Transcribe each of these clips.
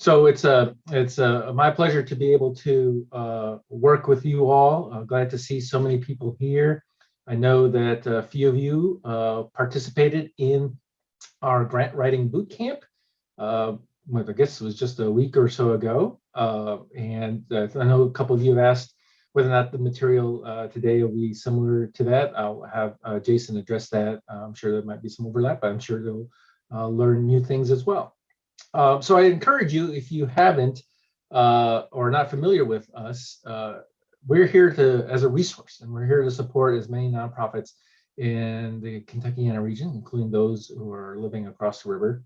So it's my pleasure to be able to work with you all. Glad to see so many people here. I know that a few of you participated in our grant writing boot camp. I guess it was just a week or so ago. And I know a couple of you have asked whether or not the material today will be similar to that. I'll have Jason address that. I'm sure there might be some overlap, but I'm sure they'll learn new things as well. So I encourage you, if you haven't or not familiar with us, we're here as a resource, and we're here to support as many nonprofits in the Kentuckiana region, including those who are living across the river,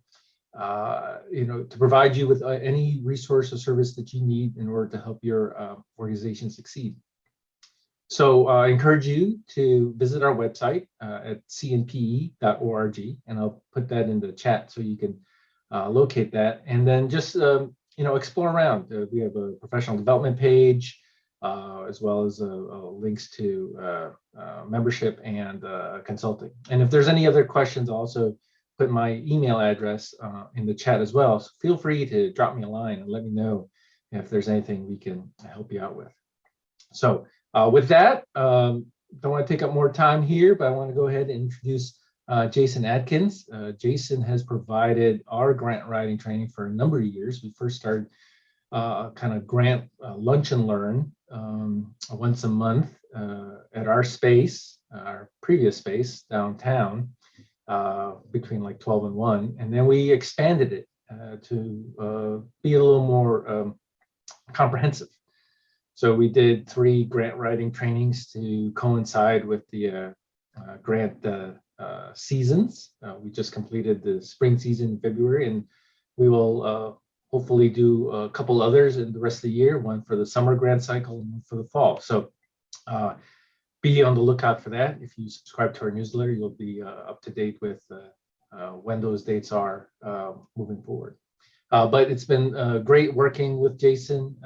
to provide you with any resource or service that you need in order to help your organization succeed. So I encourage you to visit our website at cnpe.org, and I'll put that in the chat so you can locate that, and then just explore around. We have a professional development page, as well as links to membership and consulting. And if there's any other questions, I'll also put my email address in the chat as well. So feel free to drop me a line and let me know if there's anything we can help you out with. So with that, don't want to take up more time here, but I want to go ahead and introduce Jason Atkins. Jason has provided our grant writing training for a number of years. We first started kind of grant lunch and learn once a month at our space, our previous space downtown, between like 12 and 1. And then we expanded it to be a little more comprehensive. So we did 3 grant writing trainings to coincide with the grant seasons. We just completed the spring season in February, and we will hopefully do a couple others in the rest of the year, one for the summer grant cycle and one for the fall. So be on the lookout for that. If you subscribe to our newsletter, you'll be up to date with when those dates are moving forward. But it's been great working with Jason.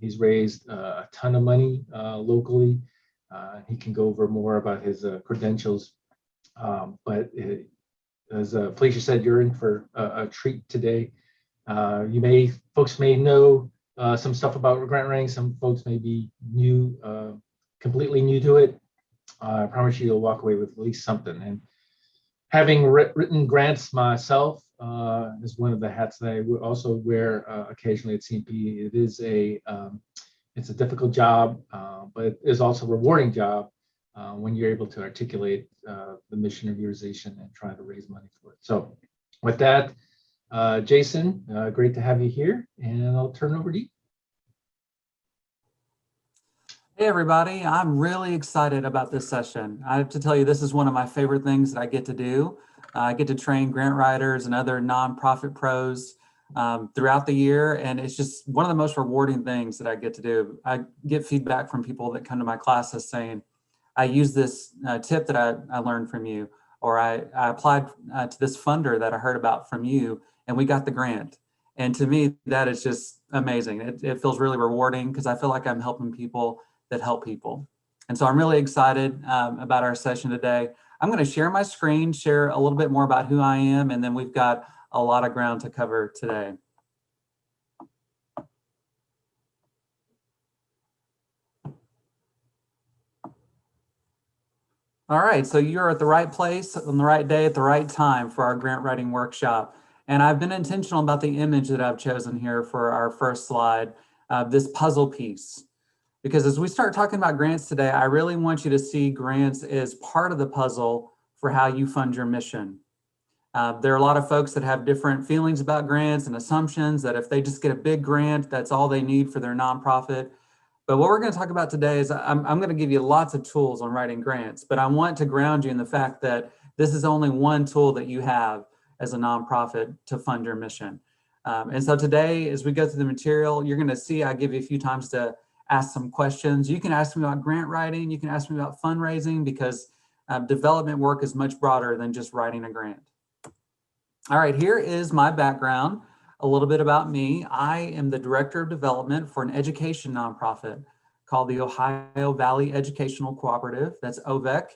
He's raised a ton of money locally. He can go over more about his credentials. But as Felicia said, you're in for a treat today. Folks may know some stuff about grant writing. Some folks may be new, completely new to it. I promise you'll walk away with at least something. And having written grants myself is one of the hats that I also wear occasionally at CNP. It is it's a difficult job, but it is also a rewarding job when you're able to articulate the mission of your organization and try to raise money for it. So with that, Jason, great to have you here, and I'll turn it over to you. Hey everybody, I'm really excited about this session. I have to tell you, this is one of my favorite things that I get to do. I get to train grant writers and other nonprofit pros throughout the year, and it's just one of the most rewarding things that I get to do. I get feedback from people that come to my classes saying, I use this tip that I learned from you, or I applied to this funder that I heard about from you, and we got the grant. And to me, that is just amazing. It feels really rewarding because I feel like I'm helping people that help people. And so I'm really excited about our session today. I'm going to share my screen, share a little bit more about who I am, and then we've got a lot of ground to cover today. All right, so you're at the right place on the right day at the right time for our grant writing workshop. And I've been intentional about the image that I've chosen here for our first slide, this puzzle piece. Because as we start talking about grants today, I really want you to see grants as part of the puzzle for how you fund your mission. There are a lot of folks that have different feelings about grants and assumptions that if they just get a big grant, that's all they need for their nonprofit. But what we're going to talk about today is I'm going to give you lots of tools on writing grants, but I want to ground you in the fact that this is only one tool that you have as a nonprofit to fund your mission. And so today, as we go through the material, you're going to see I give you a few times to ask some questions. You can ask me about grant writing. You can ask me about fundraising, because development work is much broader than just writing a grant. All right, here is my background, a little bit about me. I am the Director of Development for an education nonprofit called the Ohio Valley Educational Cooperative. That's OVEC.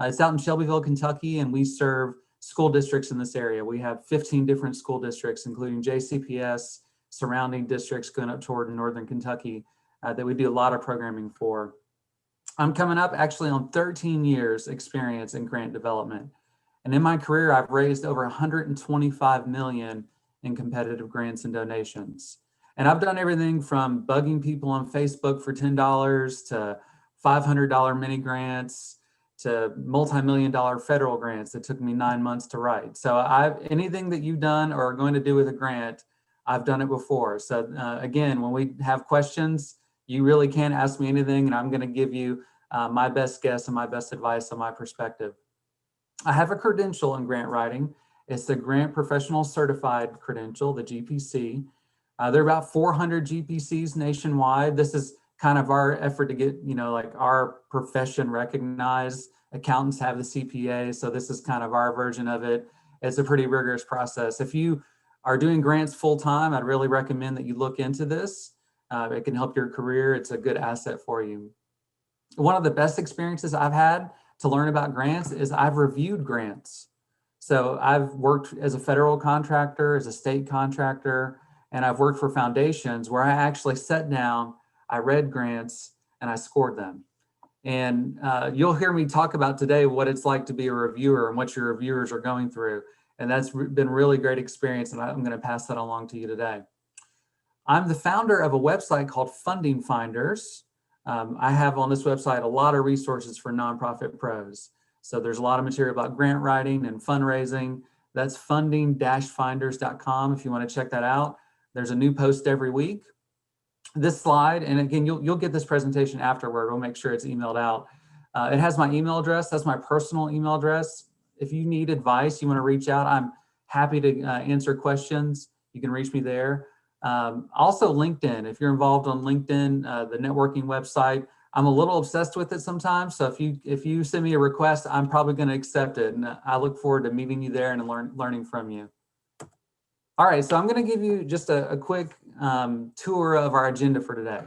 It's out in Shelbyville, Kentucky, and we serve school districts in this area. We have 15 different school districts, including JCPS, surrounding districts going up toward northern Kentucky that we do a lot of programming for. I'm coming up actually on 13 years experience in grant development. And in my career, I've raised over 125 million in competitive grants and donations. And I've done everything from bugging people on Facebook for $10 to $500 mini grants to multi-million-dollar federal grants that took me 9 months to write. So anything that you've done or are going to do with a grant, I've done it before. So again, when we have questions, you really can ask me anything, and I'm going to give you my best guess and my best advice on my perspective. I have a credential in grant writing. It's the Grant Professional Certified Credential, the GPC. There are about 400 GPCs nationwide. This is kind of our effort to get, like our profession recognized. Accountants have the CPA, so this is kind of our version of it. It's a pretty rigorous process. If you are doing grants full time, I'd really recommend that you look into this. It can help your career. It's a good asset for you. One of the best experiences I've had to learn about grants is I've reviewed grants. So I've worked as a federal contractor, as a state contractor, and I've worked for foundations where I actually sat down, I read grants, and I scored them. And you'll hear me talk about today what it's like to be a reviewer and what your reviewers are going through. And that's been a really great experience, and I'm going to pass that along to you today. I'm the founder of a website called Funding Finders. I have on this website a lot of resources for nonprofit pros. So there's a lot of material about grant writing and fundraising. That's funding-finders.com if you want to check that out. There's a new post every week. This slide, and again, you'll get this presentation afterward. We'll make sure it's emailed out. It has my email address. That's my personal email address. If you need advice, you want to reach out, I'm happy to answer questions. You can reach me there. Also LinkedIn, if you're involved on LinkedIn, the networking website, I'm a little obsessed with it sometimes. So if you send me a request, I'm probably going to accept it. And I look forward to meeting you there and learning from you. All right, so I'm going to give you just a quick tour of our agenda for today.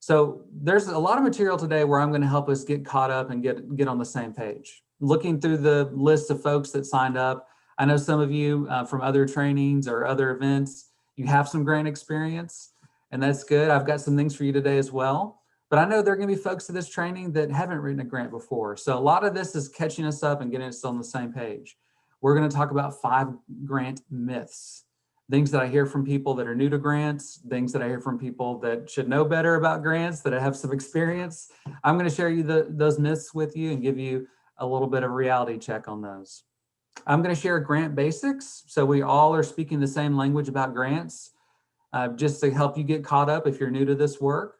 So there's a lot of material today where I'm going to help us get caught up and get on the same page. Looking through the list of folks that signed up, I know some of you from other trainings or other events, you have some grant experience, and that's good. I've got some things for you today as well. But I know there are going to be folks to this training that haven't written a grant before. So a lot of this is catching us up and getting us on the same page. We're going to talk about 5 grant myths, things that I hear from people that are new to grants, things that I hear from people that should know better about grants, that have some experience. I'm going to share those myths with you and give you a little bit of a reality check on those. I'm going to share grant basics, so we all are speaking the same language about grants, just to help you get caught up if you're new to this work.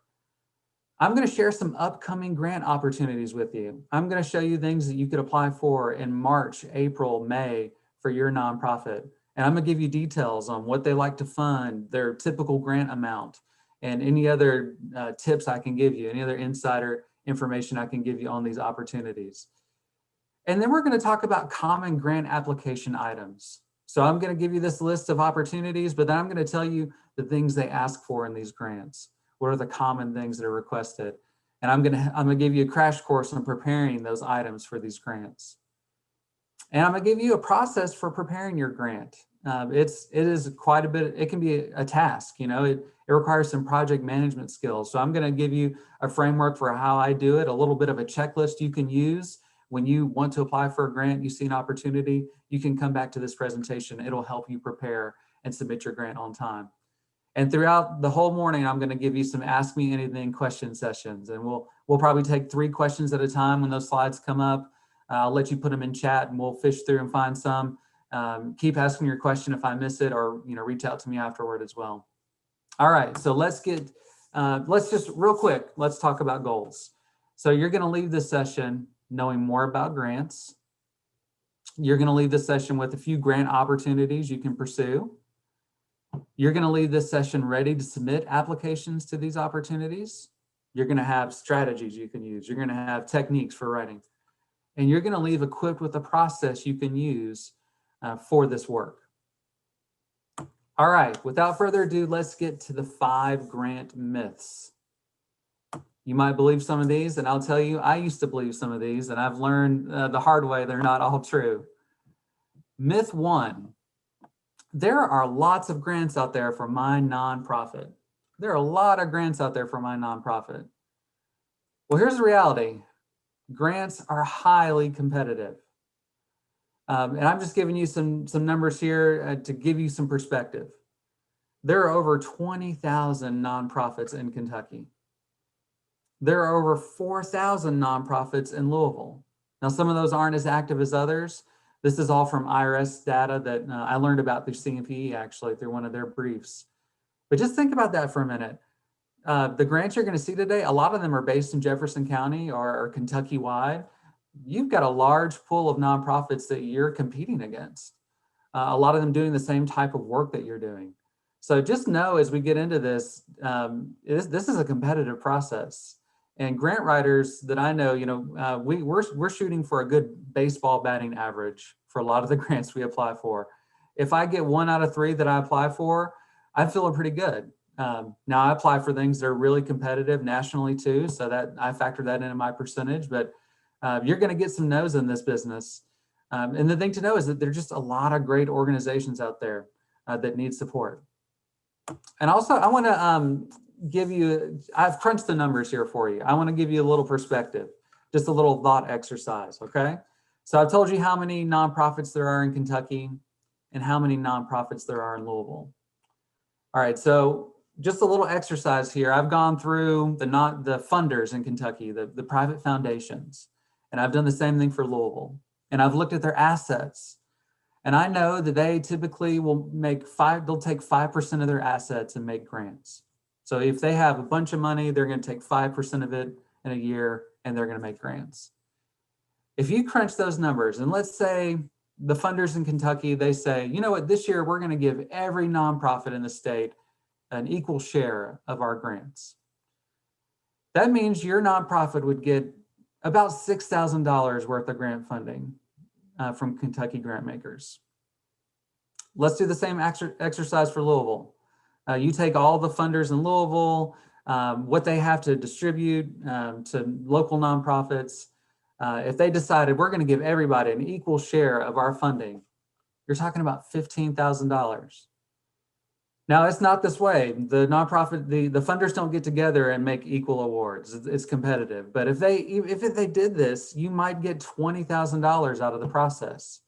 I'm going to share some upcoming grant opportunities with you. I'm going to show you things that you could apply for in March, April, May for your nonprofit. And I'm going to give you details on what they like to fund, their typical grant amount, and any other tips I can give you, any other insider information I can give you on these opportunities. And then we're going to talk about common grant application items. So I'm going to give you this list of opportunities, but then I'm going to tell you the things they ask for in these grants. What are the common things that are requested? And I'm going to give you a crash course on preparing those items for these grants. And I'm going to give you a process for preparing your grant. It is quite a bit, it can be a task, it requires some project management skills. So I'm going to give you a framework for how I do it, a little bit of a checklist you can use. When you want to apply for a grant, you see an opportunity, you can come back to this presentation. It'll help you prepare and submit your grant on time. And throughout the whole morning, I'm going to give you some Ask Me Anything question sessions. And we'll probably take 3 questions at a time when those slides come up. I'll let you put them in chat and we'll fish through and find some. Keep asking your question if I miss it, or reach out to me afterward as well. All right, so let's just real quick, let's talk about goals. So you're going to leave this session knowing more about grants. You're going to leave this session with a few grant opportunities you can pursue. You're going to leave this session ready to submit applications to these opportunities. You're going to have strategies you can use. You're going to have techniques for writing. And you're going to leave equipped with a process you can use for this work. All right, without further ado, let's get to the 5 grant myths. You might believe some of these, and I'll tell you, I used to believe some of these, and I've learned the hard way they're not all true. Myth 1, there are lots of grants out there for my nonprofit. There are a lot of grants out there for my nonprofit. Well, here's the reality. Grants are highly competitive. And I'm just giving you some numbers here to give you some perspective. There are over 20,000 nonprofits in Kentucky. There are over 4,000 nonprofits in Louisville. Now, some of those aren't as active as others. This is all from IRS data that I learned about through CMPE, actually, through one of their briefs. But just think about that for a minute. The grants you're going to see today, a lot of them are based in Jefferson County or Kentucky-wide. You've got a large pool of nonprofits that you're competing against. A lot of them doing the same type of work that you're doing. So just know as we get into this, this is a competitive process. And grant writers that I know, we're shooting for a good baseball batting average for a lot of the grants we apply for. If I get 1 out of 3 that I apply for, I feel pretty good. Now I apply for things that are really competitive nationally too, so that I factor that into my percentage, but you're going to get some no's in this business. And the thing to know is that there's just a lot of great organizations out there that need support. And also I want to give you, I've crunched the numbers here for you. I want to give you a little perspective, just a little thought exercise, okay? So I've told you how many nonprofits there are in Kentucky and how many nonprofits there are in Louisville. All right, so just a little exercise here. I've gone through the funders in Kentucky, the private foundations, and I've done the same thing for Louisville. And I've looked at their assets. And I know that they typically will they'll take 5% of their assets and make grants. So if they have a bunch of money, they're going to take 5% of it in a year and they're going to make grants. If you crunch those numbers, and let's say the funders in Kentucky, they say, you know what, this year we're going to give every nonprofit in the state an equal share of our grants. That means your nonprofit would get about $6,000 worth of grant funding from Kentucky grant makers. Let's do the same exercise for Louisville. You take all the funders in Louisville, what they have to distribute to local nonprofits. If they decided we're going to give everybody an equal share of our funding, you're talking about $15,000. Now, it's not this way. The nonprofit, the funders don't get together and make equal awards. It's competitive. But if they did this, you might get $20,000 out of the process.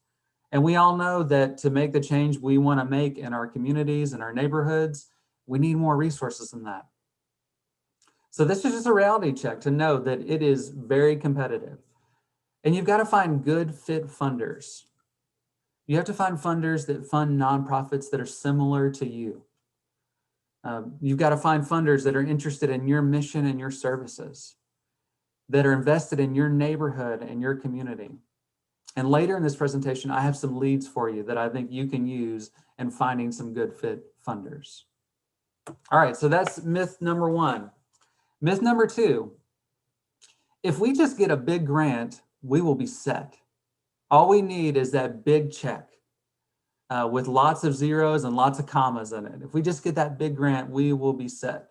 And we all know that to make the change we want to make in our communities and our neighborhoods, we need more resources than that. So this is just a reality check to know that it is very competitive. And you've got to find good fit funders. You have to find funders that fund nonprofits that are similar to you. You've got to find funders that are interested in your mission and your services, that are invested in your neighborhood and your community. And later in this presentation, I have some leads for you that I think you can use in finding some good fit funders. All right, so that's myth number 1. Myth number 2, if we just get a big grant, we will be set. All we need is that big check with lots of zeros and lots of commas in it. If we just get that big grant, we will be set.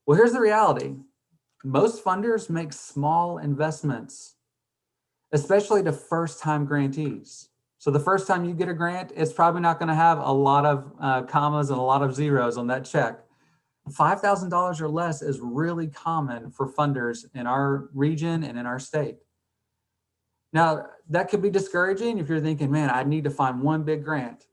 Well, here's the reality. Most funders make small investments, especially to first-time grantees. So the first time you get a grant, it's probably not going to have a lot of commas and a lot of zeros on that check. $5,000 or less is really common for funders in our region and in our state. Now, that could be discouraging if you're thinking, man, I need to find one big grant.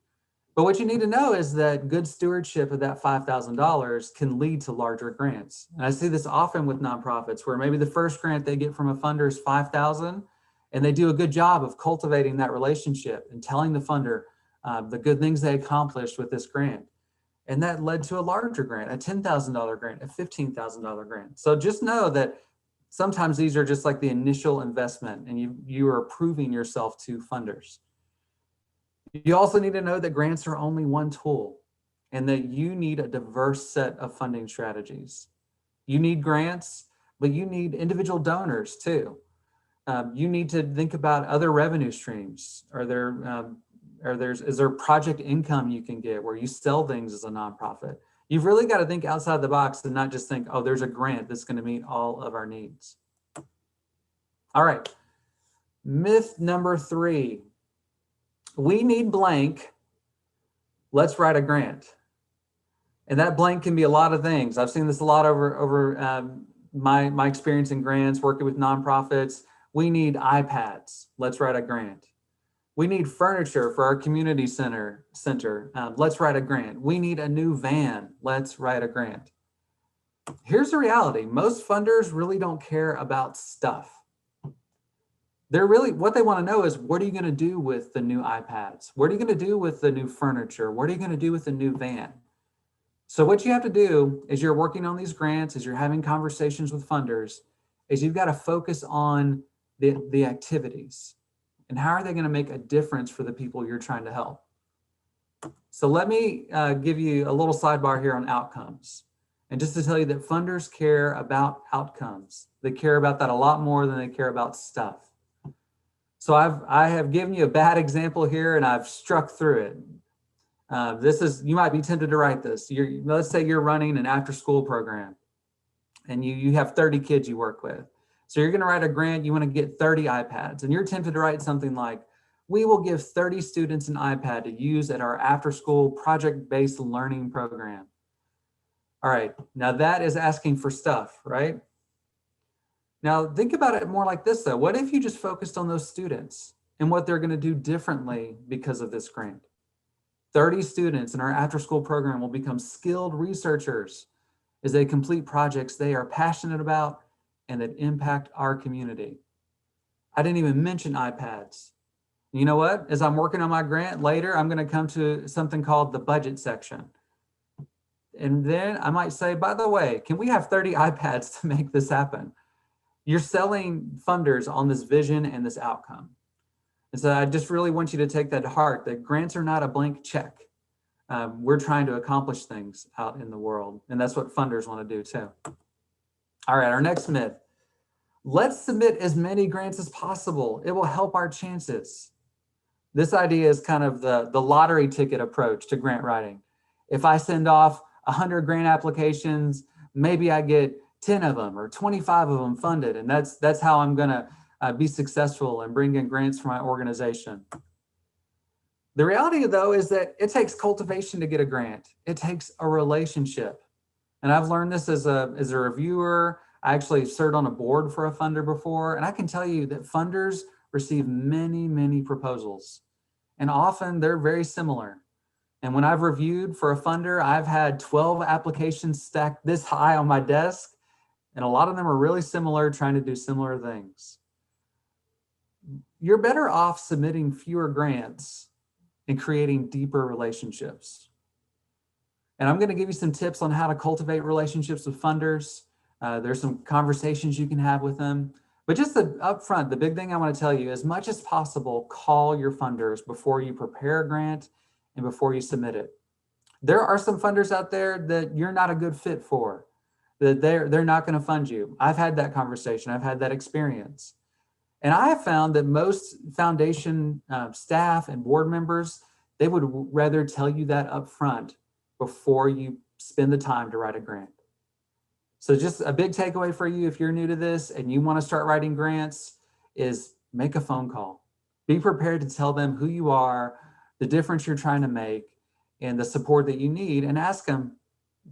But what you need to know is that good stewardship of that $5,000 can lead to larger grants. And I see this often with nonprofits where maybe the first grant they get from a funder is $5,000, and they do a good job of cultivating that relationship and telling the funder the good things they accomplished with this grant. And that led to a larger grant, a $10,000 grant, a $15,000 grant. So just know that sometimes these are just like the initial investment and you are proving yourself to funders. You also need to know that grants are only one tool and that you need a diverse set of funding strategies. You need grants, but you need individual donors too. You need to think about other revenue streams. Is there project income you can get where you sell things as a nonprofit? You've really got to think outside the box and not just think, oh, there's a grant that's going to meet all of our needs. All right, myth number 3. We need blank let's write a grant. And that blank can be a lot of things. I've seen this a lot over my experience in grants, working with nonprofits. We need iPads. Let's write a grant. We need furniture for our community center. Let's write a grant. We need a new van. Let's write a grant. Here's the reality. Most funders really don't care about stuff. What they want to know is, what are you going to do with the new iPads? What are you going to do with the new furniture? What are you going to do with the new van? So what you have to do as you're working on these grants, as you're having conversations with funders, is you've got to focus on the activities and how are they going to make a difference for the people you're trying to help. So let me give you a little sidebar here on outcomes. And just to tell you that funders care about outcomes. They care about that a lot more than they care about stuff. So I have given you a bad example here and I've struck through it. You might be tempted to write this. Let's say you're running an after-school program and you have 30 kids you work with. So you're going to write a grant, you want to get 30 iPads, and you're tempted to write something like, we will give 30 students an iPad to use at our after-school project-based learning program. All right, now that is asking for stuff, right? Now think about it more like this though. What if you just focused on those students and what they're going to do differently because of this grant? 30 students in our after-school program will become skilled researchers as they complete projects they are passionate about and that impact our community. I didn't even mention iPads. You know what? As I'm working on my grant later, I'm going to come to something called the budget section. And then I might say, by the way, can we have 30 iPads to make this happen? You're selling funders on this vision and this outcome. And so I just really want you to take that to heart, that grants are not a blank check. We're trying to accomplish things out in the world. And that's what funders want to do too. All right, our next myth. Let's submit as many grants as possible. It will help our chances. This idea is kind of the lottery ticket approach to grant writing. If I send off 100 grant applications, maybe I get 10 of them or 25 of them funded. And that's how I'm gonna be successful and bring in grants for my organization. The reality though is that it takes cultivation to get a grant. It takes a relationship. And I've learned this as a reviewer. I actually served on a board for a funder before. And I can tell you that funders receive many, many proposals. And often they're very similar. And when I've reviewed for a funder, I've had 12 applications stacked this high on my desk. And a lot of them are really similar, trying to do similar things. You're better off submitting fewer grants and creating deeper relationships. And I'm going to give you some tips on how to cultivate relationships with funders. There's some conversations you can have with them. But just up front, the big thing I want to tell you, as much as possible, call your funders before you prepare a grant and before you submit it. There are some funders out there that you're not a good fit for, that they're not going to fund you. I've had that conversation. I've had that experience. And I have found that most foundation staff and board members, they would rather tell you that up front before you spend the time to write a grant. So just a big takeaway for you if you're new to this and you want to start writing grants is make a phone call. Be prepared to tell them who you are, the difference you're trying to make, and the support that you need, and ask them,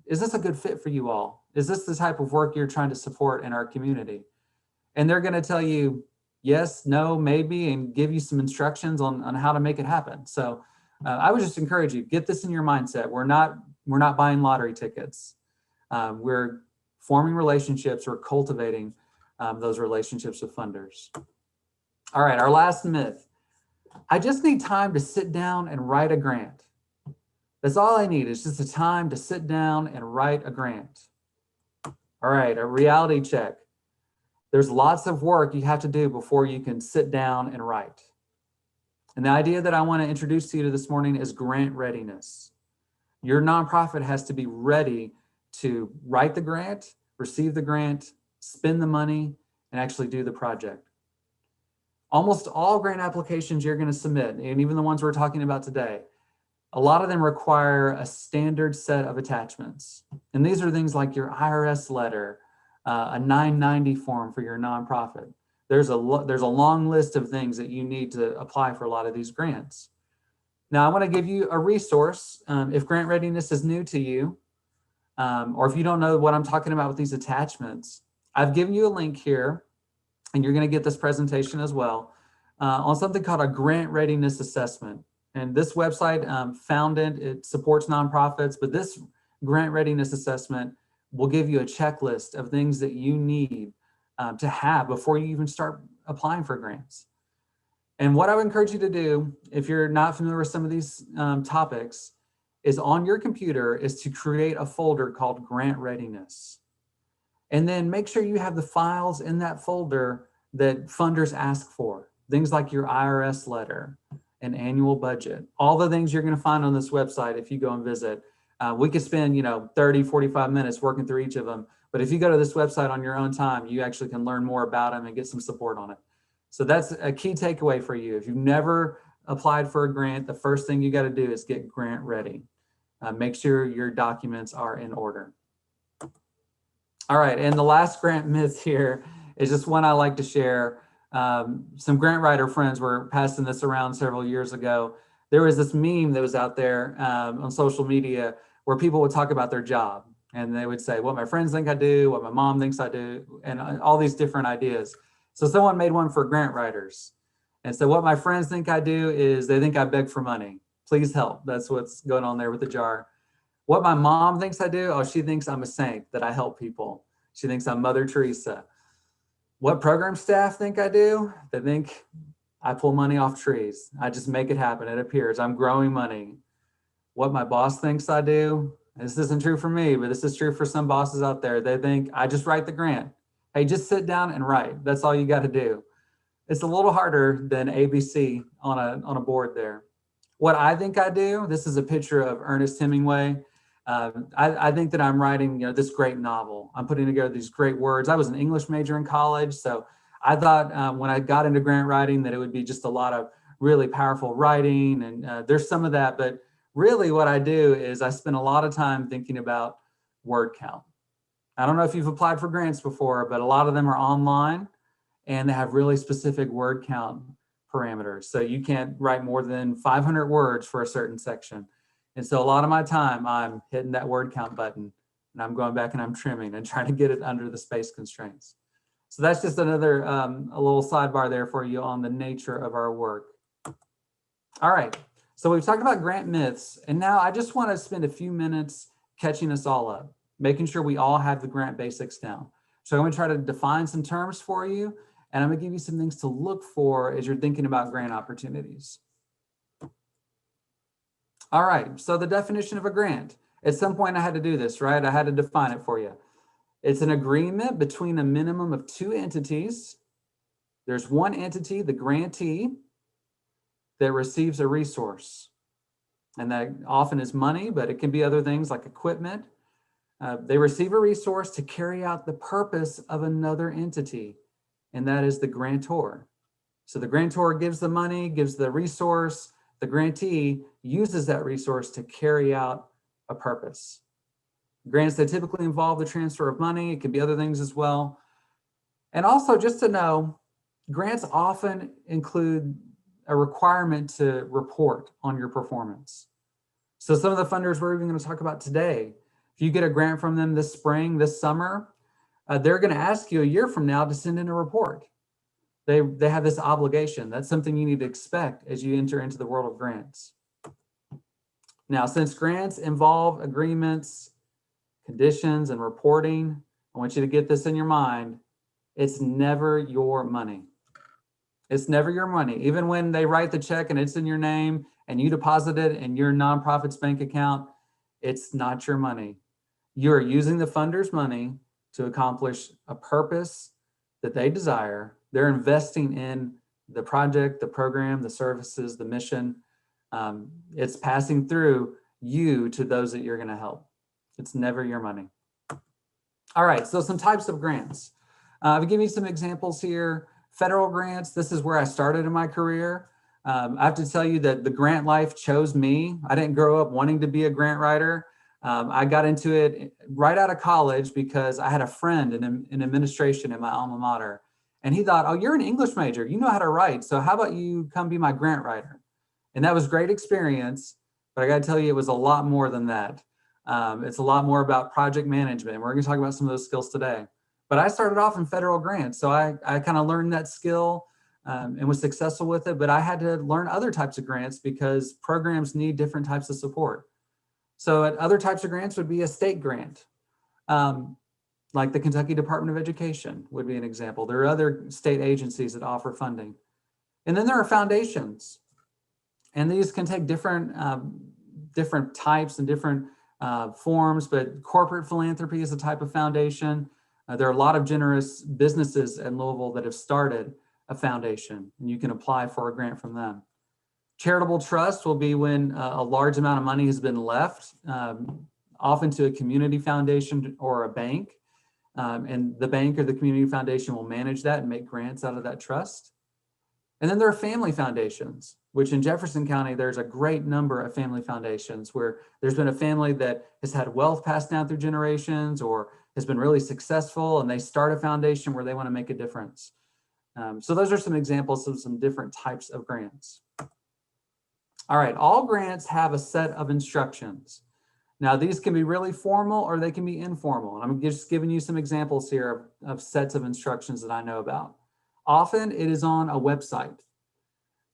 is this a good fit for you all? Is this the type of work you're trying to support in our community? And they're going to tell you yes, no, maybe, and give you some instructions on how to make it happen. So I would just encourage you, get this in your mindset. We're not buying lottery tickets. We're forming relationships or cultivating those relationships with funders. All right, our last myth. I just need time to sit down and write a grant. That's all I need is just the time to sit down and write a grant. All right, a reality check. There's lots of work you have to do before you can sit down and write. And the idea that I want to introduce to you this morning is grant readiness. Your nonprofit has to be ready to write the grant, receive the grant, spend the money, and actually do the project. Almost all grant applications you're going to submit, and even the ones we're talking about today, a lot of them require a standard set of attachments. And these are things like your IRS letter, a 990 form for your nonprofit. There's a long list of things that you need to apply for a lot of these grants. Now, I want to give you a resource. If grant readiness is new to you, or if you don't know what I'm talking about with these attachments, I've given you a link here, and you're going to get this presentation as well, on something called a grant readiness assessment. And this website found it supports nonprofits, but this grant readiness assessment will give you a checklist of things that you need to have before you even start applying for grants. And what I would encourage you to do, if you're not familiar with some of these topics, is on your computer is to create a folder called Grant Readiness. And then make sure you have the files in that folder that funders ask for. Things like your IRS letter, an annual budget, all the things you're going to find on this website if you go and visit. We could spend 30, 45 minutes working through each of them. But if you go to this website on your own time, you actually can learn more about them and get some support on it. So that's a key takeaway for you. If you've never applied for a grant, the first thing you got to do is get grant ready. Make sure your documents are in order. All right, and the last grant myth here is just one I like to share. Some grant writer friends were passing this around several years ago. There was this meme that was out there on social media where people would talk about their job, and they would say, what my friends think I do, what my mom thinks I do, and all these different ideas. So someone made one for grant writers. And so what my friends think I do is they think I beg for money. Please help. That's what's going on there with the jar. What my mom thinks I do, oh, she thinks I'm a saint, that I help people. She thinks I'm Mother Teresa. What program staff think I do? They think I pull money off trees. I just make it happen. It appears. I'm growing money. What my boss thinks I do, this isn't true for me, but this is true for some bosses out there. They think I just write the grant. Hey, just sit down and write. That's all you got to do. It's a little harder than ABC on a board there. What I think I do, this is a picture of Ernest Hemingway. I think that I'm writing, this great novel. I'm putting together these great words. I was an English major in college, so I thought when I got into grant writing that it would be just a lot of really powerful writing, and there's some of that, but really what I do is I spend a lot of time thinking about word count. I don't know if you've applied for grants before, but a lot of them are online and they have really specific word count parameters. So you can't write more than 500 words for a certain section. And so a lot of my time I'm hitting that word count button and I'm going back and I'm trimming and trying to get it under the space constraints. So that's just another, a little sidebar there for you on the nature of our work. All right, so we've talked about grant myths, and now I just want to spend a few minutes catching us all up, making sure we all have the grant basics down. So I'm going to try to define some terms for you, and I'm going to give you some things to look for as you're thinking about grant opportunities. All right, so the definition of a grant. At some point I had to do this, right? I had to define it for you. It's an agreement between a minimum of two entities. There's one entity, the grantee, that receives a resource. And that often is money, but it can be other things like equipment. They receive a resource to carry out the purpose of another entity, and that is the grantor. So the grantor gives the money, gives the resource, the grantee uses that resource to carry out a purpose. Grants that typically involve the transfer of money, it can be other things as well. And also just to know, grants often include a requirement to report on your performance. So some of the funders we're even going to talk about today, if you get a grant from them this spring, this summer, they're going to ask you a year from now to send in a report. They have this obligation. That's something you need to expect as you enter into the world of grants. Now, since grants involve agreements, conditions, and reporting, I want you to get this in your mind. It's never your money. It's never your money. Even when they write the check and it's in your name and you deposit it in your nonprofit's bank account, it's not your money. You're using the funder's money to accomplish a purpose that they desire. They're investing in the project, the program, the services, the mission. It's passing through you to those that you're going to help. It's never your money. All right, so some types of grants. I'll give you some examples here. Federal grants, this is where I started in my career. I have to tell you that the grant life chose me. I didn't grow up wanting to be a grant writer. I got into it right out of college because I had a friend in administration in my alma mater. And he thought, oh, you're an English major. You know how to write. So how about you come be my grant writer? And that was great experience, but I got to tell you, it was a lot more than that. It's a lot more about project management. We're going to talk about some of those skills today. But I started off in federal grants, so I kind of learned that skill and was successful with it. But I had to learn other types of grants because programs need different types of support. So other types of grants would be a state grant, like the Kentucky Department of Education would be an example. There are other state agencies that offer funding. And then there are foundations. And these can take different types and different forms, but corporate philanthropy is a type of foundation. There are a lot of generous businesses in Louisville that have started a foundation, and you can apply for a grant from them. Charitable trust will be when a large amount of money has been left, often to a community foundation or a bank, and the bank or the community foundation will manage that and make grants out of that trust. And then there are family foundations, which in Jefferson County, there's a great number of family foundations where there's been a family that has had wealth passed down through generations or has been really successful, and they start a foundation where they want to make a difference. So those are some examples of some different types of grants. All right, all grants have a set of instructions. Now, these can be really formal or they can be informal. And I'm just giving you some examples here of sets of instructions that I know about. Often it is on a website.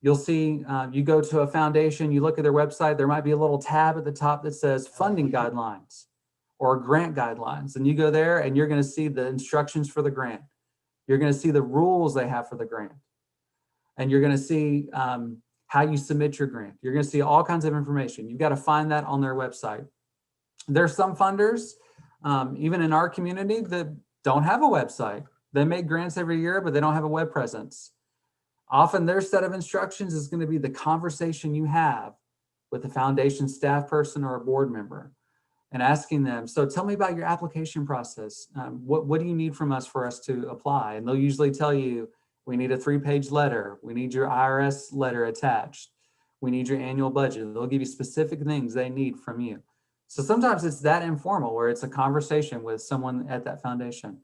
You'll see, you go to a foundation, you look at their website, there might be a little tab at the top that says funding guidelines or grant guidelines. And you go there and you're going to see the instructions for the grant. You're going to see the rules they have for the grant. And you're going to see how you submit your grant. You're going to see all kinds of information. You've got to find that on their website. There's some funders, even in our community, that don't have a website. They make grants every year, but they don't have a web presence. Often their set of instructions is going to be the conversation you have with the foundation staff person or a board member and asking them, so tell me about your application process. What do you need from us for us to apply? And they'll usually tell you, we need a 3-page letter. We need your IRS letter attached. We need your annual budget. They'll give you specific things they need from you. So sometimes it's that informal where it's a conversation with someone at that foundation.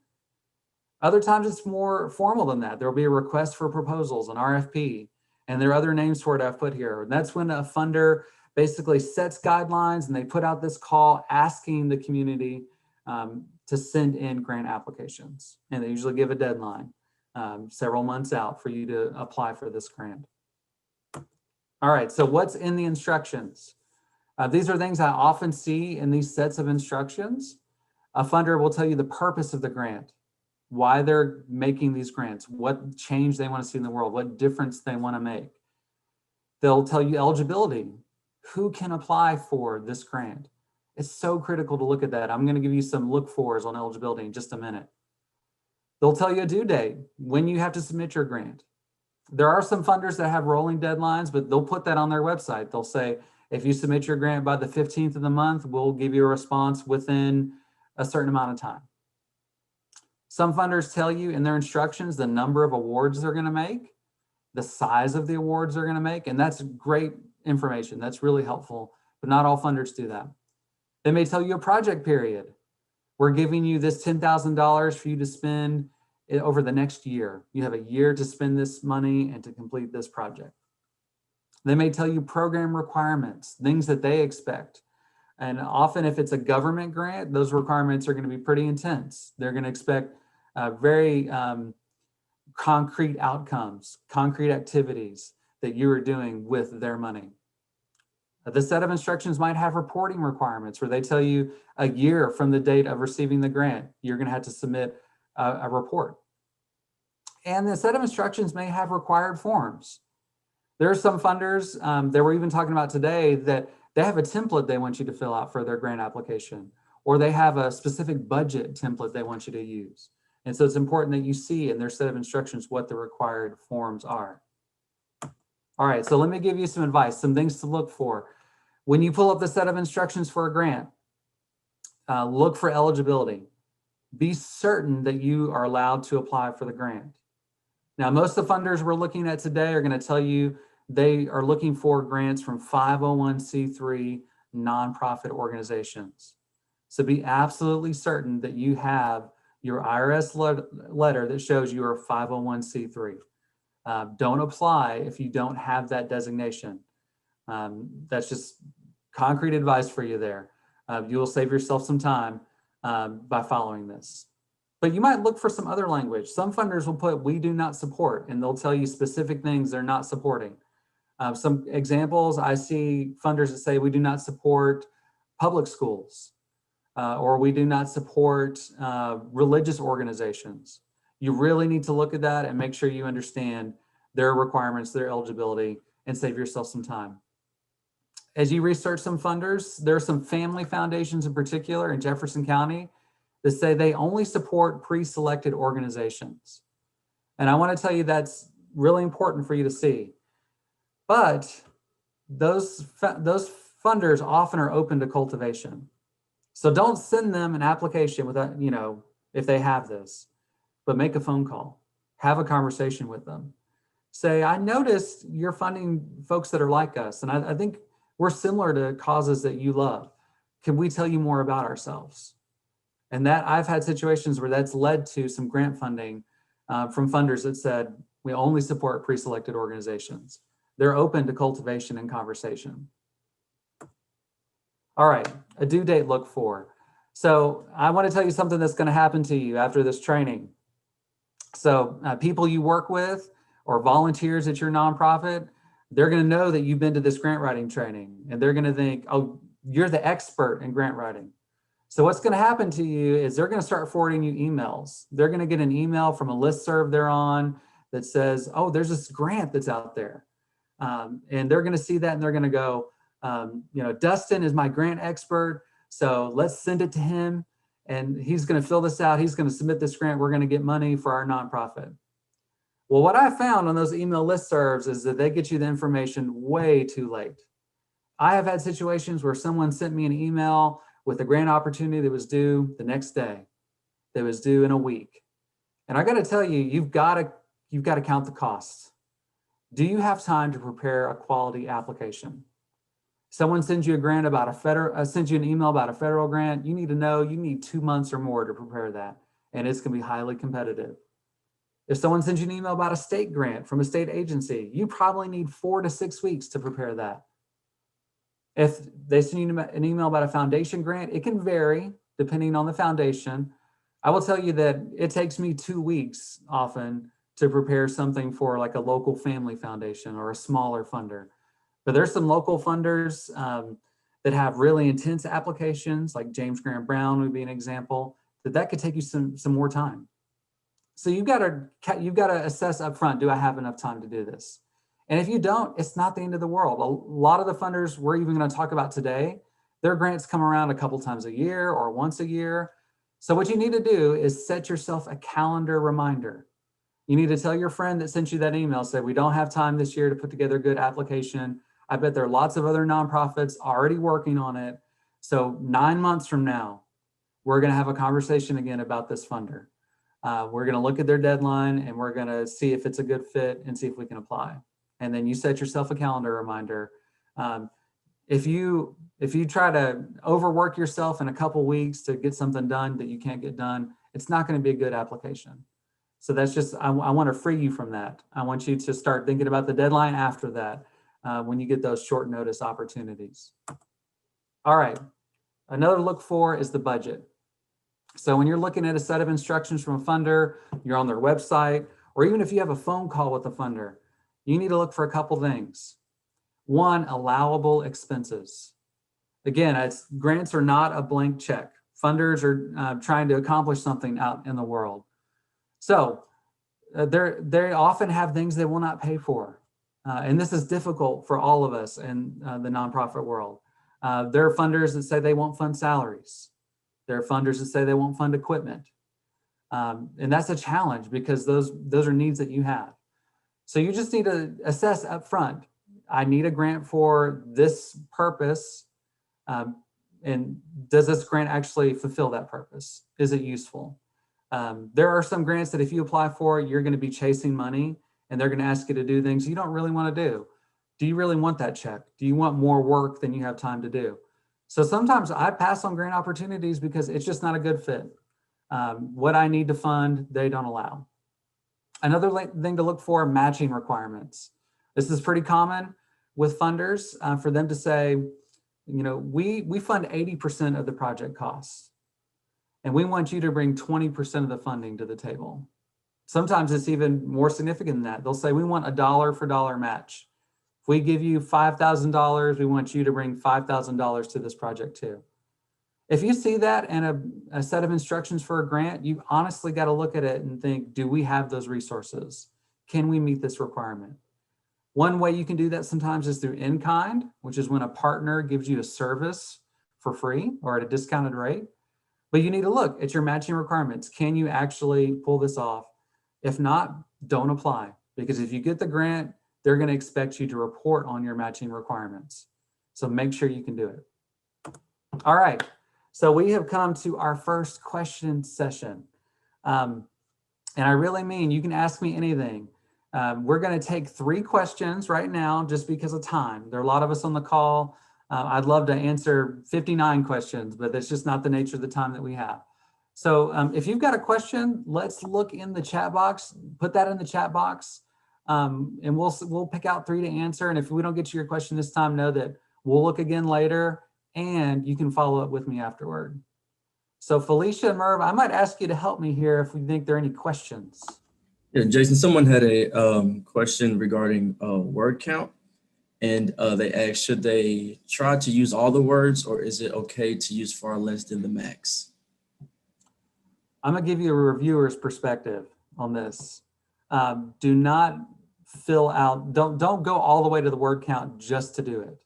Other times it's more formal than that. There'll be a request for proposals, an RFP, and there are other names for it I've put here. And that's when a funder basically sets guidelines and they put out this call asking the community to send in grant applications. And they usually give a deadline several months out for you to apply for this grant. All right, so what's in the instructions? These are things I often see in these sets of instructions. A funder will tell you the purpose of the grant, why they're making these grants, what change they want to see in the world, what difference they want to make. They'll tell you eligibility, who can apply for this grant. It's so critical to look at that. I'm going to give you some look fors on eligibility in just a minute. They'll tell you a due date, when you have to submit your grant. There are some funders that have rolling deadlines, but they'll put that on their website. They'll say, if you submit your grant by the 15th of the month, we'll give you a response within a certain amount of time. Some funders tell you in their instructions the number of awards they're going to make, the size of the awards they're going to make, and that's great information. That's really helpful, but not all funders do that. They may tell you a project period. We're giving you this $10,000 for you to spend over the next year. You have a year to spend this money and to complete this project. They may tell you program requirements, things that they expect. And often if it's a government grant, those requirements are going to be pretty intense. They're going to expect very concrete outcomes, concrete activities that you are doing with their money. The set of instructions might have reporting requirements where they tell you a year from the date of receiving the grant, you're going to have to submit a report. And the set of instructions may have required forms. There are some funders that we're even talking about today that they have a template they want you to fill out for their grant application, or they have a specific budget template they want you to use. And so it's important that you see in their set of instructions what the required forms are. All right, so let me give you some advice, some things to look for. When you pull up the set of instructions for a grant, look for eligibility. Be certain that you are allowed to apply for the grant. Now, most of the funders we're looking at today are going to tell you they are looking for grants from 501c3 nonprofit organizations. So be absolutely certain that you have your IRS letter that shows you are 501c3. Don't apply if you don't have that designation. That's just concrete advice for you there. You will save yourself some time by following this. But you might look for some other language. Some funders will put "we do not support," and they'll tell you specific things they're not supporting. Some examples, I see funders that say "we do not support public schools," or "we do not support religious organizations." You really need to look at that and make sure you understand their requirements, their eligibility, and save yourself some time. As you research some funders, there are some family foundations in particular in Jefferson County that say they only support pre-selected organizations. And I want to tell you that's really important for you to see. But those funders often are open to cultivation. So don't send them an application without, if they have this, but make a phone call, have a conversation with them. Say, I noticed you're funding folks that are like us, and I think we're similar to causes that you love. Can we tell you more about ourselves? And that I've had situations where that's led to some grant funding from funders that said, we only support pre-selected organizations. They're open to cultivation and conversation. All right, a due date look for. So I want to tell you something that's going to happen to you after this training. So people you work with or volunteers at your nonprofit, they're going to know that you've been to this grant writing training, and they're going to think, oh, you're the expert in grant writing. So what's going to happen to you is they're going to start forwarding you emails. They're going to get an email from a listserv they're on that says, oh, there's this grant that's out there. And they're going to see that and they're going to go, Dustin is my grant expert, so let's send it to him and he's going to fill this out. He's going to submit this grant. We're going to get money for our nonprofit. Well, what I found on those email listservs is that they get you the information way too late. I have had situations where someone sent me an email with a grant opportunity that was due the next day, that was due in a week. And I got to tell you, you've got to count the costs. Do you have time to prepare a quality application? Someone sends you a grant about sends you an email about a federal grant. You need to know you need 2 months or more to prepare that, and it's going to be highly competitive. If someone sends you an email about a state grant from a state agency, you probably need 4 to 6 weeks to prepare that. If they send you an email about a foundation grant, it can vary depending on the foundation. I will tell you that it takes me 2 weeks often to prepare something for like a local family foundation or a smaller funder. But there's some local funders that have really intense applications, like James Grant Brown would be an example, that could take you some more time. So you've got to assess up front, do I have enough time to do this? And if you don't, it's not the end of the world. A lot of the funders we're even going to talk about today, their grants come around a couple times a year or once a year. So what you need to do is set yourself a calendar reminder. You need to tell your friend that sent you that email, say, we don't have time this year to put together a good application. I bet there are lots of other nonprofits already working on it. So 9 months from now, we're going to have a conversation again about this funder. We're going to look at their deadline and we're going to see if it's a good fit and see if we can apply. And then you set yourself a calendar reminder. If you try to overwork yourself in a couple weeks to get something done that you can't get done, it's not going to be a good application. So that's just, I want to free you from that. I want you to start thinking about the deadline after that when you get those short notice opportunities. All right, another look for is the budget. So when you're looking at a set of instructions from a funder, you're on their website, or even if you have a phone call with a funder, you need to look for a couple things. One, allowable expenses. Again, grants are not a blank check. Funders are trying to accomplish something out in the world. So they often have things they will not pay for. And this is difficult for all of us in the nonprofit world. There are funders that say they won't fund salaries. There are funders that say they won't fund equipment. And that's a challenge because those are needs that you have. So you just need to assess up front, I need a grant for this purpose. And does this grant actually fulfill that purpose? Is it useful? There are some grants that if you apply for, you're going to be chasing money and they're going to ask you to do things you don't really want to do. Do you really want that check? Do you want more work than you have time to do? So sometimes I pass on grant opportunities because it's just not a good fit. What I need to fund, they don't allow. Another thing to look for, matching requirements. This is pretty common. with funders for them to say, you know, we fund 80% of the project costs, and we want you to bring 20% of the funding to the table. Sometimes it's even more significant than that. They'll say, we want a dollar for dollar match. If we give you $5,000, we want you to bring $5,000 to this project too. If you see that in a set of instructions for a grant, you honestly got to look at it and think, do we have those resources? Can we meet this requirement? One way you can do that sometimes is through in-kind, which is when a partner gives you a service for free or at a discounted rate. But you need to look at your matching requirements. Can you actually pull this off? If not, don't apply, because if you get the grant, they're going to expect you to report on your matching requirements. So make sure you can do it. All right. So we have come to our first question session. And I really mean, you can ask me anything. We're going to take 3 questions right now just because of time. There are a lot of us on the call. I'd love to answer 59 questions, but that's just not the nature of the time that we have. So if you've got a question, let's look in the chat box, put that in the chat box, and we'll pick out 3 to answer. And if we don't get to your question this time, know that we'll look again later and you can follow up with me afterward. So Felicia and Merv, I might ask you to help me here if we think there are any questions. Yeah, Jason, someone had a question regarding word count, and they asked, should they try to use all the words, or is it okay to use far less than the max? I'm gonna give you a reviewer's perspective on this. Do not fill out, don't go all the way to the word count just to do it.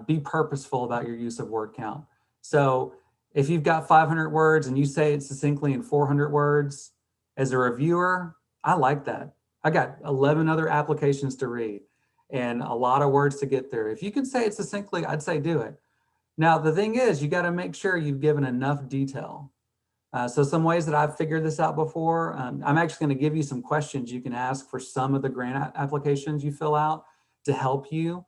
Be purposeful about your use of word count. So if you've got 500 words and you say it succinctly in 400 words, as a reviewer, I like that. I got 11 other applications to read and a lot of words to get through. If you can say it succinctly, I'd say do it. Now, the thing is, you got to make sure you've given enough detail. So some ways that I've figured this out before, I'm actually going to give you some questions you can ask for some of the grant applications you fill out to help you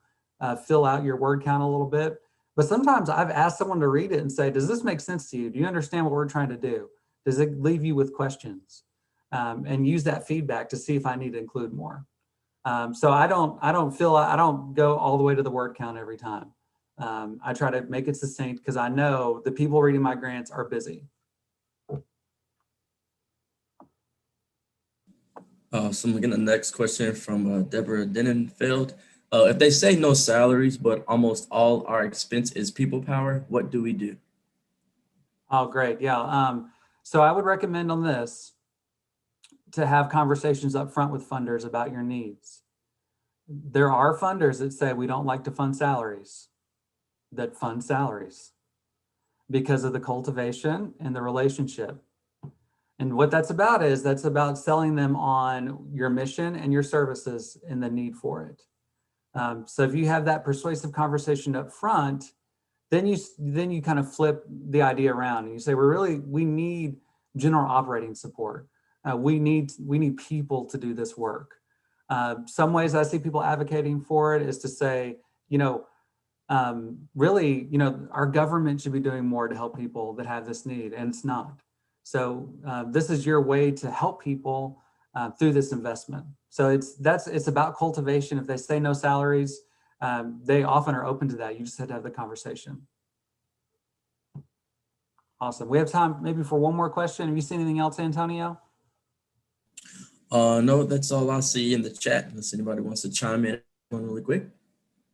fill out your word count a little bit. But sometimes I've asked someone to read it and say, does this make sense to you? Do you understand what we're trying to do? Does it leave you with questions? And use that feedback to see if I need to include more. So I don't go all the way to the word count every time. I try to make it succinct because I know the people reading my grants are busy. So we get the next question from Deborah Denenfeld. If they say no salaries, but almost all our expense is people power, what do we do? Oh, great. Yeah. So I would recommend on this to have conversations up front with funders about your needs. There are funders that say we don't like to fund salaries, that fund salaries because of the cultivation and the relationship. And what that's about is that's about selling them on your mission and your services and the need for it. So if you have that persuasive conversation up front, then you kind of flip the idea around and you say, we need general operating support. We need people to do this work. Some ways I see people advocating for it is to say, really, our government should be doing more to help people that have this need, and it's not. So this is your way to help people through this investment. So it's about cultivation. If they say no salaries, they often are open to that. You just have to have the conversation. Awesome. We have time maybe for one more question. Have you seen anything else, Antonio? No, that's all I see in the chat, unless anybody wants to chime in really quick.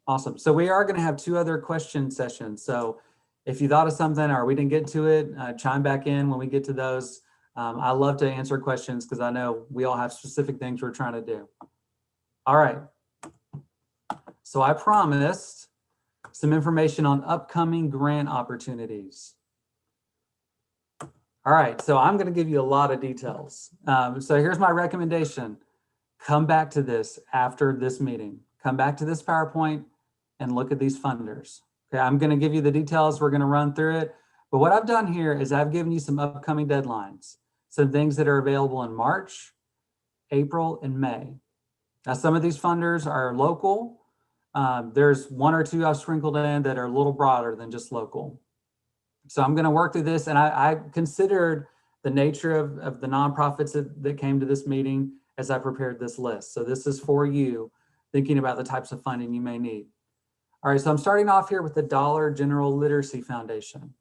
Awesome. So we are going to have 2 other question sessions. So if you thought of something or we didn't get to it, chime back in when we get to those. I love to answer questions because I know we all have specific things we're trying to do. All right. So I promised some information on upcoming grant opportunities. All right, so I'm going to give you a lot of details. So here's my recommendation. Come back to this after this meeting. Come back to this PowerPoint and look at these funders. Okay, I'm going to give you the details. We're going to run through it. But what I've done here is I've given you some upcoming deadlines, some things that are available in March, April, and May. Now, some of these funders are local. There's 1 or 2 I've sprinkled in that are a little broader than just local. So I'm going to work through this, and I considered the nature of the nonprofits that came to this meeting as I prepared this list. So this is for you thinking about the types of funding you may need. All right, so I'm starting off here with the Dollar General Literacy Foundation.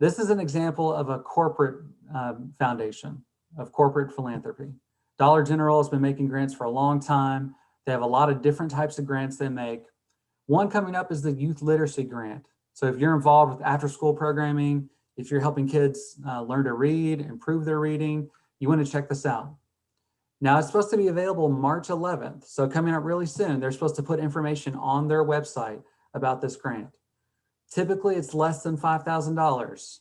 This is an example of a corporate foundation of corporate philanthropy. Dollar General has been making grants for a long time. They have a lot of different types of grants they make. One coming up is the Youth Literacy Grant. So if you're involved with after-school programming, if you're helping kids learn to read, improve their reading, you want to check this out. Now it's supposed to be available March 11th. So coming up really soon, they're supposed to put information on their website about this grant. Typically it's less than $5,000.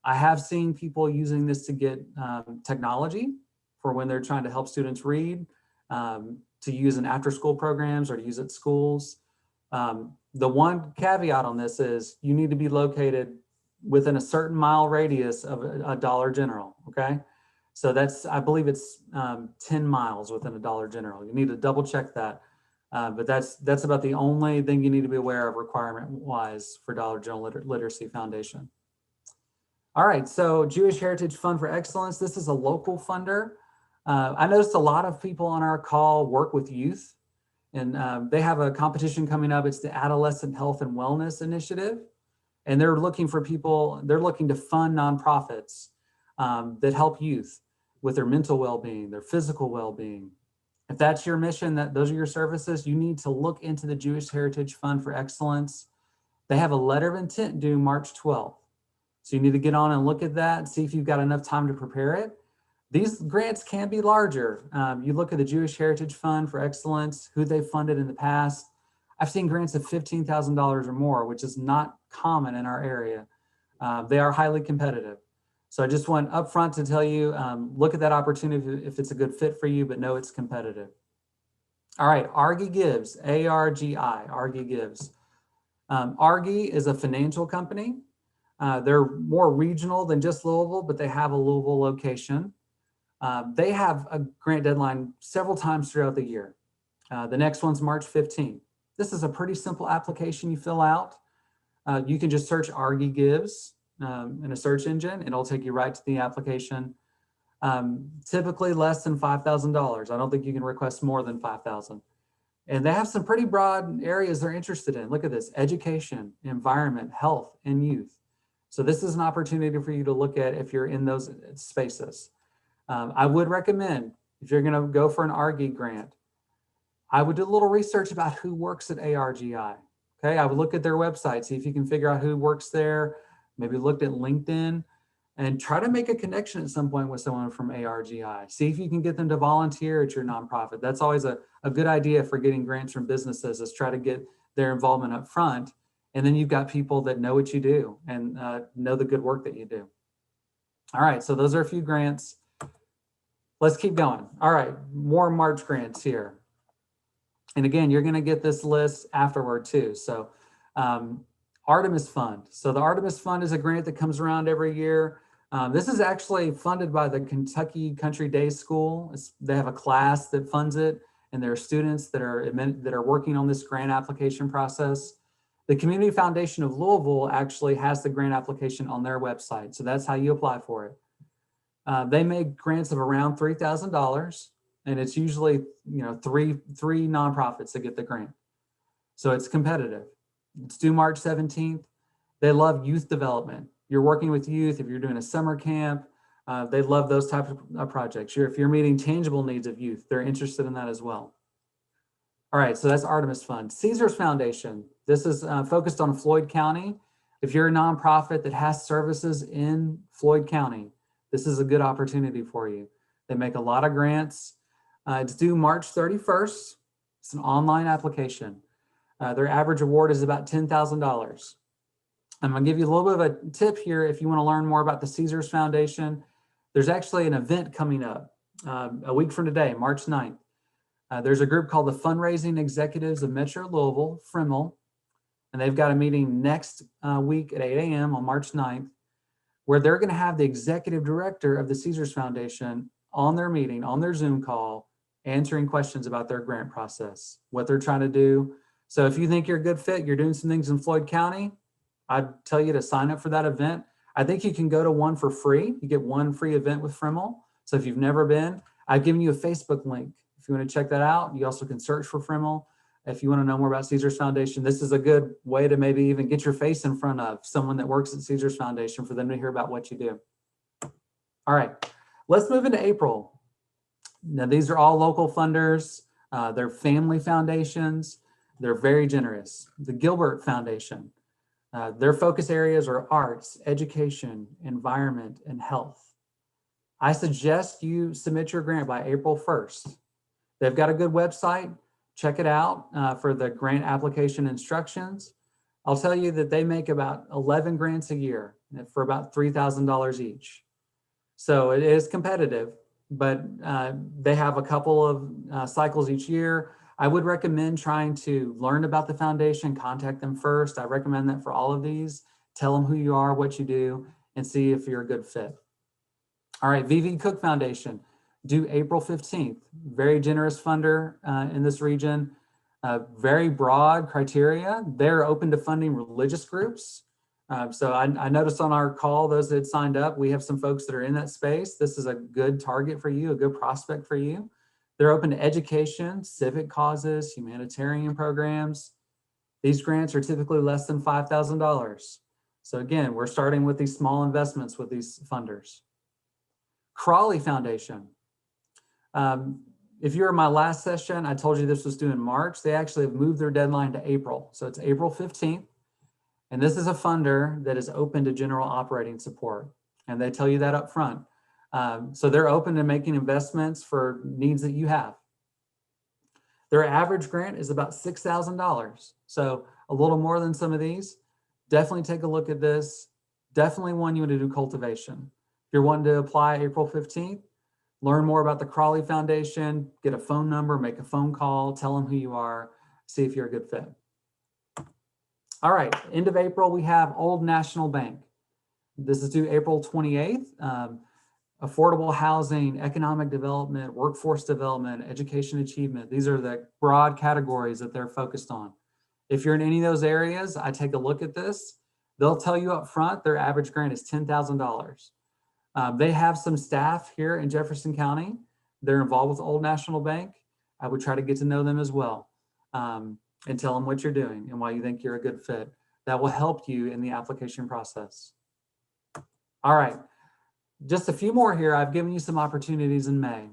I have seen people using this to get technology for when they're trying to help students read, to use in after-school programs or to use at schools. The one caveat on this is you need to be located within a certain mile radius of a Dollar General, okay? So that's, I believe it's 10 miles within a Dollar General. You need to double check that. But that's about the only thing you need to be aware of requirement-wise for Dollar General Literacy Foundation. All right, so Jewish Heritage Fund for Excellence. This is a local funder. I noticed a lot of people on our call work with youth, and they have a competition coming up. It's the Adolescent Health and Wellness Initiative. And they're looking for people, they're looking to fund nonprofits that help youth with their mental well-being, their physical well-being. If that's your mission, those are your services, you need to look into the Jewish Heritage Fund for Excellence. They have a letter of intent due March 12th. So you need to get on and look at that and see if you've got enough time to prepare it. These grants can be larger. You look at the Jewish Heritage Fund for Excellence, who they've funded in the past. I've seen grants of $15,000 or more, which is not common in our area. They are highly competitive. So I just want upfront to tell you, look at that opportunity if it's a good fit for you, but know it's competitive. All right, ARGI Gives, A-R-G-I, ARGI Gives. ARGI is a financial company. They're more regional than just Louisville, but they have a Louisville location. They have a grant deadline several times throughout the year. The next one's March 15th. This is a pretty simple application you fill out. You can just search ARGI Gives in a search engine. It'll take you right to the application. Typically less than $5,000. I don't think you can request more than $5,000. And they have some pretty broad areas they're interested in. Look at this: education, environment, health, and youth. So this is an opportunity for you to look at if you're in those spaces. I would recommend, if you're gonna go for an ARGI grant, I would do a little research about who works at ARGI. Okay, I would look at their website, see if you can figure out who works there, maybe looked at LinkedIn, and try to make a connection at some point with someone from ARGI. See if you can get them to volunteer at your nonprofit. That's always a good idea for getting grants from businesses, is try to get their involvement up front. And then you've got people that know what you do and know the good work that you do. All right, so those are a few grants. Let's keep going. All right, more March grants here. And again, you're gonna get this list afterward too. So Artemis Fund. So the Artemis Fund is a grant that comes around every year. This is actually funded by the Kentucky Country Day School. They have a class that funds it, and there are students that are working on this grant application process. The Community Foundation of Louisville actually has the grant application on their website. So that's how you apply for it. They make grants of around $3,000, and it's usually three nonprofits that get the grant. So it's competitive. It's due March 17th. They love youth development. You're working with youth, if you're doing a summer camp, they love those types of projects. If you're meeting tangible needs of youth, they're interested in that as well. All right, so that's Artemis Fund. Caesars Foundation. This is focused on Floyd County. If you're a nonprofit that has services in Floyd County, this is a good opportunity for you. They make a lot of grants. It's due March 31st. It's an online application. Their average award is about $10,000. I'm gonna give you a little bit of a tip here if you wanna learn more about the Caesars Foundation. There's actually an event coming up a week from today, March 9th. There's a group called the Fundraising Executives of Metro Louisville, FREML, and they've got a meeting next week at 8 a.m. on March 9th, where they're gonna have the executive director of the Caesars Foundation on their meeting, on their Zoom call, answering questions about their grant process, what they're trying to do. So if you think you're a good fit, you're doing some things in Floyd County, I'd tell you to sign up for that event. I think you can go to one for free. You get one free event with FREML. So if you've never been, I've given you a Facebook link. If you want to check that out, you also can search for Frimmel. If you want to know more about Caesars Foundation, this is a good way to maybe even get your face in front of someone that works at Caesars Foundation for them to hear about what you do. All right, let's move into April. Now, these are all local funders. They're family foundations. They're very generous. The Gilbert Foundation, their focus areas are arts, education, environment, and health. I suggest you submit your grant by April 1st. They've got a good website. Check it out for the grant application instructions. I'll tell you that they make about 11 grants a year for about $3,000 each. So it is competitive, but they have a couple of cycles each year. I would recommend trying to learn about the foundation, contact them first. I recommend that for all of these. Tell them who you are, what you do, and see if you're a good fit. All right, VV Cook Foundation, due April 15th. Very generous funder in this region. Very broad criteria. They're open to funding religious groups. So I noticed on our call, those that had signed up, we have some folks that are in that space. This is a good target for you, a good prospect for you. They're open to education, civic causes, humanitarian programs. These grants are typically less than $5,000. So again, we're starting with these small investments with these funders. Crawley Foundation. If you were in my last session, I told you this was due in March. They actually have moved their deadline to April. So it's April 15th. And this is a funder that is open to general operating support. And they tell you that up front. So they're open to making investments for needs that you have. Their average grant is about $6,000. So a little more than some of these. Definitely take a look at this. Definitely one you want to do cultivation. If you're wanting to apply April 15th, learn more about the Crawley Foundation, get a phone number, make a phone call, tell them who you are, see if you're a good fit. All right, end of April, we have Old National Bank. This is due April 28th. Affordable housing, economic development, workforce development, education achievement. These are the broad categories that they're focused on. If you're in any of those areas, I take a look at this. They'll tell you up front, their average grant is $10,000. They have some staff here in Jefferson County. They're involved with Old National Bank. I would try to get to know them as well. And tell them what you're doing and why you think you're a good fit. That will help you in the application process. All right, just a few more here. I've given you some opportunities in May,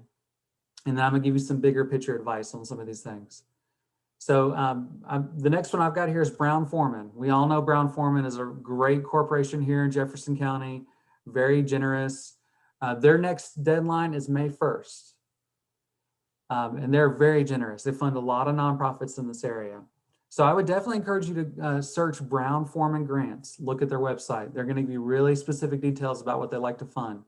and then I'm gonna give you some bigger picture advice on some of these things. So the next one I've got here is Brown Forman. We all know Brown Forman is a great corporation here in Jefferson County, very generous. Their next deadline is May 1st. And they're very generous. They fund a lot of nonprofits in this area. So I would definitely encourage you to search Brown Forman Grants. Look at their website. They're going to give you really specific details about what they like to fund.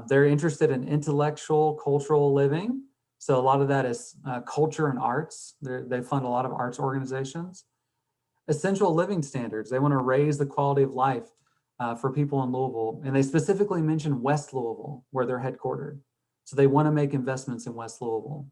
They're interested in intellectual, cultural living. So a lot of that is culture and arts. They fund a lot of arts organizations. Essential living standards. They want to raise the quality of life for people in Louisville. And they specifically mention West Louisville, where they're headquartered. So they want to make investments in West Louisville.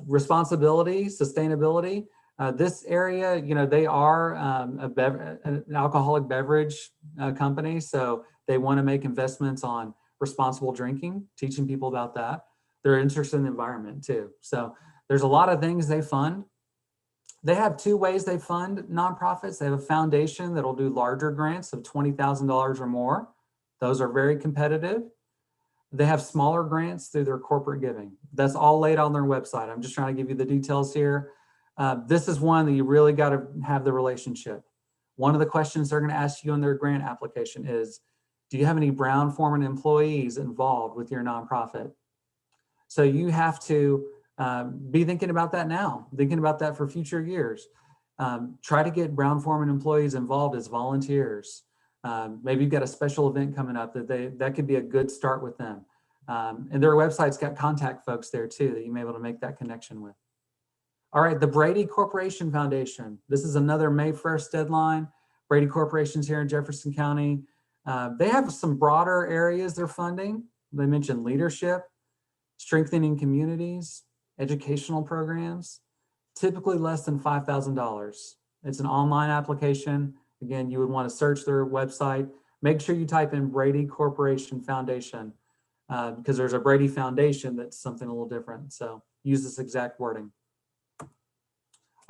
Responsibility, sustainability. This area, you know, they are an alcoholic beverage company. So they want to make investments on responsible drinking, teaching people about that. They're interested in the environment too. So there's a lot of things they fund. They have two ways they fund nonprofits. They have a foundation that'll do larger grants of $20,000 or more. Those are very competitive. They have smaller grants through their corporate giving. That's all laid on their website. I'm just trying to give you the details here. This is one that you really got to have the relationship. One of the questions they're going to ask you in their grant application is, do you have any Brown Forman employees involved with your nonprofit? So you have to be thinking about that now, thinking about that for future years. Try to get Brown Forman employees involved as volunteers. Maybe you've got a special event coming up that could be a good start with them. And their website's got contact folks there too that you may be able to make that connection with. All right, the Brady Corporation Foundation. This is another May 1st deadline. Brady Corporation's here in Jefferson County. They have some broader areas they're funding. They mentioned leadership, strengthening communities, educational programs, typically less than $5,000. It's an online application. Again, you would want to search their website. Make sure you type in Brady Corporation Foundation because there's a Brady Foundation that's something a little different. So use this exact wording.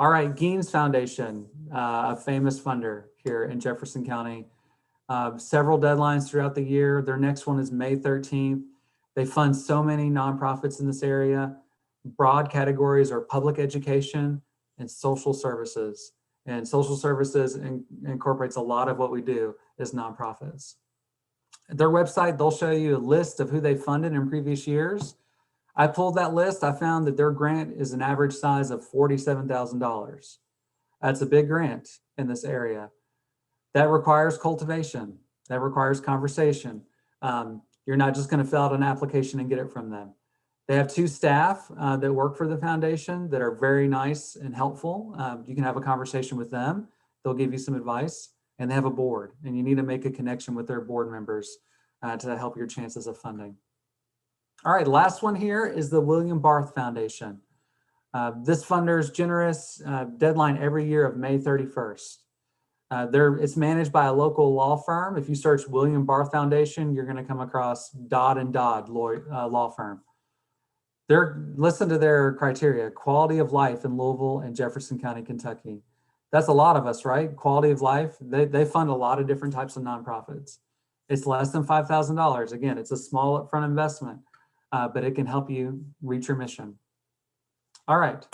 All right, Geens Foundation, a famous funder here in Jefferson County. Several deadlines throughout the year. Their next one is May 13th. They fund so many nonprofits in this area. Broad categories are public education and social services. And social services incorporates a lot of what we do as nonprofits. Their website, they'll show you a list of who they funded in previous years. I pulled that list. I found that their grant is an average size of $47,000. That's a big grant in this area. That requires cultivation. That requires conversation. You're not just going to fill out an application and get it from them. They have 2 staff that work for the foundation that are very nice and helpful. You can have a conversation with them. They'll give you some advice. And they have a board, and you need to make a connection with their board members to help your chances of funding. All right, last one here is the William Barth Foundation. This funder is generous, deadline every year of May 31st. It's managed by a local law firm. If you search William Barth Foundation, you're going to come across Dodd and Dodd law firm. Listen to their criteria: quality of life in Louisville and Jefferson County, Kentucky. That's a lot of us, right? Quality of life. They fund a lot of different types of nonprofits. It's less than $5,000. Again, it's a small upfront investment, but it can help you reach your mission. All right.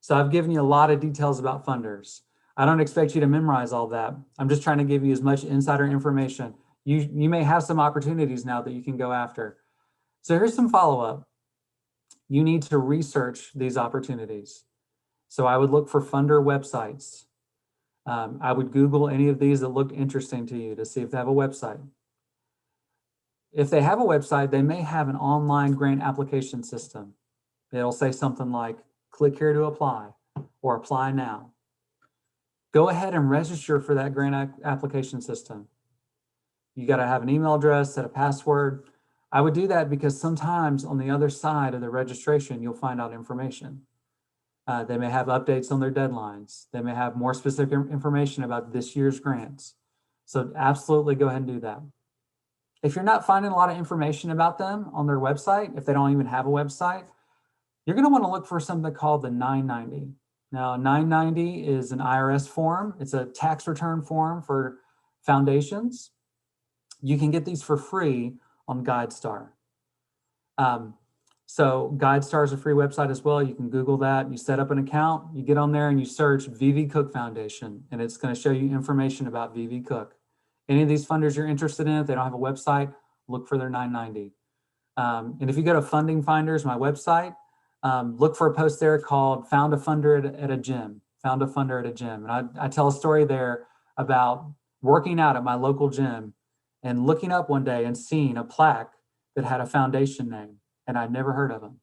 So I've given you a lot of details about funders. I don't expect you to memorize all that. I'm just trying to give you as much insider information. You may have some opportunities now that you can go after. So here's some follow-up. You need to research these opportunities. So I would look for funder websites. I would Google any of these that looked interesting to you to see if they have a website. If they have a website, they may have an online grant application system. It'll say something like, click here to apply or apply now. Go ahead and register for that grant application system. You got to have an email address, set a password. I would do that because sometimes on the other side of the registration, you'll find out information. They may have updates on their deadlines. They may have more specific information about this year's grants. So absolutely go ahead and do that. If you're not finding a lot of information about them on their website, if they don't even have a website, you're going to want to look for something called the 990. Now, 990 is an IRS form. It's a tax return form for foundations. You can get these for free on GuideStar. So GuideStar is a free website as well. You can Google that. You set up an account. You get on there and you search VV Cook Foundation, and it's going to show you information about VV Cook. Any of these funders you're interested in, if they don't have a website, look for their 990. And if you go to Funding Finders, my website, look for a post there called Found a Funder at a Gym. Found a Funder at a Gym. And I tell a story there about working out at my local gym and looking up one day and seeing a plaque that had a foundation name, and I'd never heard of them.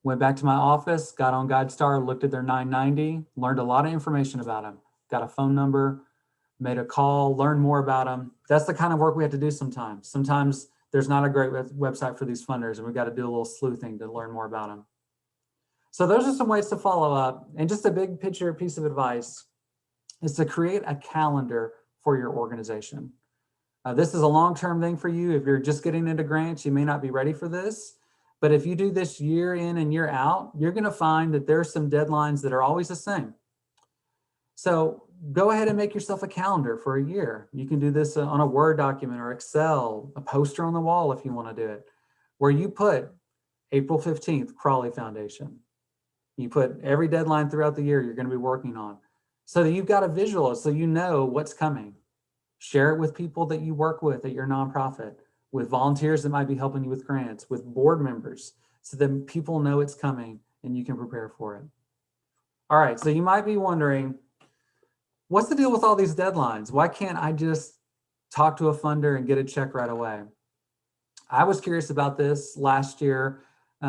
Went back to my office, got on GuideStar, looked at their 990, learned a lot of information about them, got a phone number, made a call, learned more about them. That's the kind of work we have to do sometimes. Sometimes there's not a great website for these funders, and we've got to do a little sleuthing to learn more about them. So those are some ways to follow up. And just a big picture piece of advice is to create a calendar for your organization. This is a long-term thing for you. If you're just getting into grants, you may not be ready for this. But if you do this year in and year out, you're going to find that there are some deadlines that are always the same. So go ahead and make yourself a calendar for a year. You can do this on a Word document or Excel, a poster on the wall if you want to do it, where you put April 15th, Crawley Foundation. You put every deadline throughout the year you're going to be working on so that you've got a visual so you know what's coming. Share it with people that you work with at your nonprofit, with volunteers that might be helping you with grants, with board members, so that people know it's coming and you can prepare for it. All right, so you might be wondering, what's the deal with all these deadlines? Why can't I just talk to a funder and get a check right away? I was curious about this last year,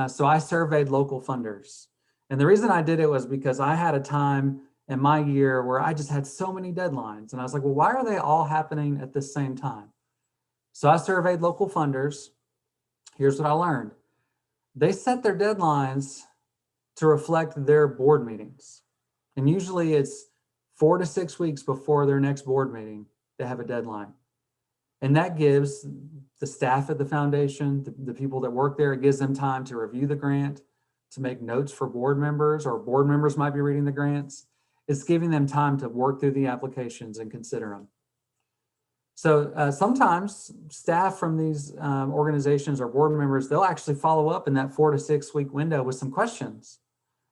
so I surveyed local funders. And the reason I did it was because I had a time in my year where I just had so many deadlines. And I was like, well, why are they all happening at the same time? So I surveyed local funders. Here's what I learned. They set their deadlines to reflect their board meetings. And usually it's 4 to 6 weeks before their next board meeting, they have a deadline. And that gives the staff at the foundation, the people that work there, it gives them time to review the grant, to make notes for board members, or board members might be reading the grants. It's giving them time to work through the applications and consider them. So sometimes staff from these organizations or board members, they'll actually follow up in that 4 to 6 week window with some questions.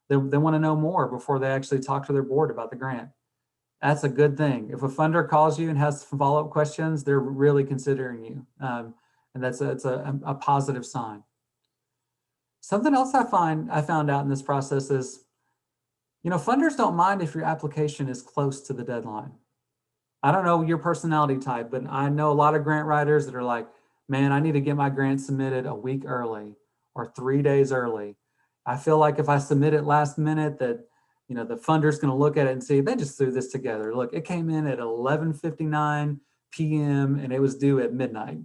They want to know more before they actually talk to their board about the grant. That's a good thing. If a funder calls you and has follow-up questions, they're really considering you. And that's a positive sign. Something else I found out in this process is, funders don't mind if your application is close to the deadline. I don't know your personality type, but I know a lot of grant writers that are like, man, I need to get my grant submitted a week early or 3 days early. I feel like if I submit it last minute that, the funder's going to look at it and see, they just threw this together. Look, it came in at 11:59 p.m. and it was due at midnight.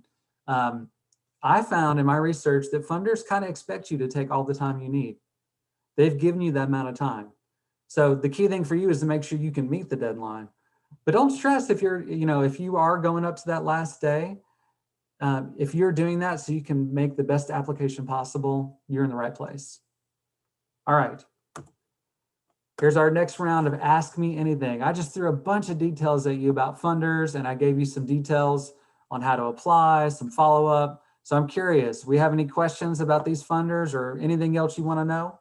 I found in my research that funders kind of expect you to take all the time you need. They've given you that amount of time. So the key thing for you is to make sure you can meet the deadline. But don't stress if if you are going up to that last day. If you're doing that so you can make the best application possible, you're in the right place. All right. Here's our next round of Ask Me Anything. I just threw a bunch of details at you about funders, and I gave you some details on how to apply, some follow-up. So I'm curious, we have any questions about these funders or anything else you want to know?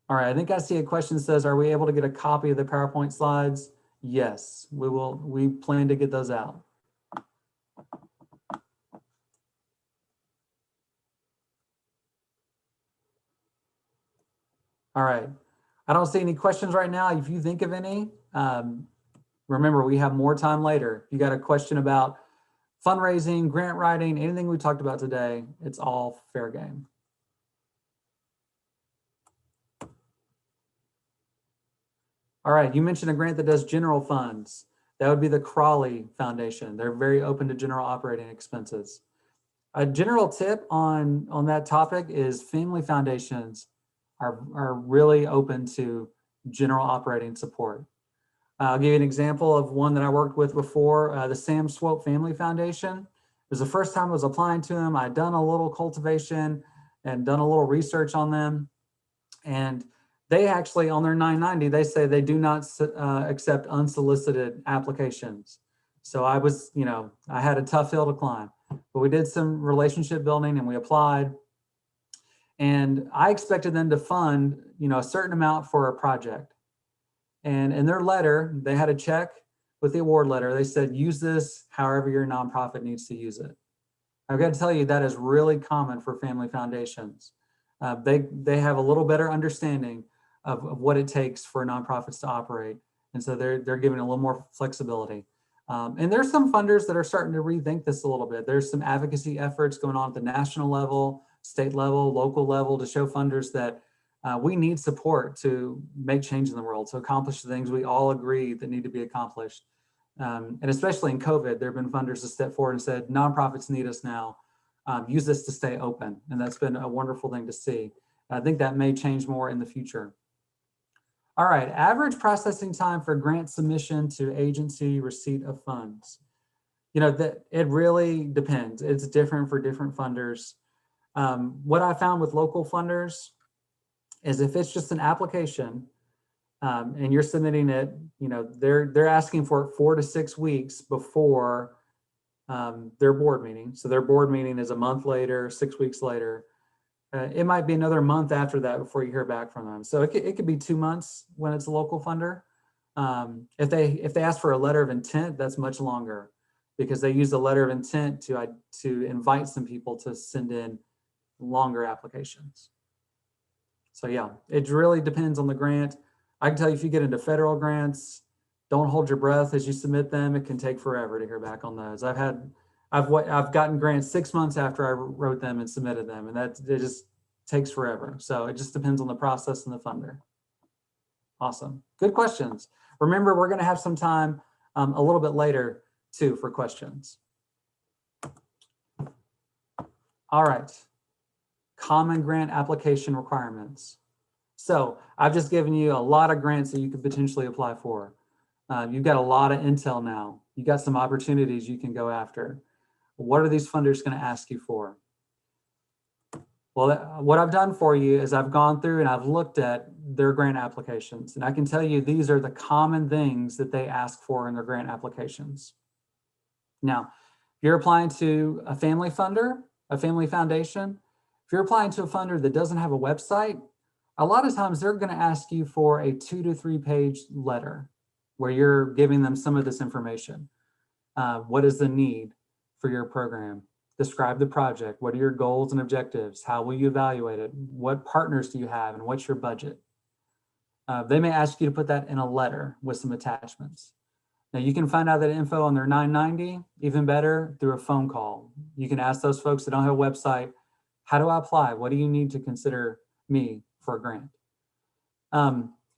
All right, I think I see a question that says, are we able to get a copy of the PowerPoint slides? Yes, we will. We plan to get those out. All right, I don't see any questions right now. If you think of any, remember we have more time later. If you got a question about fundraising, grant writing, anything we talked about today, it's all fair game. All right, you mentioned a grant that does general funds. That would be the Crawley Foundation. They're very open to general operating expenses. A general tip on that topic is family foundations are really open to general operating support. I'll give you an example of one that I worked with before, the Sam Swope Family Foundation. It was the first time I was applying to them. I'd done a little cultivation and done a little research on them. And they actually, on their 990, they say they do not accept unsolicited applications. So I was, I had a tough hill to climb, but we did some relationship building and we applied. And I expected them to fund, a certain amount for a project. And in their letter, they had a check with the award letter. They said, use this however your nonprofit needs to use it. I've got to tell you, that is really common for family foundations. They have a little better understanding of what it takes for nonprofits to operate. And so they're giving a little more flexibility. And there's some funders that are starting to rethink this a little bit. There's some advocacy efforts going on at the national level, state level, local level to show funders that we need support to make change in the world, to accomplish the things we all agree that need to be accomplished. And especially in COVID, there have been funders that stepped forward and said, nonprofits need us now. Use this to stay open. And that's been a wonderful thing to see. I think that may change more in the future. All right, average processing time for grant submission to agency receipt of funds. That it really depends. It's different for different funders. What I found with local funders is if it's just an application and you're submitting it, they're asking for it 4 to 6 weeks before their board meeting. So their board meeting is a month later, 6 weeks later. It might be another month after that before you hear back from them. So it could be 2 months when it's a local funder. If they ask for a letter of intent, that's much longer because they use the letter of intent to invite some people to send in longer applications. So yeah, it really depends on the grant. I can tell you if you get into federal grants, don't hold your breath as you submit them. It can take forever to hear back on those. I've gotten grants 6 months after I wrote them and submitted them, and it just takes forever. So it just depends on the process and the funder. Awesome, good questions. Remember, we're gonna have some time a little bit later too for questions. All right, common grant application requirements. So I've just given you a lot of grants that you could potentially apply for. You've got a lot of intel now. You got some opportunities you can go after. What are these funders going to ask you for? Well, what I've done for you is I've gone through and I've looked at their grant applications, and I can tell you these are the common things that they ask for in their grant applications. Now, if you're applying to a family funder, a family foundation, if you're applying to a funder that doesn't have a website, a lot of times they're going to ask you for a 2 to 3 page letter where you're giving them some of this information. What is the need for your program? Describe the project. What are your goals and objectives? How will you evaluate it? What partners do you have and what's your budget? They may ask you to put that in a letter with some attachments. Now you can find out that info on their 990, even better, through a phone call. You can ask those folks that don't have a website, how do I apply? What do you need to consider me for a grant?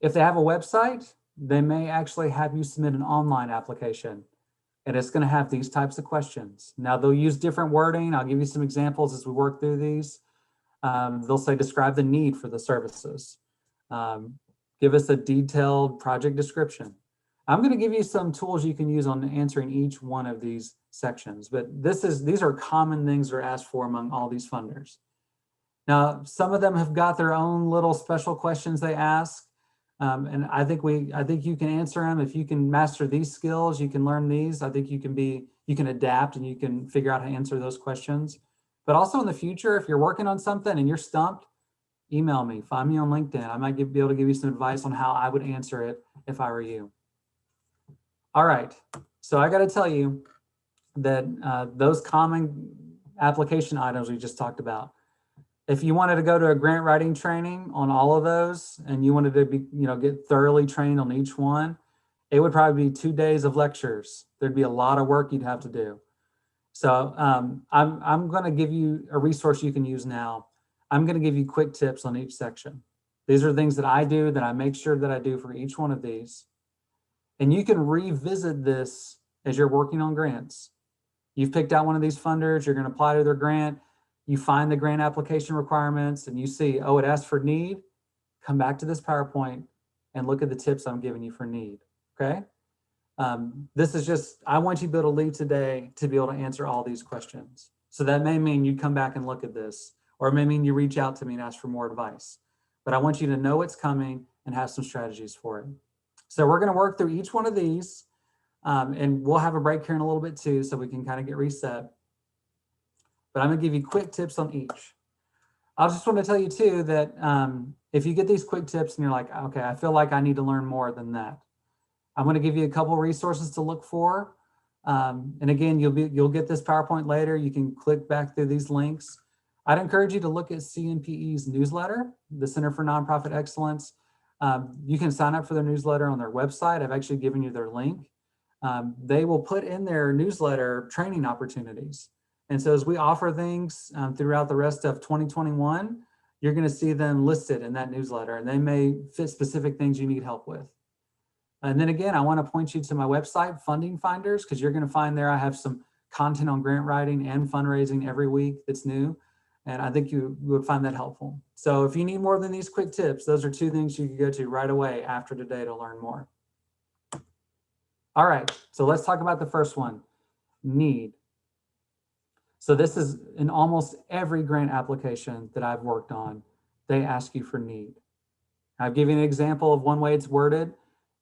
If they have a website, they may actually have you submit an online application, and it's going to have these types of questions. Now they'll use different wording. I'll give you some examples as we work through these. They'll say, describe the need for the services. Give us a detailed project description. I'm going to give you some tools you can use on answering each one of these sections, but these are common things that are asked for among all these funders. Now, some of them have got their own little special questions they ask, and I think you can answer them. If you can master these skills, you can learn these. I think you can adapt and you can figure out how to answer those questions. But also in the future, if you're working on something and you're stumped, email me, find me on LinkedIn. I might be able to give you some advice on how I would answer it if I were you. All right, so I got to tell you that those common application items we just talked about, if you wanted to go to a grant writing training on all of those and you wanted to be, get thoroughly trained on each one, it would probably be 2 days of lectures. There'd be a lot of work you'd have to do. So I'm going to give you a resource you can use now. I'm going to give you quick tips on each section. These are things that I do that I make sure that I do for each one of these. And you can revisit this as you're working on grants. You've picked out one of these funders, you're going to apply to their grant, you find the grant application requirements and you see, oh, it asks for need. Come back to this PowerPoint and look at the tips I'm giving you for need, okay? This is just, I want you to be able to leave today to be able to answer all these questions. So that may mean you come back and look at this, or it may mean you reach out to me and ask for more advice. But I want you to know what's coming and have some strategies for it. So we're going to work through each one of these, and we'll have a break here in a little bit too, so we can kind of get reset. But I'm going to give you quick tips on each. I just want to tell you too that if you get these quick tips and you're like, okay, I feel like I need to learn more than that, I'm going to give you a couple resources to look for. And again, you'll get this PowerPoint later. You can click back through these links. I'd encourage you to look at CNPE's newsletter, the Center for Nonprofit Excellence. You can sign up for their newsletter on their website. I've actually given you their link. They will put in their newsletter training opportunities. And so as we offer things throughout the rest of 2021, you're going to see them listed in that newsletter, and they may fit specific things you need help with. And then again, I want to point you to my website, Funding Finders, because you're going to find there I have some content on grant writing and fundraising every week that's new. And I think you would find that helpful. So if you need more than these quick tips, those are 2 things you can go to right away after today to learn more. All right, so let's talk about the first one, need. So this is in almost every grant application that I've worked on, they ask you for need. I've given an example of one way it's worded.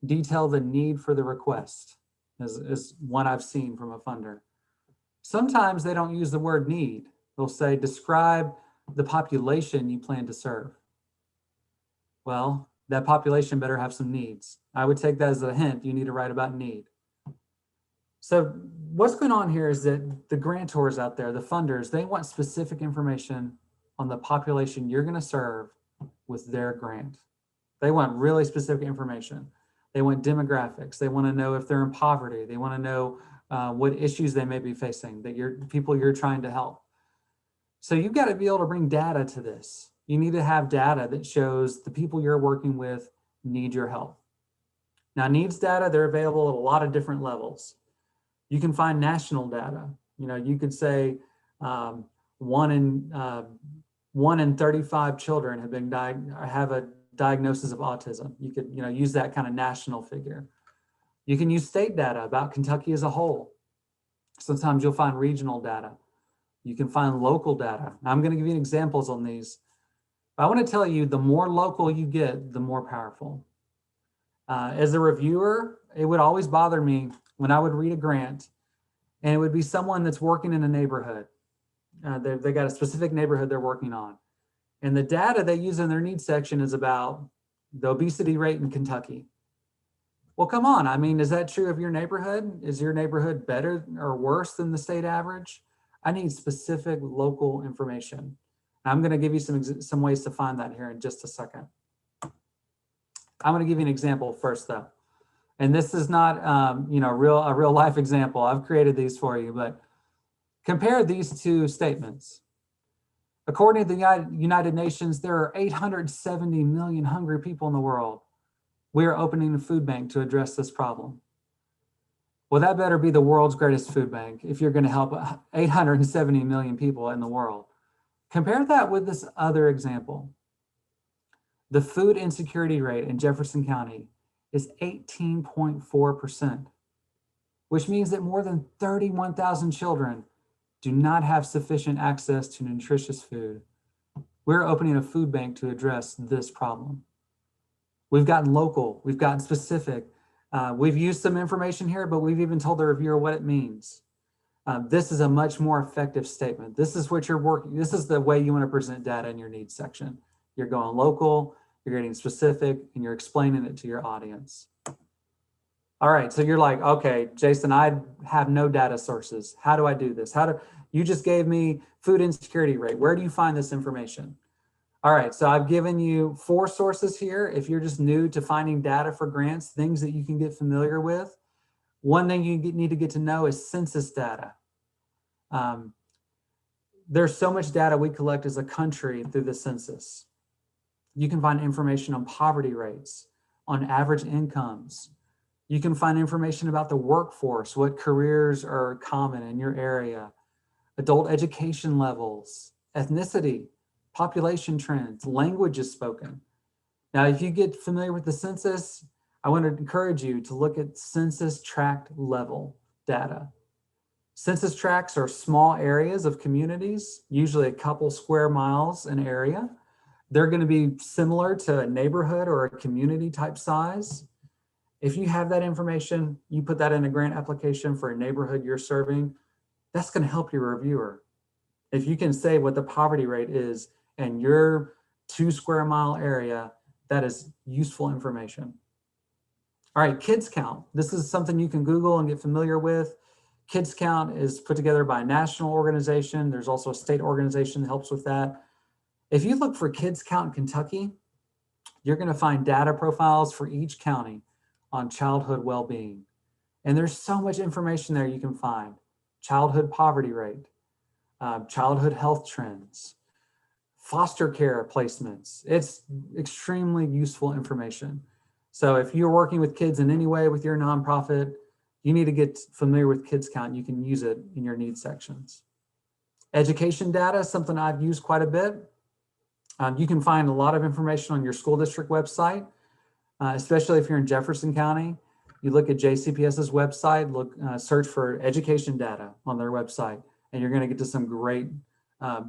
Detail the need for the request is one I've seen from a funder. Sometimes they don't use the word need. They'll say, describe the population you plan to serve. Well, that population better have some needs. I would take that as a hint. You need to write about need. So what's going on here is that the grantors out there, the funders, they want specific information on the population you're going to serve with their grant. They want really specific information. They want demographics. They want to know if they're in poverty. They want to know what issues they may be facing, that people you're trying to help. So you've got to be able to bring data to this. You need to have data that shows the people you're working with need your help. Now, needs data, they're available at a lot of different levels. You can find national data. You could say 1 in 35 children have a diagnosis of autism. You could, use that kind of national figure. You can use state data about Kentucky as a whole. Sometimes you'll find regional data. You can find local data. Now, I'm going to give you examples on these. But I want to tell you, the more local you get, the more powerful. As a reviewer, it would always bother me when I would read a grant, and it would be someone that's working in a neighborhood. They got a specific neighborhood they're working on. And the data they use in their needs section is about the obesity rate in Kentucky. Well, come on. I mean, is that true of your neighborhood? Is your neighborhood better or worse than the state average? I need specific local information. I'm going to give you some ways to find that here in just a second. I'm going to give you an example first, though. And this is not, a real life example. I've created these for you, but compare these two statements. According to the United Nations, there are 870 million hungry people in the world. We are opening a food bank to address this problem. Well, that better be the world's greatest food bank if you're going to help 870 million people in the world. Compare that with this other example. The food insecurity rate in Jefferson County is 18.4%, which means that more than 31,000 children do not have sufficient access to nutritious food. We're opening a food bank to address this problem. We've gotten local, we've gotten specific. We've used some information here, but we've even told the reviewer what it means. This is a much more effective statement. This is what you're working, this is the way you want to present data in your needs section. You're going local, you're getting specific, and you're explaining it to your audience. All right, so you're like, okay, Jason, I have no data sources. How do I do this? You just gave me food insecurity rate. Where do you find this information? All right, so I've given you 4 sources here. If you're just new to finding data for grants, things that you can get familiar with. One thing you need to get to know is census data. There's so much data we collect as a country through the census. You can find information on poverty rates, on average incomes. You can find information about the workforce, what careers are common in your area, adult education levels, ethnicity, population trends, languages spoken. Now, if you get familiar with the census, I want to encourage you to look at census tract level data. Census tracts are small areas of communities, usually a couple square miles in area. They're going to be similar to a neighborhood or a community type size. If you have that information, you put that in a grant application for a neighborhood you're serving, that's going to help your reviewer. If you can say what the poverty rate is in your 2 square mile area, that is useful information. All right, kids count. This is something you can Google and get familiar with. Kids count is put together by a national organization. There's also a state organization that helps with that. If you look for kids count in Kentucky, you're going to find data profiles for each county on childhood well-being. And there's so much information there you can find. Childhood poverty rate, childhood health trends, foster care placements. It's extremely useful information. So if you're working with kids in any way with your nonprofit, you need to get familiar with kids count. You can use it in your needs sections. Education data is something I've used quite a bit. You can find a lot of information on your school district website, especially if you're in Jefferson County. You look at JCPS's website, search for education data on their website, and you're going to get to some great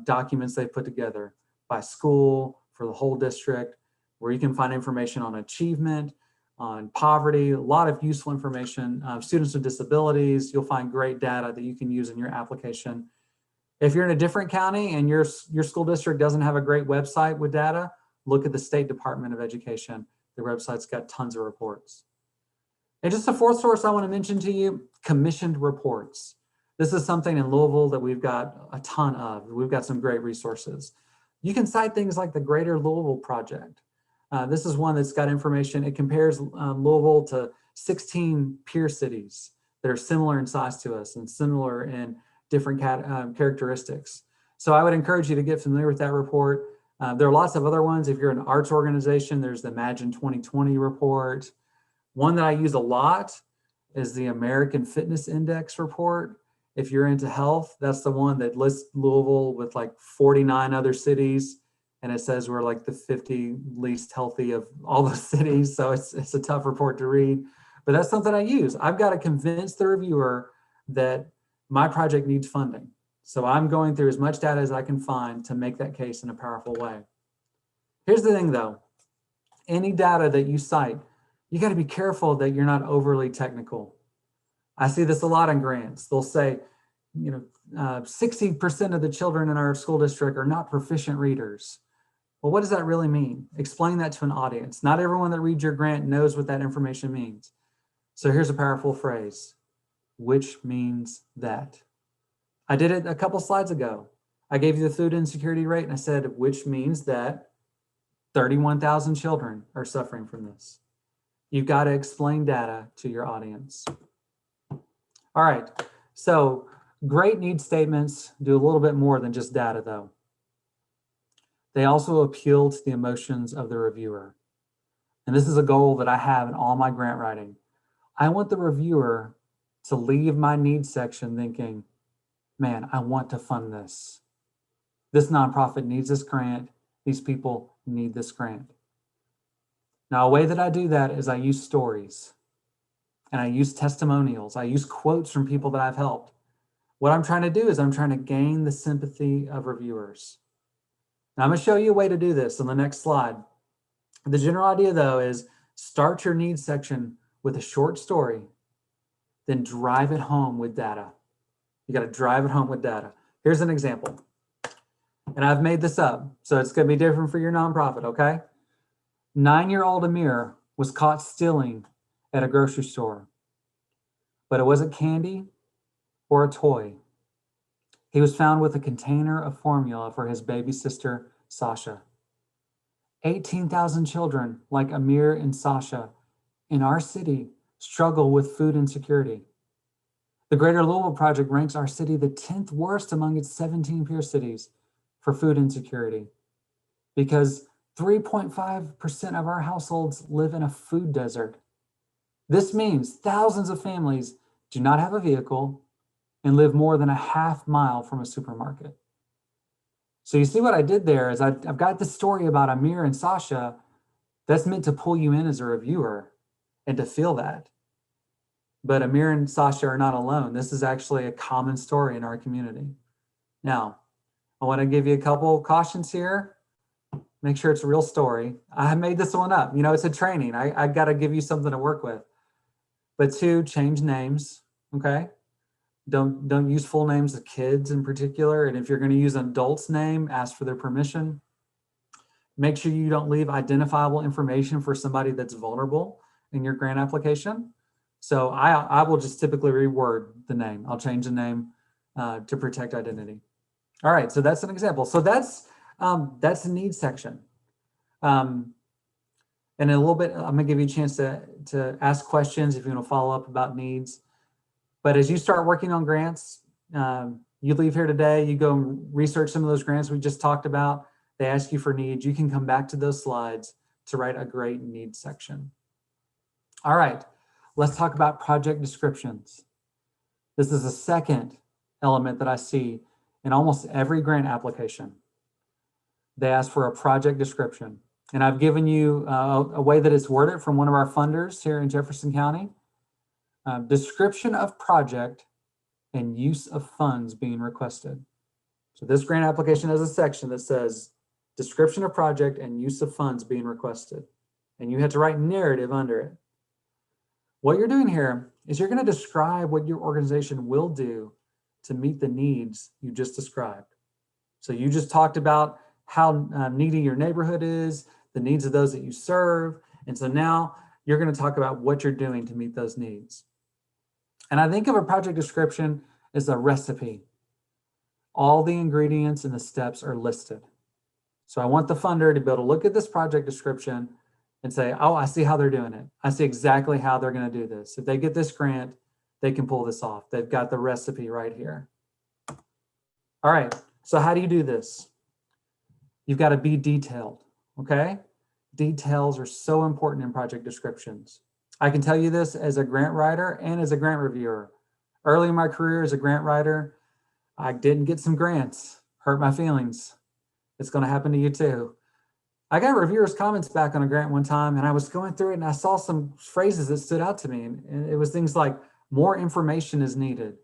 documents they put together by school for the whole district, where you can find information on achievement, on poverty, a lot of useful information. Students with disabilities, you'll find great data that you can use in your application. If you're in a different county and your school district doesn't have a great website with data, look at the State Department of Education. Their website's got tons of reports. And just a 4th source I want to mention to you, commissioned reports. This is something in Louisville that we've got a ton of. We've got some great resources. You can cite things like the Greater Louisville Project. This is one that's got information. It compares Louisville to 16 peer cities that are similar in size to us and similar in different characteristics. So I would encourage you to get familiar with that report. There are lots of other ones. If you're an arts organization, there's the Imagine 2020 report. One that I use a lot is the American Fitness Index report. If you're into health, that's the one that lists Louisville with like 49 other cities and it says we're like the 50 least healthy of all the cities. So it's a tough report to read, but that's something I use. I've got to convince the reviewer that my project needs funding. So I'm going through as much data as I can find to make that case in a powerful way. Here's the thing though, any data that you cite, you got to be careful that you're not overly technical. I see this a lot in grants. They'll say, 60% of the children in our school district are not proficient readers. Well, what does that really mean? Explain that to an audience. Not everyone that reads your grant knows what that information means. So here's a powerful phrase, which means that. I did it a couple slides ago. I gave you the food insecurity rate and I said, which means that 31,000 children are suffering from this. You've got to explain data to your audience. All right, so great need statements do a little bit more than just data though. They also appeal to the emotions of the reviewer. And this is a goal that I have in all my grant writing. I want the reviewer to leave my needs section thinking, man, I want to fund this. This nonprofit needs this grant. These people need this grant. Now, a way that I do that is I use stories and I use testimonials. I use quotes from people that I've helped. What I'm trying to do is I'm trying to gain the sympathy of reviewers. Now, I'm going to show you a way to do this on the next slide. The general idea, though, is start your needs section with a short story, then drive it home with data. You got to drive it home with data. Here's an example. And I've made this up, so it's going to be different for your nonprofit, okay? 9-year-old Amir was caught stealing at a grocery store, but it wasn't candy or a toy. He was found with a container of formula for his baby sister, Sasha. 18,000 children like Amir and Sasha in our city struggle with food insecurity. The Greater Louisville Project ranks our city the 10th worst among its 17 peer cities for food insecurity because 3.5% of our households live in a food desert. This means thousands of families do not have a vehicle and live more than a half mile from a supermarket. So you see what I did there is I've got this story about Amir and Sasha that's meant to pull you in as a reviewer and to feel that. But Amir and Sasha are not alone. This is actually a common story in our community. Now, I want to give you a couple cautions here. Make sure it's a real story. I made this one up. It's a training. I got to give you something to work with. But 2, change names, okay? Don't use full names of kids in particular. And if you're going to use an adult's name, ask for their permission. Make sure you don't leave identifiable information for somebody that's vulnerable in your grant application. So I will just typically reword the name. I'll change the name to protect identity. All right, so that's an example. So that's the needs section. And in a little bit, I'm gonna give you a chance to ask questions if you want to follow up about needs. But as you start working on grants, you leave here today, you go and research some of those grants we just talked about. They ask you for needs. You can come back to those slides to write a great needs section. All right, let's talk about project descriptions. This is the second element that I see in almost every grant application. They ask for a project description. And I've given you a way that it's worded from one of our funders here in Jefferson County. Description of project and use of funds being requested. So this grant application has a section that says description of project and use of funds being requested. And you have to write narrative under it. What you're doing here is you're going to describe what your organization will do to meet the needs you just described. So you just talked about how needy your neighborhood is, the needs of those that you serve. And so now you're going to talk about what you're doing to meet those needs. And I think of a project description as a recipe. All the ingredients and the steps are listed. So I want the funder to be able to look at this project description and say, oh, I see how they're doing it. I see exactly how they're going to do this. If they get this grant, they can pull this off. They've got the recipe right here. All right, so how do you do this? You've got to be detailed, okay? Details are so important in project descriptions. I can tell you this as a grant writer and as a grant reviewer. Early in my career as a grant writer, I didn't get some grants, hurt my feelings. It's going to happen to you too. I got reviewers' comments back on a grant one time, and I was going through it and I saw some phrases that stood out to me. And it was things like, more information is needed.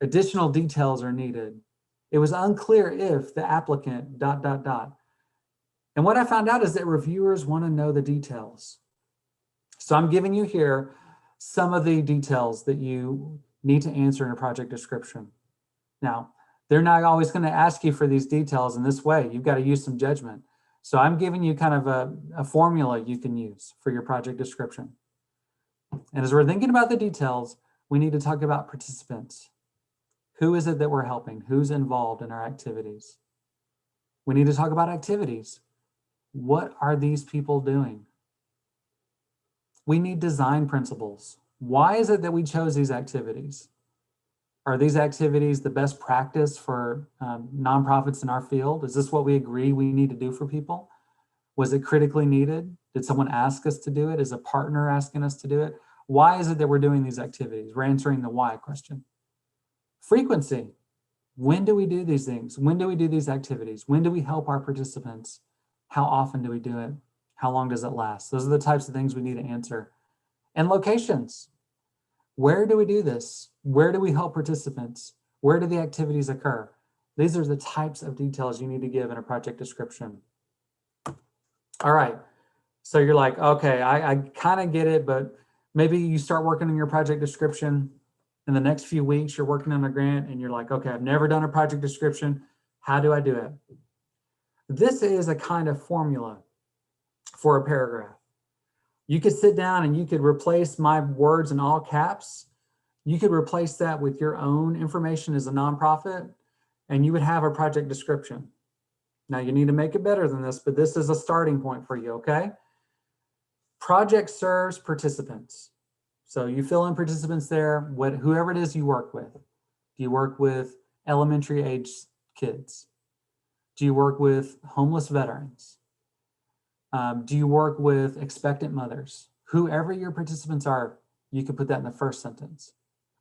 Additional details are needed. It was unclear if the applicant ... And what I found out is that reviewers want to know the details. So I'm giving you here some of the details that you need to answer in a project description. Now, they're not always going to ask you for these details in this way. You've got to use some judgment. So I'm giving you kind of a formula you can use for your project description. And as we're thinking about the details, we need to talk about participants. Who is it that we're helping? Who's involved in our activities? We need to talk about activities. What are these people doing? We need design principles. Why is it that we chose these activities? Are these activities the best practice for nonprofits in our field? Is this what we agree we need to do for people? Was it critically needed? Did someone ask us to do it? Is a partner asking us to do it? Why is it that we're doing these activities? We're answering the why question. Frequency. When do we do these things? When do we do these activities? When do we help our participants? How often do we do it? How long does it last? Those are the types of things we need to answer. And locations. Where do we do this? Where do we help participants? Where do the activities occur? These are the types of details you need to give in a project description. All right, so you're like, okay, I kind of get it, but maybe you start working on your project description. In the next few weeks, you're working on a grant and you're like, okay, I've never done a project description. How do I do it? This is a kind of formula for a paragraph. You could sit down and you could replace my words in all caps. You could replace that with your own information as a nonprofit, and you would have a project description. Now you need to make it better than this, but this is a starting point for you, okay? Project serves participants. So you fill in participants there, whoever it is you work with. Do you work with elementary age kids? Do you work with homeless veterans? Do you work with expectant mothers? Whoever your participants are, you can put that in the first sentence.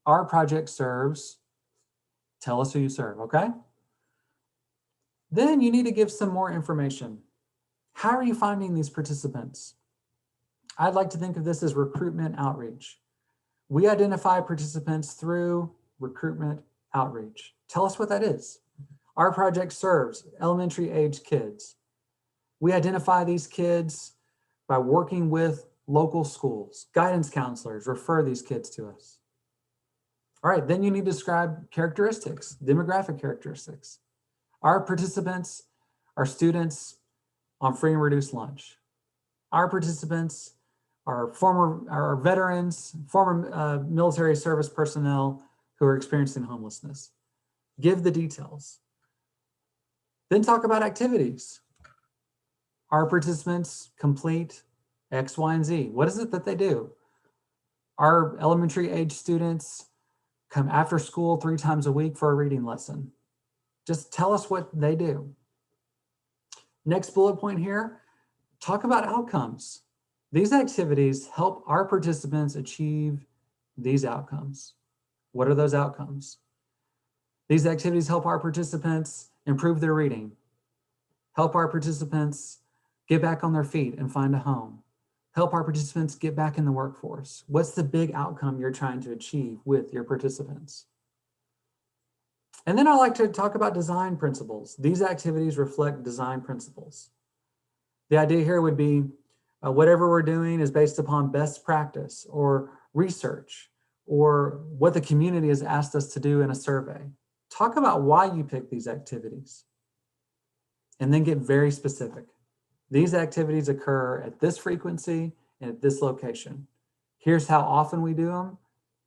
Our project serves, tell us who you serve, okay? Then you need to give some more information. How are you finding these participants? I'd like to think of this as recruitment outreach. We identify participants through recruitment outreach. Tell us what that is. Our project serves elementary age kids. We identify these kids by working with local schools. Guidance counselors refer these kids to us. All right, then you need to describe characteristics, demographic characteristics. Our participants are students on free and reduced lunch. Our participants are veterans, former military service personnel who are experiencing homelessness. Give the details. Then talk about activities. Our participants complete X, Y, and Z. What is it that they do? Our elementary age students come after school 3 times a week for a reading lesson. Just tell us what they do. Next bullet point here, talk about outcomes. These activities help our participants achieve these outcomes. What are those outcomes? These activities help our participants improve their reading, help our participants get back on their feet and find a home, help our participants get back in the workforce. What's the big outcome you're trying to achieve with your participants? And then I like to talk about design principles. These activities reflect design principles. The idea here would be whatever we're doing is based upon best practice or research or what the community has asked us to do in a survey. Talk about why you pick these activities and then get very specific. These activities occur at this frequency and at this location. Here's how often we do them.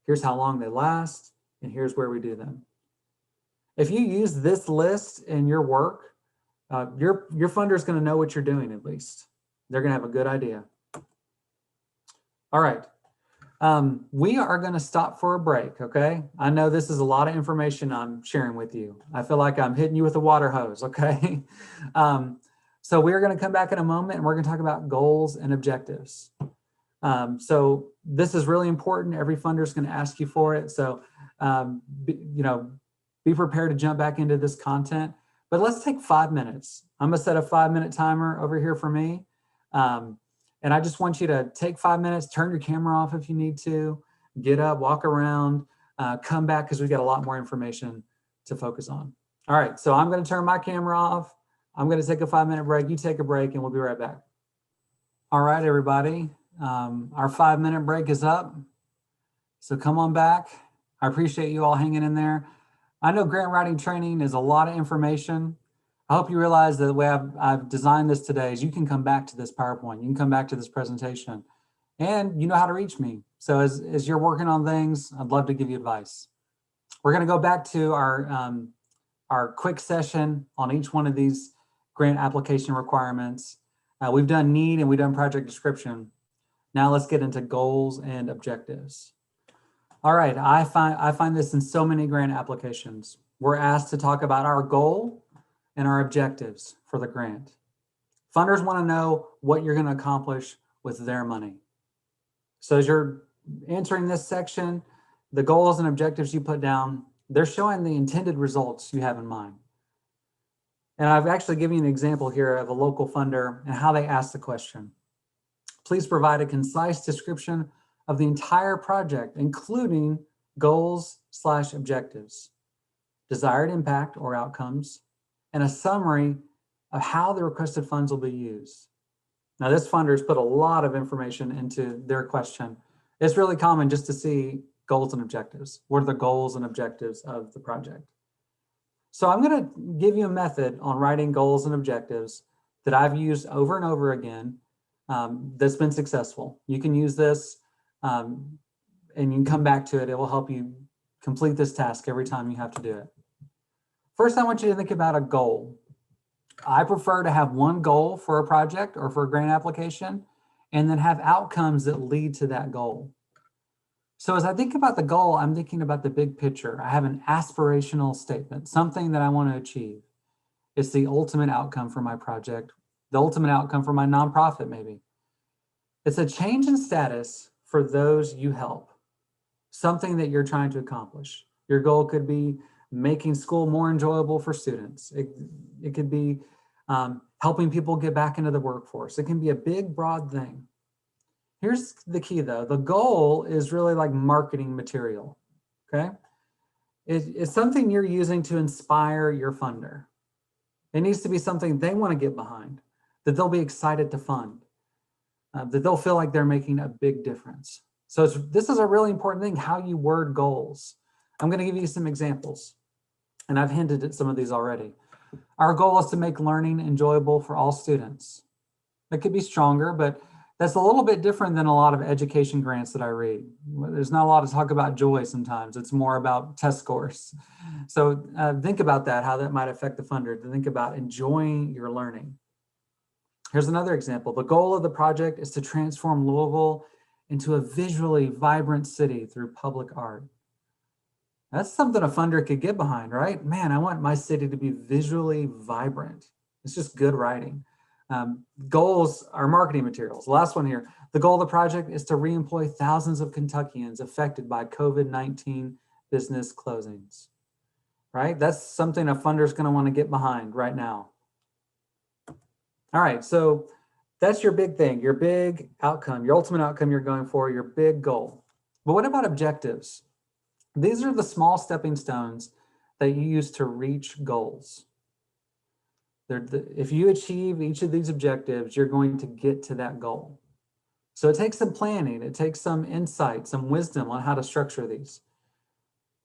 Here's how long they last, and here's where we do them. If you use this list in your work, your funder is going to know what you're doing at least. They're going to have a good idea. All right. We are going to stop for a break, okay? I know this is a lot of information I'm sharing with you. I feel like I'm hitting you with a water hose, okay? So we're going to come back in a moment and we're going to talk about goals and objectives. So this is really important. Every funder is going to ask you for it. So, be prepared to jump back into this content. but let's take 5 minutes. I'm gonna set a 5-minute timer over here for me. And I just want you to take 5 minutes, turn your camera off if you need to, get up, walk around, come back because we've got a lot more information to focus on. All right, so I'm gonna turn my camera off. I'm gonna take a 5-minute break, you take a break, and we'll be right back. All right, everybody, our 5-minute break is up. So come on back. I appreciate you all hanging in there. I know grant writing training is a lot of information. I hope you realize that the way I've designed this today is you can come back to this PowerPoint, you can come back to this presentation, and you know how to reach me. So as you're working on things, I'd love to give you advice. We're gonna go back to our quick session on each one of these grant application requirements. We've done need and we've done project description. Now let's get into goals and objectives. All right, I find this in so many grant applications. We're asked to talk about our goal and our objectives for the grant. Funders want to know what you're going to accomplish with their money. So as you're answering this section, the goals and objectives you put down, they're showing the intended results you have in mind. And I've actually given you an example here of a local funder and how they asked the question. Please provide a concise description of the entire project, including goals/objectives, desired impact or outcomes, and a summary of how the requested funds will be used. Now, this funder's put a lot of information into their question. It's really common just to see goals and objectives. What are the goals and objectives of the project? So I'm going to give you a method on writing goals and objectives that I've used over and over again that's been successful. You can use this and you can come back to it. It will help you complete this task every time you have to do it. First, I want you to think about a goal. I prefer to have one goal for a project or for a grant application, and then have outcomes that lead to that goal. So as I think about the goal, I'm thinking about the big picture. I have an aspirational statement, something that I want to achieve. It's the ultimate outcome for my project, the ultimate outcome for my nonprofit, maybe. It's a change in status for those you help, something that you're trying to accomplish. Your goal could be making school more enjoyable for students. It could be helping people get back into the workforce. It can be a big, broad thing. Here's the key though. The goal is really like marketing material, okay? It's something you're using to inspire your funder. It needs to be something they want to get behind, that they'll be excited to fund, that they'll feel like they're making a big difference. So this is a really important thing, how you word goals. I'm going to give you some examples, and I've hinted at some of these already. Our goal is to make learning enjoyable for all students. That could be stronger, but that's a little bit different than a lot of education grants that I read. There's not a lot of talk about joy sometimes. It's more about test scores. So think about that, how that might affect the funder, to think about enjoying your learning. Here's another example. The goal of the project is to transform Louisville into a visually vibrant city through public art. That's something a funder could get behind, right? Man, I want my city to be visually vibrant. It's just good writing. Goals are marketing materials. The last one here, the goal of the project is to reemploy thousands of Kentuckians affected by COVID-19 business closings, right? That's something a funder is going to want to get behind right now. All right, so that's your big thing, your big outcome, your ultimate outcome you're going for, your big goal. But what about objectives? These are the small stepping stones that you use to reach goals. If you achieve each of these objectives, you're going to get to that goal. So it takes some planning, it takes some insight, some wisdom on how to structure these.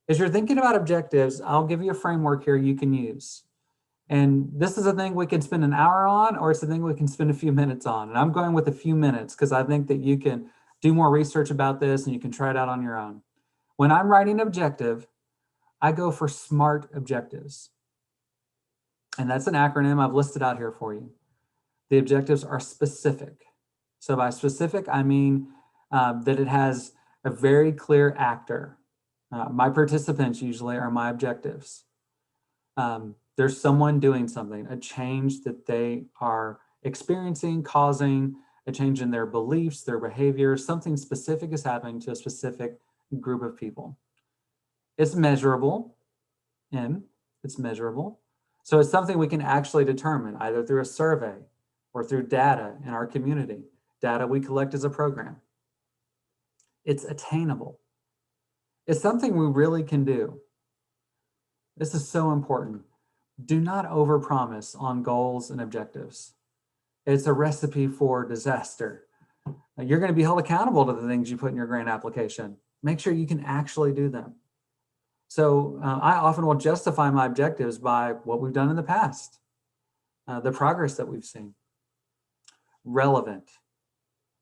As you're thinking about objectives, I'll give you a framework here you can use. And this is a thing we can spend an hour on, or it's a thing we can spend a few minutes on. And I'm going with a few minutes because I think that you can do more research about this and you can try it out on your own. When I'm writing an objective, I go for SMART objectives. And that's an acronym I've listed out here for you. The objectives are specific. So by specific, I mean that it has a very clear actor. My participants usually are my objectives. There's someone doing something, a change that they are experiencing, causing a change in their beliefs, their behavior, something specific is happening to a specific group of people. It's measurable, it's measurable. So it's something we can actually determine either through a survey or through data in our community, data we collect as a program. It's attainable. It's something we really can do. This is so important. Do not overpromise on goals and objectives. It's a recipe for disaster. You're going to be held accountable to the things you put in your grant application. Make sure you can actually do them. So I often will justify my objectives by what we've done in the past, the progress that we've seen. Relevant.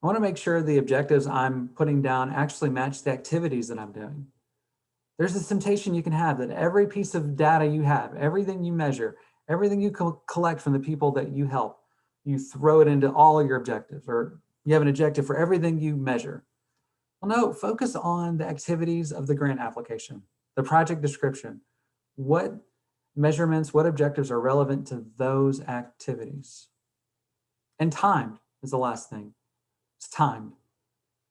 I want to make sure the objectives I'm putting down actually match the activities that I'm doing. There's this temptation you can have that every piece of data you have, everything you measure, everything you collect from the people that you help, you throw it into all of your objectives, or you have an objective for everything you measure. Well, no, focus on the activities of the grant application, the project description. What measurements, what objectives are relevant to those activities? And timed is the last thing. It's timed.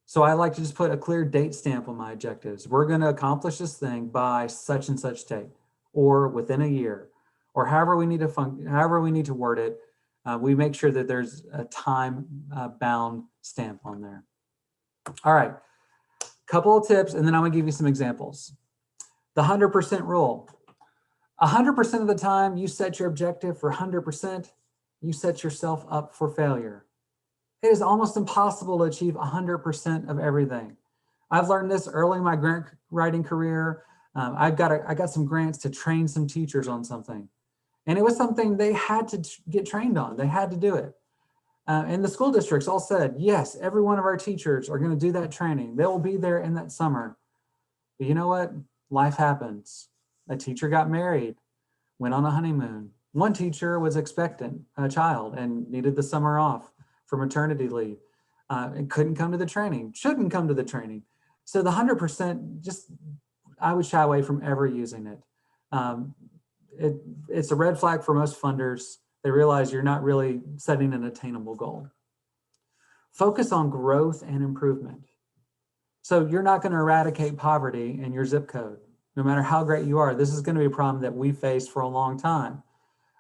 So I like to just put a clear date stamp on my objectives. We're going to accomplish this thing by such and such date, or within a year, or however we need to word it. We make sure that there's a time bound stamp on there. All right, couple of tips, and then I'm going to give you some examples. The 100% rule. 100% of the time you set your objective for 100%, you set yourself up for failure. It is almost impossible to achieve 100% of everything. I've learned this early in my grant writing career. I got some grants to train some teachers on something. And it was something they had to get trained on. They had to do it. And the school districts all said, yes, every one of our teachers are going to do that training. They will be there in that summer. But you know what? Life happens. A teacher got married, went on a honeymoon. One teacher was expectant, a child, and needed the summer off for maternity leave, and couldn't come to the training, shouldn't come to the training. So the 100%, I would shy away from ever using it. It's a red flag for most funders. They realize you're not really setting an attainable goal. Focus on growth and improvement. So you're not going to eradicate poverty in your zip code. No matter how great you are, this is going to be a problem that we face for a long time.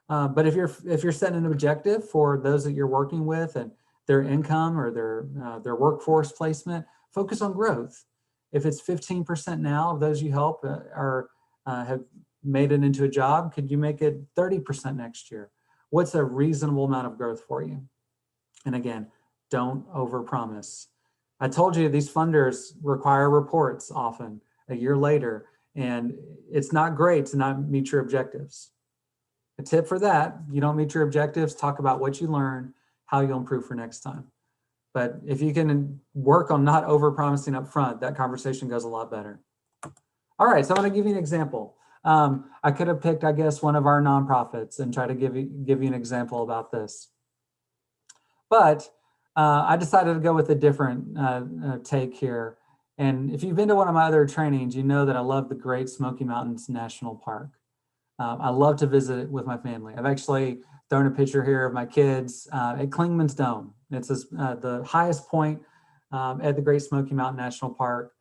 But if you're setting an objective for those that you're working with and their income or their workforce placement, focus on growth. If it's 15% now of those you help have made it into a job, could you make it 30% next year? What's a reasonable amount of growth for you? And again, don't overpromise. I told you these funders require reports often a year later, and it's not great to not meet your objectives. A tip for that, you don't meet your objectives, talk about what you learned, how you'll improve for next time. But if you can work on not overpromising up front, that conversation goes a lot better. All right, so I'm going to give you an example. I could have picked, I guess, one of our nonprofits and try to give you an example about this. But I decided to go with a different take here. And if you've been to one of my other trainings, you know that I love the Great Smoky Mountains National Park. I love to visit it with my family. I've actually thrown a picture here of my kids at Clingman's Dome. It's the highest point at the Great Smoky Mountain National Park.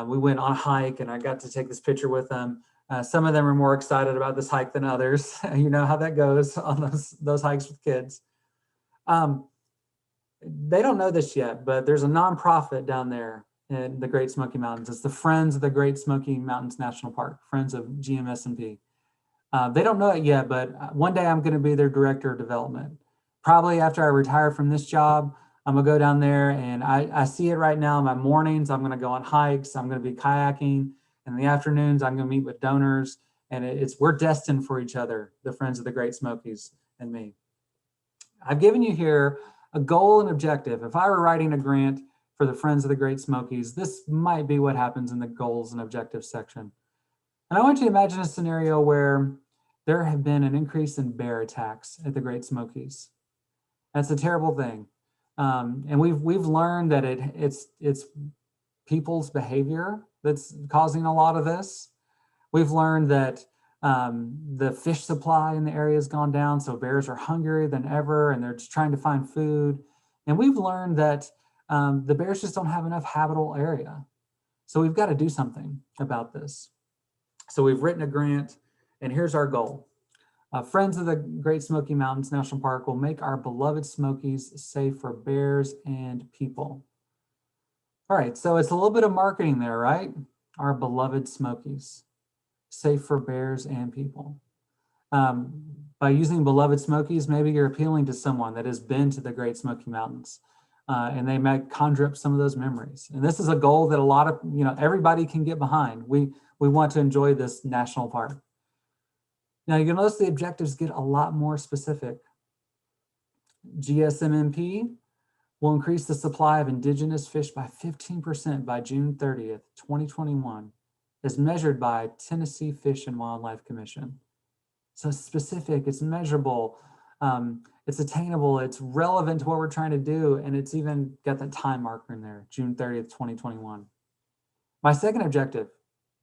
We went on a hike and I got to take this picture with them. Some of them are more excited about this hike than others. You know how that goes on those hikes with kids. They don't know this yet, but there's a nonprofit down there in the Great Smoky Mountains. It's the Friends of the Great Smoky Mountains National Park, Friends of GMS&P. They don't know it yet, but one day I'm going to be their director of development. Probably after I retire from this job, I'm going to go down there, and I see it right now in my mornings. I'm going to go on hikes. I'm going to be kayaking. In the afternoons, I'm going to meet with donors, and we're destined for each other, the Friends of the Great Smokies and me. I've given you here a goal and objective. If I were writing a grant for the Friends of the Great Smokies, this might be what happens in the goals and objectives section. And I want you to imagine a scenario where there have been an increase in bear attacks at the Great Smokies. That's a terrible thing. And we've learned that it's people's behavior that's causing a lot of this. We've learned that the fish supply in the area has gone down, so bears are hungrier than ever, and they're just trying to find food. And we've learned that the bears just don't have enough habitable area. So we've got to do something about this. So we've written a grant, and here's our goal. Friends of the Great Smoky Mountains National Park will make our beloved Smokies safe for bears and people. All right, so it's a little bit of marketing there, right? Our beloved Smokies, safe for bears and people. By using beloved Smokies, maybe you're appealing to someone that has been to the Great Smoky Mountains, and they might conjure up some of those memories. And this is a goal that a lot of, everybody can get behind. We want to enjoy this national park. Now you'll notice the objectives get a lot more specific. GSMMP will increase the supply of indigenous fish by 15% by June 30th, 2021, as measured by Tennessee Fish and Wildlife Commission. So it's specific, it's measurable, it's attainable, it's relevant to what we're trying to do, and it's even got that time marker in there, June 30th, 2021. My second objective,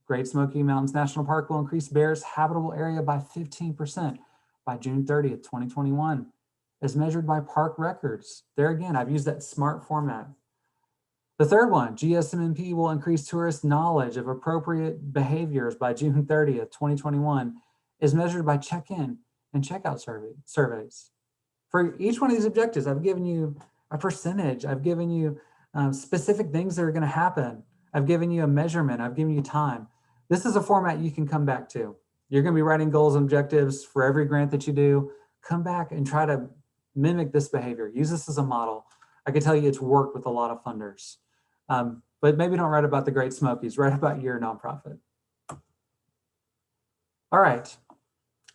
Great Smoky Mountains National Park will increase bears' habitable area by 15% by June 30th, 2021, as measured by park records. There again, I've used that SMART format. The third one, GSMMP will increase tourist knowledge of appropriate behaviors by June 30th, 2021, as measured by check-in and checkout surveys. For each one of these objectives, I've given you a percentage, I've given you specific things that are gonna happen. I've given you a measurement, I've given you time. This is a format you can come back to. You're gonna be writing goals and objectives for every grant that you do. Come back and try to mimic this behavior. Use this as a model. I can tell you it's worked with a lot of funders. But maybe don't write about the Great Smokies, write about your nonprofit. All right,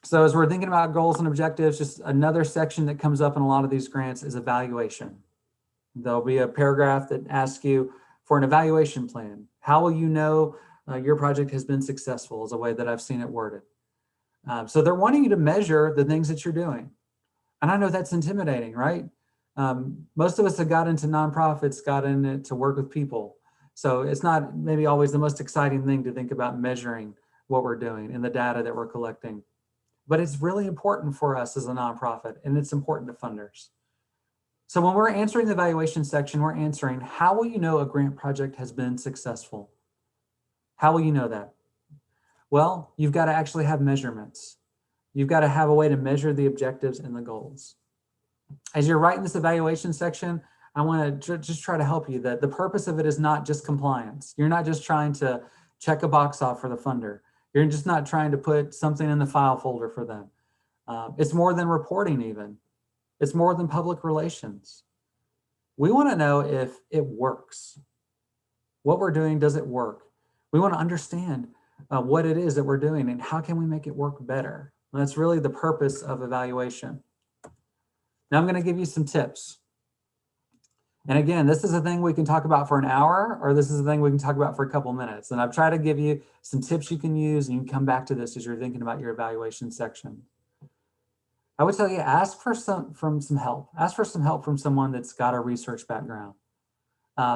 so as we're thinking about goals and objectives, just another section that comes up in a lot of these grants is evaluation. There'll be a paragraph that asks you for an evaluation plan. How will you know your project has been successful is a way that I've seen it worded. So they're wanting you to measure the things that you're doing. And I know that's intimidating, right? Most of us have got into nonprofits, got in it to work with people. So it's not maybe always the most exciting thing to think about measuring what we're doing and the data that we're collecting. But it's really important for us as a nonprofit, and it's important to funders. So when we're answering the evaluation section, we're answering, how will you know a grant project has been successful? How will you know that? Well, you've got to actually have measurements. You've got to have a way to measure the objectives and the goals. As you're writing this evaluation section, I want to just try to help you that the purpose of it is not just compliance. You're not just trying to check a box off for the funder. You're just not trying to put something in the file folder for them. It's more than reporting even. It's more than public relations. We want to know if it works. What we're doing, does it work? We want to understand what it is that we're doing and how can we make it work better. And that's really the purpose of evaluation. Now I'm going to give you some tips. And again, this is a thing we can talk about for an hour, or this is a thing we can talk about for a couple minutes. And I've tried to give you some tips you can use, and you can come back to this as you're thinking about your evaluation section. I would tell you, ask for some help. Ask for some help from someone that's got a research background.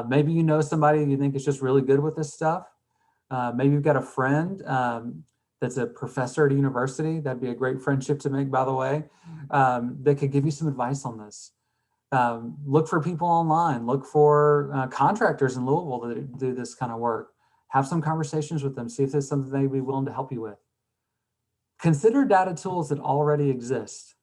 Maybe you know somebody you think is just really good with this stuff. Maybe you've got a friend that's a professor at a university. That'd be a great friendship to make, by the way, that could give you some advice on this. Look for people online. Look for contractors in Louisville that do this kind of work. Have some conversations with them. See if there's something they'd be willing to help you with. Consider data tools that already exist.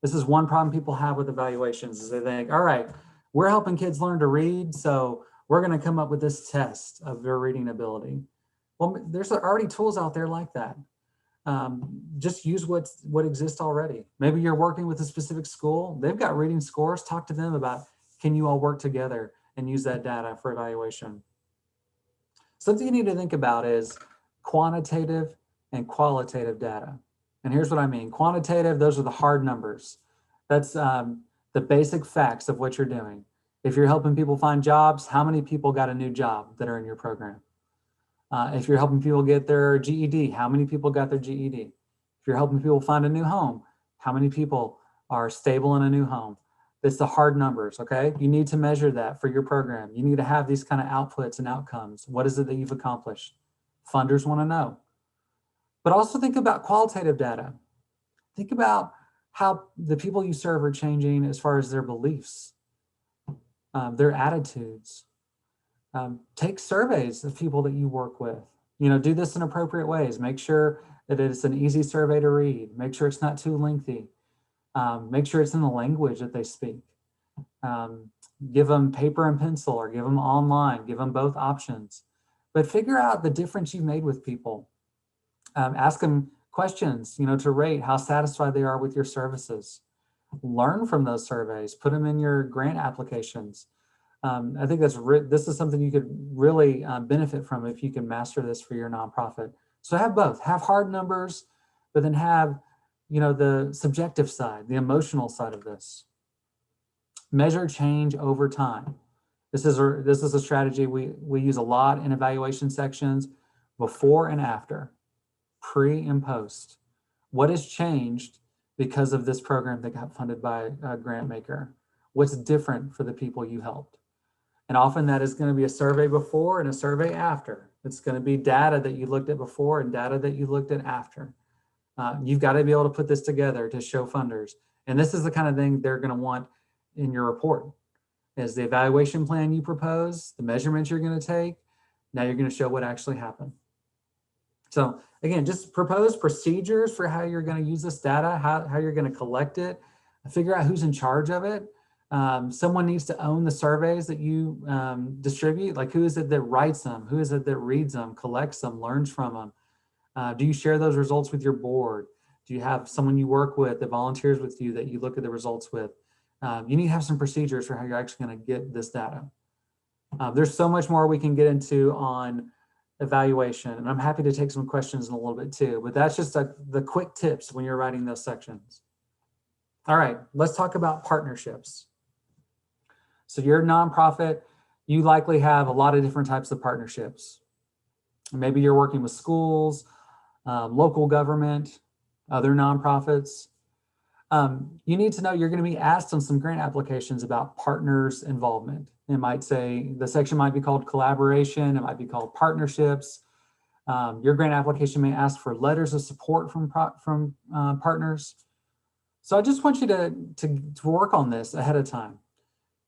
This is one problem people have with evaluations is they think, all right, we're helping kids learn to read, so we're going to come up with this test of their reading ability. Well, there's already tools out there like that. Just use what exists already. Maybe you're working with a specific school. They've got reading scores. Talk to them about, can you all work together and use that data for evaluation? Something you need to think about is quantitative and qualitative data. And here's what I mean. Quantitative, those are the hard numbers. That's the basic facts of what you're doing. If you're helping people find jobs, how many people got a new job that are in your program? If you're helping people get their GED, how many people got their GED? If you're helping people find a new home, how many people are stable in a new home? It's the hard numbers, okay? You need to measure that for your program. You need to have these kind of outputs and outcomes. What is it that you've accomplished? Funders want to know. But also think about qualitative data. Think about how the people you serve are changing as far as their beliefs, their attitudes. Take surveys of people that you work with. do this in appropriate ways. Make sure that it's an easy survey to read. Make sure it's not too lengthy. Make sure it's in the language that they speak. Give them paper and pencil, or give them online. Give them both options. But figure out the difference you made with people. Ask them questions, to rate how satisfied they are with your services. Learn from those surveys. Put them in your grant applications. I think this is something you could really benefit from if you can master this for your nonprofit. So have both. Have hard numbers, but then have the subjective side, the emotional side of this. Measure change over time. This is a strategy we use a lot in evaluation sections, before and after, pre and post. What has changed because of this program that got funded by a grant maker? What's different for the people you helped? And often that is going to be a survey before and a survey after. It's going to be data that you looked at before and data that you looked at after. You've got to be able to put this together to show funders. And this is the kind of thing they're going to want in your report. Is the evaluation plan you propose, the measurements you're going to take. Now you're going to show what actually happened. So again, just propose procedures for how you're going to use this data, how you're going to collect it, figure out who's in charge of it. Someone needs to own the surveys that you distribute. Like, who is it that writes them? Who is it that reads them, collects them, learns from them? Do you share those results with your board? Do you have someone you work with that volunteers with you that you look at the results with? You need to have some procedures for how you're actually going to get this data. There's so much more we can get into on evaluation, and I'm happy to take some questions in a little bit too, but that's just the quick tips when you're writing those sections. All right, let's talk about partnerships. So you're a nonprofit, you likely have a lot of different types of partnerships. Maybe you're working with schools, local government, other nonprofits. You need to know you're going to be asked on some grant applications about partners' involvement. It might say, the section might be called collaboration, it might be called partnerships. Your grant application may ask for letters of support from partners. So I just want you to work on this ahead of time.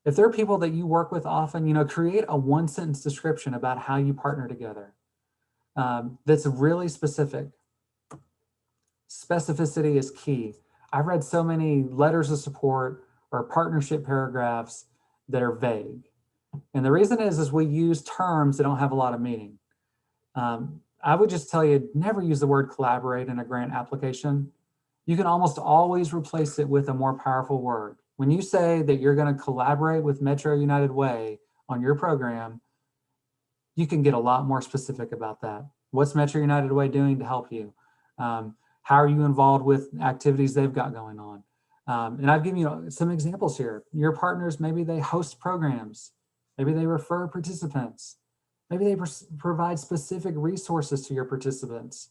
If there are people that you work with often, create a one-sentence description about how you partner together. That's really specific. Specificity is key. I've read so many letters of support or partnership paragraphs that are vague. And the reason is we use terms that don't have a lot of meaning. I would just tell you, never use the word collaborate in a grant application. You can almost always replace it with a more powerful word. When you say that you're going to collaborate with Metro United Way on your program, you can get a lot more specific about that. What's Metro United Way doing to help you? How are you involved with activities they've got going on? And I've given you some examples here. Your partners, maybe they host programs. Maybe they refer participants. Maybe they provide specific resources to your participants.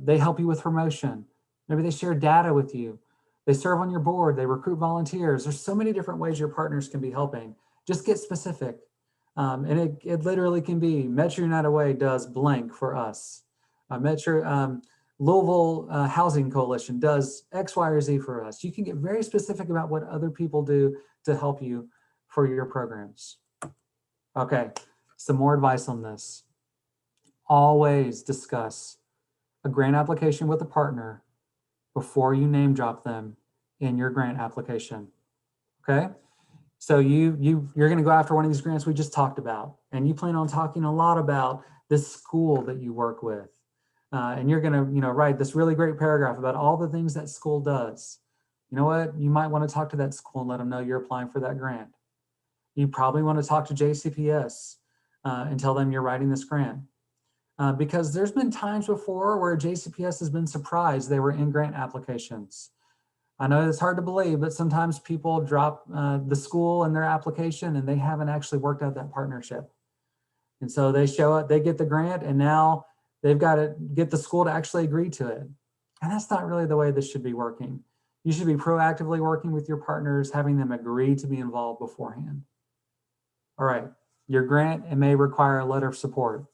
They help you with promotion. Maybe they share data with you. They serve on your board. They recruit volunteers. There's so many different ways your partners can be helping. Just get specific. And it literally can be Metro United Way does blank for us. Louisville Housing Coalition does X, Y, or Z for us. You can get very specific about what other people do to help you for your programs. Okay, some more advice on this. Always discuss a grant application with a partner before you name drop them in your grant application. Okay, so you're going to go after one of these grants we just talked about, and you plan on talking a lot about this school that you work with. And you're going to, write this really great paragraph about all the things that school does. You know what? You might want to talk to that school and let them know you're applying for that grant. You probably want to talk to JCPS and tell them you're writing this grant. Because there's been times before where JCPS has been surprised they were in grant applications. I know it's hard to believe, but sometimes people drop the school in their application and they haven't actually worked out that partnership. And so they show up, they get the grant, and now they've got to get the school to actually agree to it. And that's not really the way this should be working. You should be proactively working with your partners, having them agree to be involved beforehand. All right, your grant, it may require a letter of support.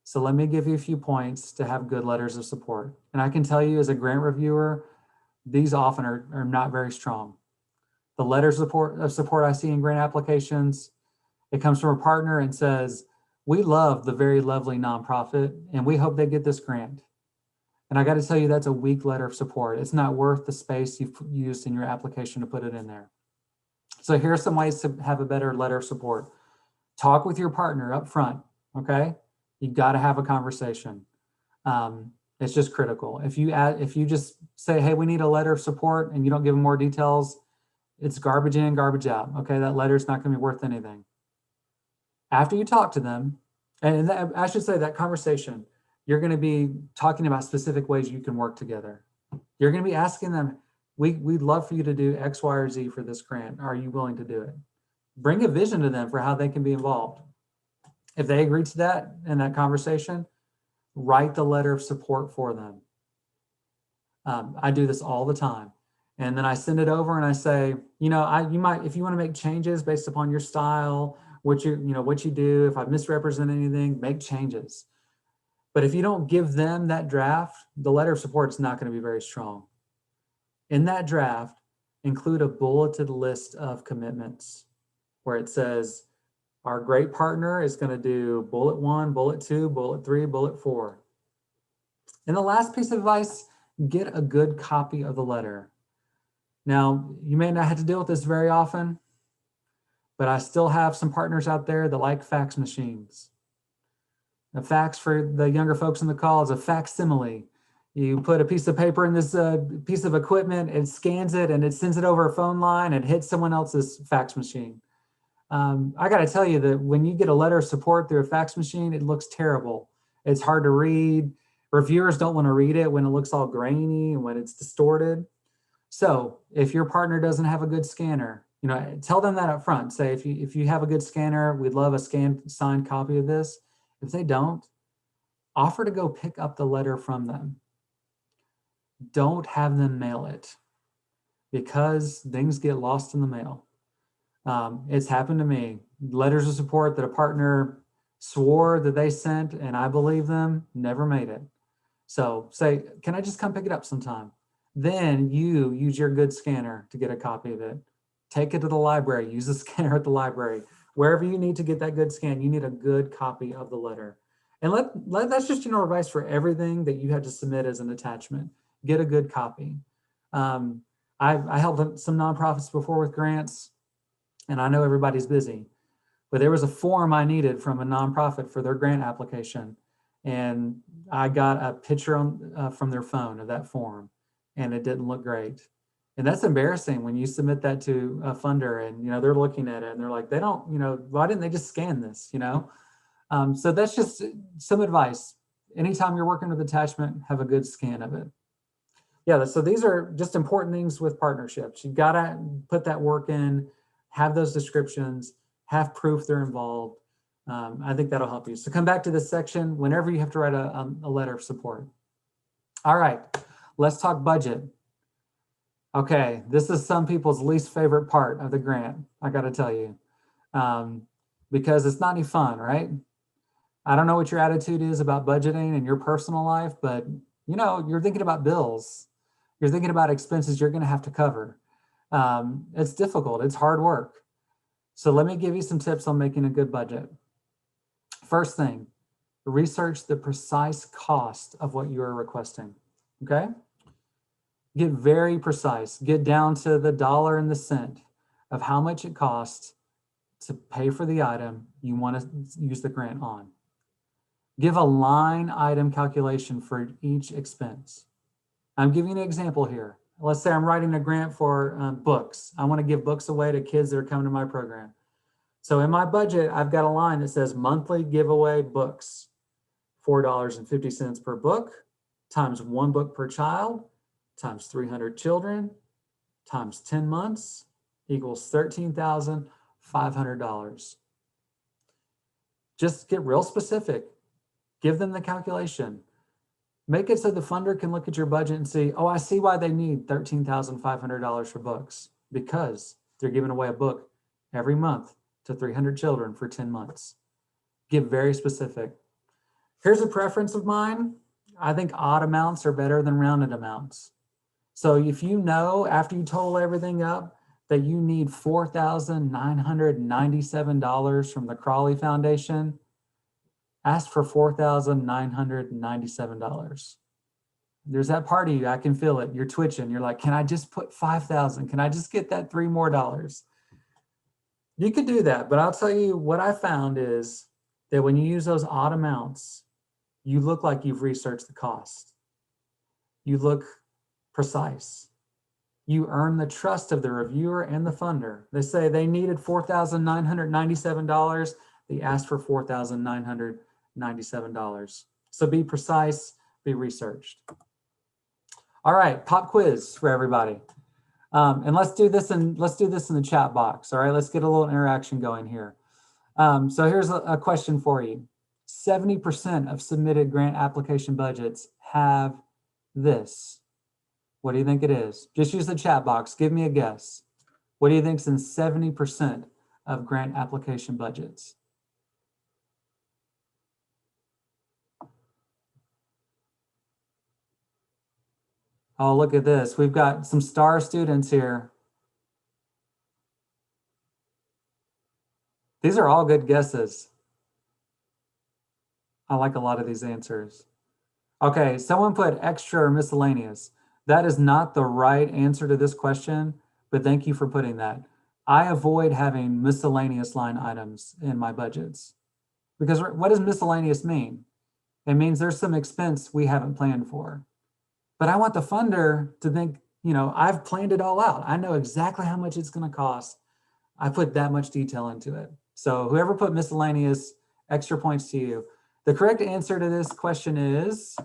So let me give you a few points to have good letters of support. And I can tell you as a grant reviewer, these often are not very strong. The letters of support I see in grant applications, it comes from a partner and says, We love the very lovely nonprofit, and we hope they get this grant. And I got to tell you, that's a weak letter of support. It's not worth the space you've used in your application to put it in there. So here are some ways to have a better letter of support. Talk with your partner up front, okay? You got to have a conversation. It's just critical. If you just say, hey, we need a letter of support, and you don't give them more details, it's garbage in, garbage out, okay? That letter's not going to be worth anything. After you talk to them, and I should say that conversation, you're going to be talking about specific ways you can work together. You're going to be asking them, we'd love for you to do X, Y, or Z for this grant. Are you willing to do it? Bring a vision to them for how they can be involved. If they agree to that in that conversation, write the letter of support for them. I do this all the time. And then I send it over and I say, you might, if you want to make changes based upon your style, what you do, if I've misrepresented anything, make changes. But if you don't give them that draft, the letter of support is not going to be very strong. In that draft, include a bulleted list of commitments where it says, our great partner is going to do bullet 1, bullet 2, bullet 3, bullet 4. And the last piece of advice, get a good copy of the letter. Now, you may not have to deal with this very often, but I still have some partners out there that like fax machines. A fax, for the younger folks in the call, is a facsimile. You put a piece of paper in this piece of equipment, it scans it, and it sends it over a phone line and hits someone else's fax machine. I got to tell you that when you get a letter of support through a fax machine, it looks terrible. It's hard to read. Reviewers don't want to read it when it looks all grainy and when it's distorted. So if your partner doesn't have a good scanner, tell them that up front. Say, if you have a good scanner, we'd love a scanned signed copy of this. If they don't, offer to go pick up the letter from them. Don't have them mail it, because things get lost in the mail. It's happened to me. Letters of support that a partner swore that they sent, and I believe them, never made it. So say, can I just come pick it up sometime? Then you use your good scanner to get a copy of it. Take it to the library, use the scanner at the library. Wherever you need to get that good scan, you need a good copy of the letter. And that's just advice for everything that you had to submit as an attachment. Get a good copy. I helped some nonprofits before with grants, and I know everybody's busy, but there was a form I needed from a nonprofit for their grant application. And I got a picture from their phone of that form, and it didn't look great. And that's embarrassing when you submit that to a funder and, they're looking at it and they're like, they don't, why didn't they just scan this, So that's just some advice. Anytime you're working with attachment, have a good scan of it. Yeah, so these are just important things with partnerships. You've got to put that work in, have those descriptions, have proof they're involved. I think that'll help you. So come back to this section whenever you have to write a letter of support. All right, let's talk budget. Okay, this is some people's least favorite part of the grant, I got to tell you, because it's not any fun, right? I don't know what your attitude is about budgeting in your personal life, but you're thinking about bills. You're thinking about expenses you're going to have to cover. It's difficult. It's hard work. So let me give you some tips on making a good budget. First thing, research the precise cost of what you are requesting, okay? Get very precise. Get down to the dollar and the cent of how much it costs to pay for the item you want to use the grant on. Give a line item calculation for each expense. I'm giving you an example here. Let's say I'm writing a grant for books. I want to give books away to kids that are coming to my program. So in my budget, I've got a line that says monthly giveaway books, $4.50 per book, times 1 book per child, times 300 children, times 10 months, equals $13,500. Just get real specific. Give them the calculation. Make it so the funder can look at your budget and see, oh, I see why they need $13,500 for books, because they're giving away a book every month to 300 children for 10 months. Get very specific. Here's a preference of mine. I think odd amounts are better than rounded amounts. So if you know after you total everything up that you need $4,997 from the Crawley Foundation, asked for $4,997. There's that part of you, I can feel it. You're twitching. You're like, can I just put 5,000? Can I just get that $3 more? You could do that, but I'll tell you what I found is that when you use those odd amounts, you look like you've researched the cost. You look precise. You earn the trust of the reviewer and the funder. They say they needed $4,997. They asked for $4,997. So be precise, be researched. All right, pop quiz for everybody. And let's do this in the chat box. All right, let's get a little interaction going here. So here's a question for you. 70% of submitted grant application budgets have this. What do you think it is? Just use the chat box. Give me a guess. What do you think's in 70% of grant application budgets? Oh, look at this. We've got some star students here. These are all good guesses. I like a lot of these answers. Okay, someone put extra or miscellaneous. That is not the right answer to this question, but thank you for putting that. I avoid having miscellaneous line items in my budgets because what does miscellaneous mean? It means there's some expense we haven't planned for. But I want the funder to think, you know, I've planned it all out. I know exactly how much it's going to cost. I put that much detail into it. So whoever put miscellaneous, extra points to you. The correct answer to this question is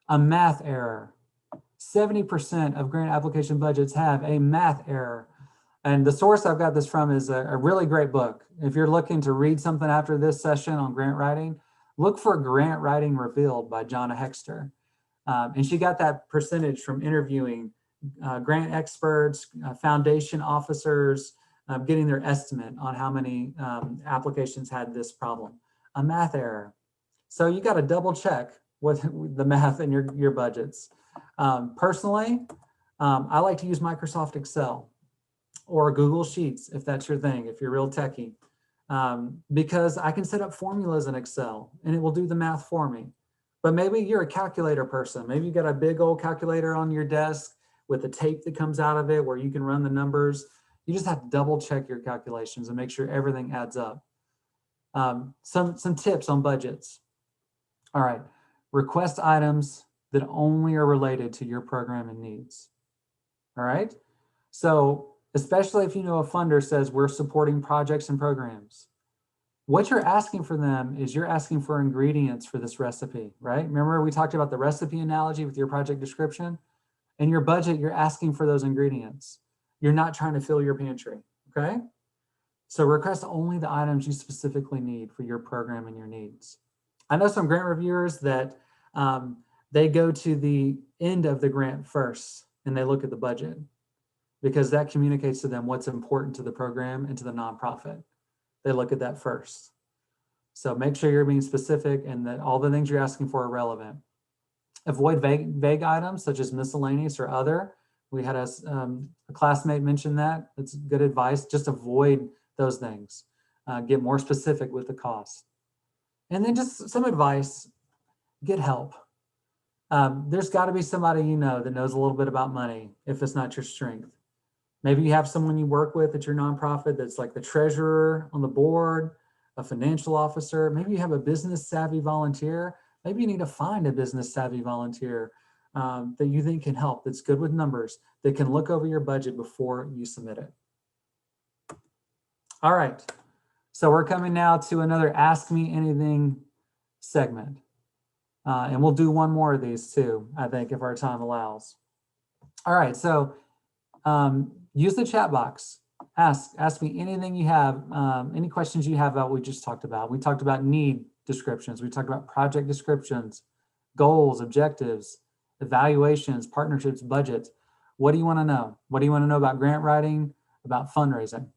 a math error. 70% of grant application budgets have a math error. And the source I've got this from is a really great book. If you're looking to read something after this session on grant writing, look for Grant Writing Revealed by Jonna Hexter. And she got that percentage from interviewing grant experts, foundation officers, getting their estimate on how many applications had this problem. A math error. So you got to double check with the math in your budgets. Personally, I like to use Microsoft Excel or Google Sheets if that's your thing, if you're real techie, because I can set up formulas in Excel and it will do the math for me. But maybe you're a calculator person. Maybe you got a big old calculator on your desk with the tape that comes out of it where you can run the numbers. You just have to double check your calculations and make sure everything adds up. Some tips on budgets. All right, request items that only are related to your program and needs. All right, so especially if you know a funder says we're supporting projects and programs, what you're asking for them is you're asking for ingredients for this recipe, right? Remember we talked about the recipe analogy with your project description? In your budget, you're asking for those ingredients. You're not trying to fill your pantry, okay? So request only the items you specifically need for your program and your needs. I know some grant reviewers that they go to the end of the grant first and they look at the budget because that communicates to them what's important to the program and to the nonprofit. They look at that first. So make sure you're being specific and that all the things you're asking for are relevant. Avoid vague items such as miscellaneous or other. We had a classmate mention that. It's good advice. Just avoid those things. Get more specific with the cost. And then just some advice, get help. There's got to be somebody you know that knows a little bit about money if it's not your strength. Maybe you have someone you work with at your nonprofit that's like the treasurer on the board, a financial officer. Maybe you have a business savvy volunteer. Maybe you need to find a business savvy volunteer that you think can help, that's good with numbers, that can look over your budget before you submit it. All right, so we're coming now to another Ask Me Anything segment. And we'll do one more of these too, I think, if our time allows. All right, so use the chat box. Ask me anything you have, any questions you have about what we just talked about. We talked about need descriptions. We talked about project descriptions, goals, objectives, evaluations, partnerships, budgets. What do you want to know? What do you want to know about grant writing, about fundraising?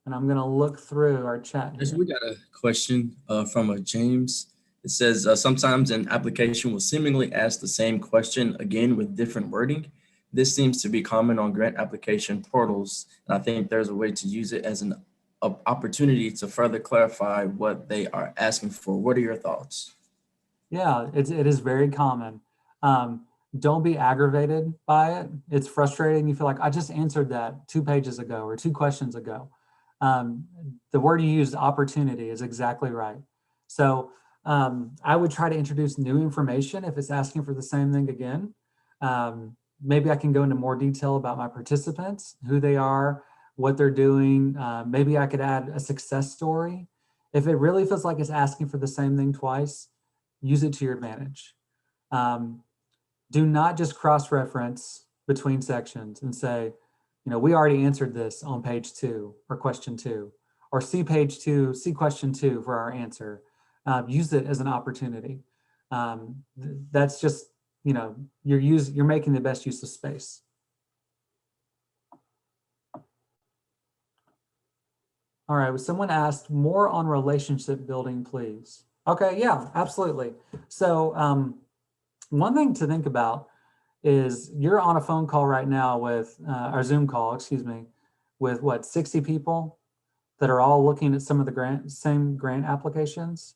And I'm going to look through our chat here. We got a question from James. It says, sometimes an application will seemingly ask the same question again with different wording. This seems to be common on grant application portals, and I think there's a way to use it as an opportunity to further clarify what they are asking for. What are your thoughts? Yeah, it is very common. Don't be aggravated by it. It's frustrating. You feel like I just answered that 2 pages ago or 2 questions ago. The word you used, opportunity, is exactly right. So I would try to introduce new information if it's asking for the same thing again. Maybe I can go into more detail about my participants, who they are, what they're doing. Maybe I could add a success story. If it really feels like it's asking for the same thing twice, use it to your advantage. Do not just cross-reference between sections and say, we already answered this on page 2 or question 2, or see page 2, see question 2 for our answer. Use it as an opportunity. That's just, you're making the best use of space. All right, someone asked, more on relationship building, please. Okay, yeah, absolutely. So one thing to think about is you're on a phone call right now with, our Zoom call, excuse me, with what, 60 people that are all looking at some of the same grant applications.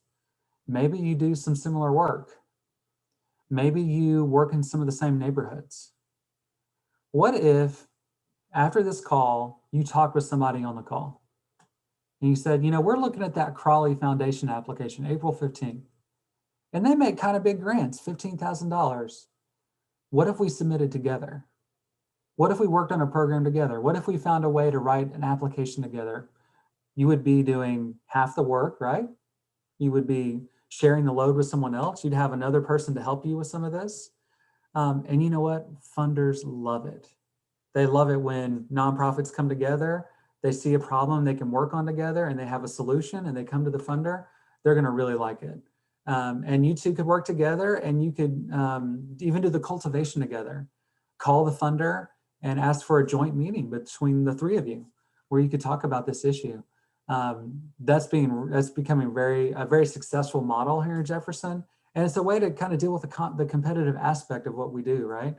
Maybe you do some similar work. Maybe you work in some of the same neighborhoods. What if after this call, you talk with somebody on the call and you said, we're looking at that Crawley Foundation application, April 15th, and they make kind of big grants, $15,000. What if we submitted together? What if we worked on a program together? What if we found a way to write an application together? You would be doing half the work, right? You would be sharing the load with someone else. You'd have another person to help you with some of this. And you know what? Funders love it. They love it when nonprofits come together, they see a problem they can work on together, and they have a solution, and they come to the funder. They're going to really like it. And you two could work together, and you could even do the cultivation together. Call the funder and ask for a joint meeting between the 3 of you where you could talk about this issue. That's becoming a very successful model here in Jefferson. And it's a way to kind of deal with the competitive aspect of what we do, right?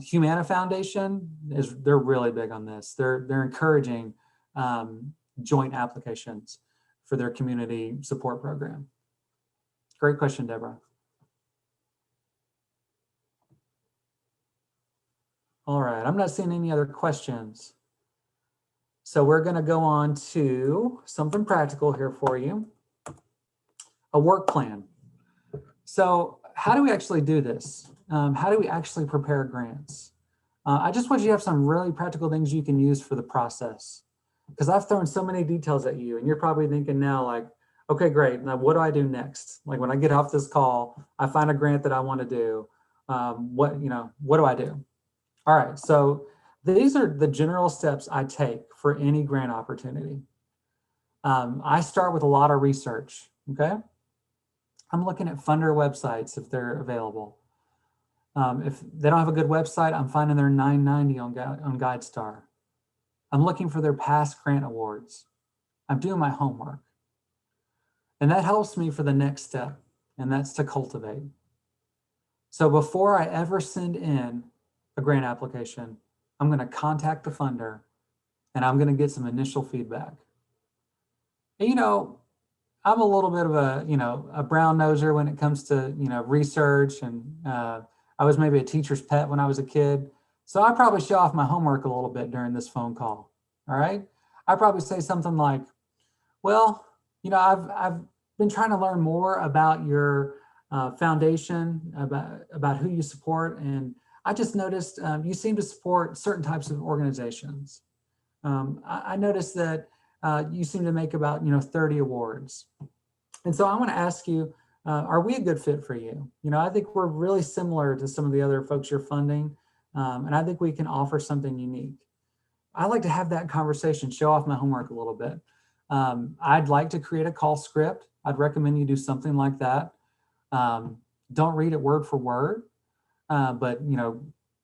Humana Foundation, they're really big on this. They're encouraging joint applications for their community support program. Great question, Deborah. All right, I'm not seeing any other questions. So we're going to go on to something practical here for you. A work plan. So how do we actually do this? How do we actually prepare grants? I just want you to have some really practical things you can use for the process, because I've thrown so many details at you and you're probably thinking now like, okay, great. Now what do I do next? Like when I get off this call, I find a grant that I want to do. What do I do? All right, so these are the general steps I take for any grant opportunity. I start with a lot of research, okay? I'm looking at funder websites if they're available. If they don't have a good website, I'm finding their $9.90 on GuideStar. I'm looking for their past grant awards. I'm doing my homework. And that helps me for the next step, and that's to cultivate. So before I ever send in a grant application, I'm going to contact the funder and I'm going to get some initial feedback. And, I'm a little bit of a brown noser when it comes to, research, and I was maybe a teacher's pet when I was a kid. So I probably show off my homework a little bit during this phone call. All right. I probably say something like, well, I've been trying to learn more about your foundation, about who you support. And I just noticed you seem to support certain types of organizations. I noticed that you seem to make about 30 awards. And so I want to ask you, are we a good fit for you? I think we're really similar to some of the other folks you're funding. And I think we can offer something unique. I like to have that conversation, show off my homework a little bit. I'd like to create a call script. I'd recommend you do something like that. Don't read it word for word, but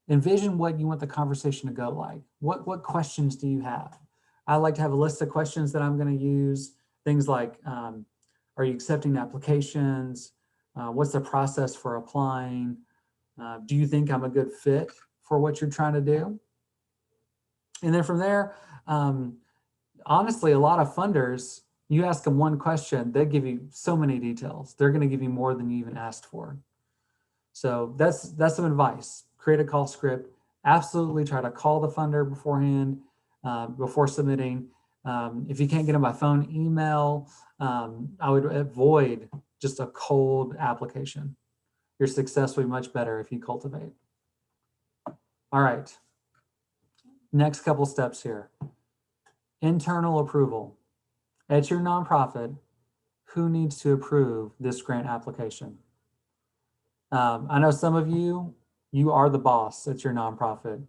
envision what you want the conversation to go like. What questions do you have? I like to have a list of questions that I'm going to use. Things like, are you accepting applications? What's the process for applying? Do you think I'm a good fit for what you're trying to do. And then from there, honestly, a lot of funders, you ask them one question, they give you so many details. They're going to give you more than you even asked for. So that's some advice. Create a call script. Absolutely try to call the funder beforehand, before submitting. If you can't get them by phone, email. I would avoid just a cold application. Your success will be much better if you cultivate. All right. Next couple steps here. Internal approval. At your nonprofit, who needs to approve this grant application? I know some of you are the boss at your nonprofit,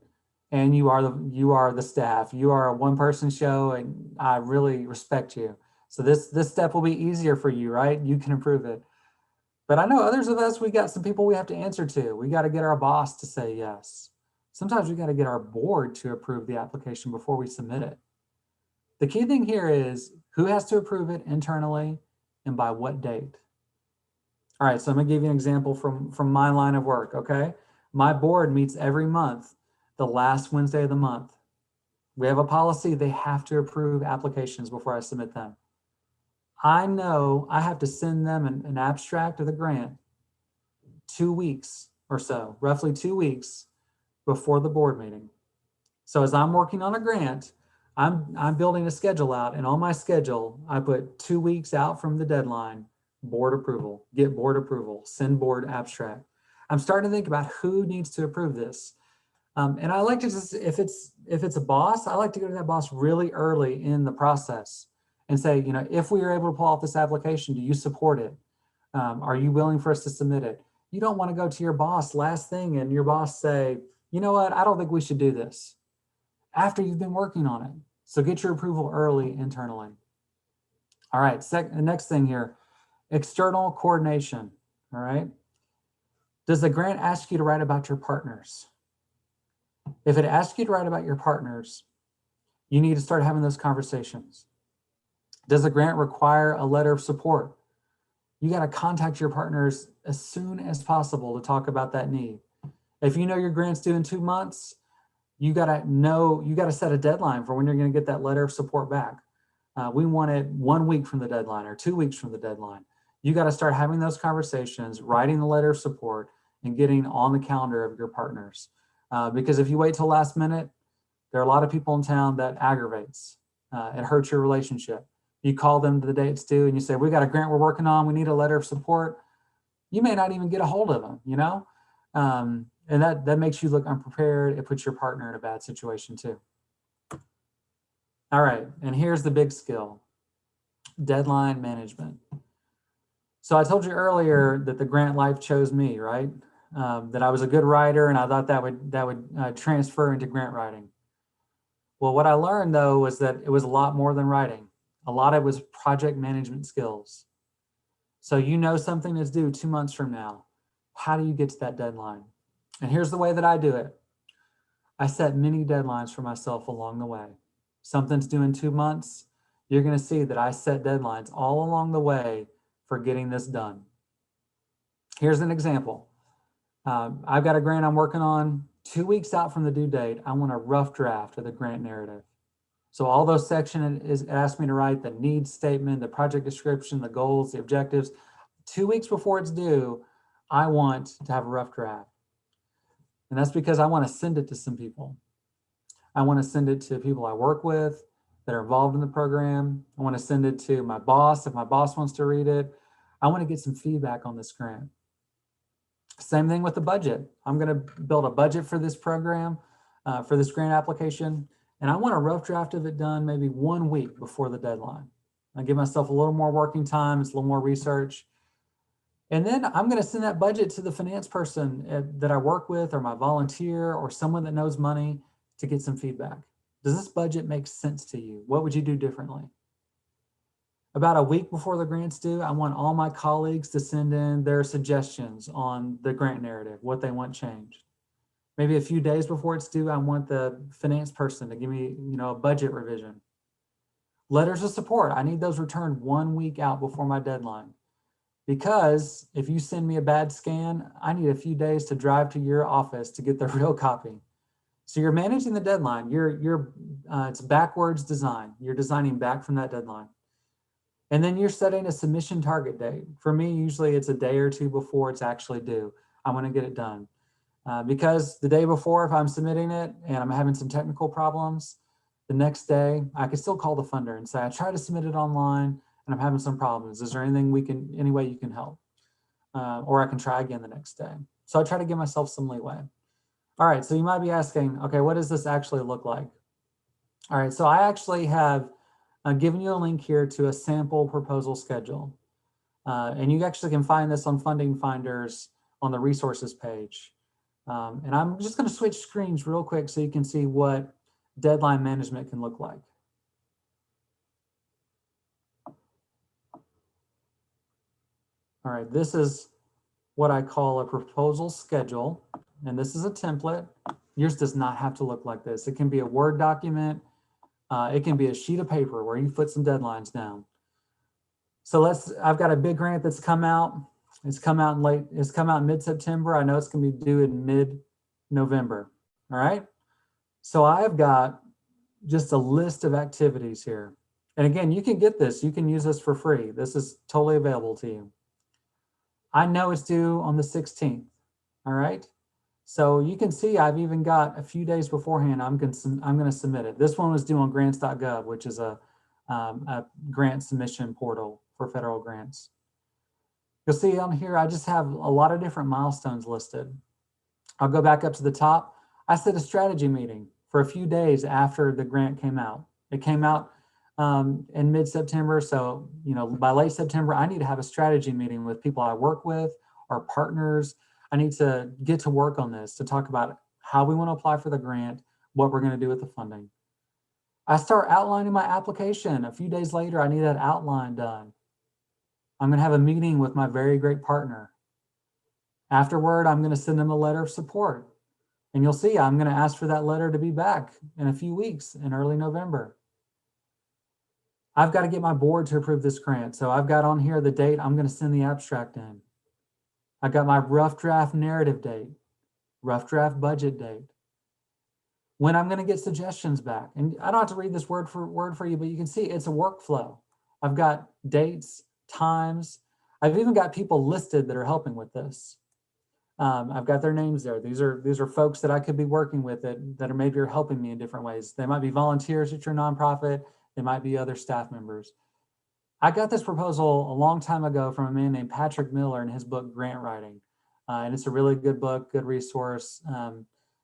and you are the staff. You are a one-person show, and I really respect you. So this step will be easier for you, right? You can approve it. But I know others of us, we got some people we have to answer to. We got to get our boss to say yes. Sometimes we got to get our board to approve the application before we submit it. The key thing here is who has to approve it internally and by what date. All right, so I'm gonna give you an example from my line of work, okay? My board meets every month, the last Wednesday of the month. We have a policy, they have to approve applications before I submit them. I know I have to send them an abstract of the grant 2 weeks or so, roughly 2 weeks before the board meeting. So as I'm working on a grant, I'm building a schedule out, and on my schedule, I put 2 weeks out from the deadline, board approval, get board approval, send board abstract. I'm starting to think about who needs to approve this. And I like to just, if it's a boss, I like to go to that boss really early in the process and say, you know, if we are able to pull off this application, do you support it? Are you willing for us to submit it? You don't want to go to your boss last thing and your boss say, you know what, I don't think we should do this after you've been working on it. So get your approval early internally. All right, the next thing here, external coordination, all right? Does the grant ask you to write about your partners? If it asks you to write about your partners, you need to start having those conversations. Does the grant require a letter of support? You got to contact your partners as soon as possible to talk about that need. If you know your grant's due in 2 months, you got to set a deadline for when you're going to get that letter of support back. We want it 1 week from the deadline or 2 weeks from the deadline. You got to start having those conversations, writing the letter of support, and getting on the calendar of your partners. Because if you wait till last minute, there are a lot of people in town that aggravates. It hurts your relationship. You call them the day it's due and you say, we got a grant we're working on, we need a letter of support. You may not even get a hold of them, you know? And that makes you look unprepared. It puts your partner in a bad situation too. All right, and here's the big skill, deadline management. So I told you earlier that the grant life chose me, right? That I was a good writer and I thought that would transfer into grant writing. Well, what I learned though was that it was a lot more than writing. A lot of it was project management skills. So you know something is due 2 months from now. How do you get to that deadline? And here's the way that I do it. I set many deadlines for myself along the way. Something's due in 2 months. You're going to see that I set deadlines all along the way for getting this done. Here's an example. I've got a grant I'm working on. 2 weeks out from the due date, I want a rough draft of the grant narrative. So all those sections, it asked me to write the needs statement, the project description, the goals, the objectives. 2 weeks before it's due, I want to have a rough draft. And that's because I want to send it to some people. I want to send it to people I work with that are involved in the program. I want to send it to my boss if my boss wants to read it. I want to get some feedback on this grant. Same thing with the budget. I'm going to build a budget for this program, for this grant application, and I want a rough draft of it done maybe 1 week before the deadline. I give myself a little more working time, it's a little more research. And then I'm going to send that budget to the finance person that I work with or my volunteer or someone that knows money to get some feedback. Does this budget make sense to you? What would you do differently? About a week before the grant's due, I want all my colleagues to send in their suggestions on the grant narrative, what they want changed. Maybe a few days before it's due, I want the finance person to give me, a budget revision. Letters of support, I need those returned 1 week out before my deadline. Because if you send me a bad scan, I need a few days to drive to your office to get the real copy. So you're managing the deadline. It's backwards design. You're designing back from that deadline. And then you're setting a submission target date. For me, usually it's a day or two before it's actually due. I want to get it done. Because the day before, if I'm submitting it and I'm having some technical problems, the next day I can still call the funder and say, I tried to submit it online and I'm having some problems. Is there any way you can help? Or I can try again the next day. So I try to give myself some leeway. All right, so you might be asking, okay, what does this actually look like? All right, so I actually have given you a link here to a sample proposal schedule. And you actually can find this on Funding Finders on the resources page. And I'm just going to switch screens real quick so you can see what deadline management can look like. All right, this is what I call a proposal schedule, and this is a template. Yours does not have to look like this. It can be a Word document. It can be a sheet of paper where you put some deadlines down. So I've got a big grant that's come out. It's come out in mid-September. I know it's going to be due in mid-November. All right. So I've got just a list of activities here. And again, you can get this. You can use this for free. This is totally available to you. I know it's due on the 16th. All right. So you can see I've even got a few days beforehand. I'm going to submit it. This one was due on grants.gov, which is a grant submission portal for federal grants. You'll see on here, I just have a lot of different milestones listed. I'll go back up to the top. I set a strategy meeting for a few days after the grant came out. It came out in mid-September. So, by late September, I need to have a strategy meeting with people I work with, our partners. I need to get to work on this to talk about how we want to apply for the grant, what we're going to do with the funding. I start outlining my application. A few days later, I need that outline done. I'm going to have a meeting with my very great partner. Afterward, I'm going to send them a letter of support. And you'll see I'm going to ask for that letter to be back in a few weeks in early November. I've got to get my board to approve this grant. So I've got on here the date I'm going to send the abstract in. I've got my rough draft narrative date, rough draft budget date, when I'm going to get suggestions back. And I don't have to read this word for word for you, but you can see it's a workflow. I've got dates, times. I've even got people listed that are helping with this. I've got their names there. These are folks that I could be working with that are maybe are helping me in different ways. They might be volunteers at your nonprofit. They might be other staff members. I got this proposal a long time ago from a man named Patrick Miller in his book, Grant Writing. And it's a really good book, good resource.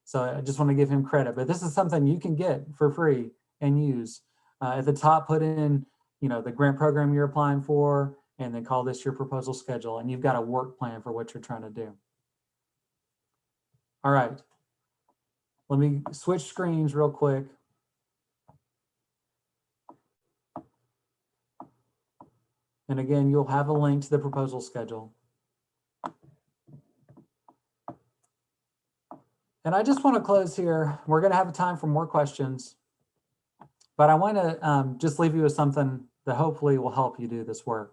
So I just want to give him credit, but this is something you can get for free and use. At the top, put in, the grant program you're applying for, and then call this your proposal schedule. And you've got a work plan for what you're trying to do. All right, let me switch screens real quick. And again, you'll have a link to the proposal schedule. And I just want to close here. We're going to have time for more questions, but I want to just leave you with something that hopefully will help you do this work.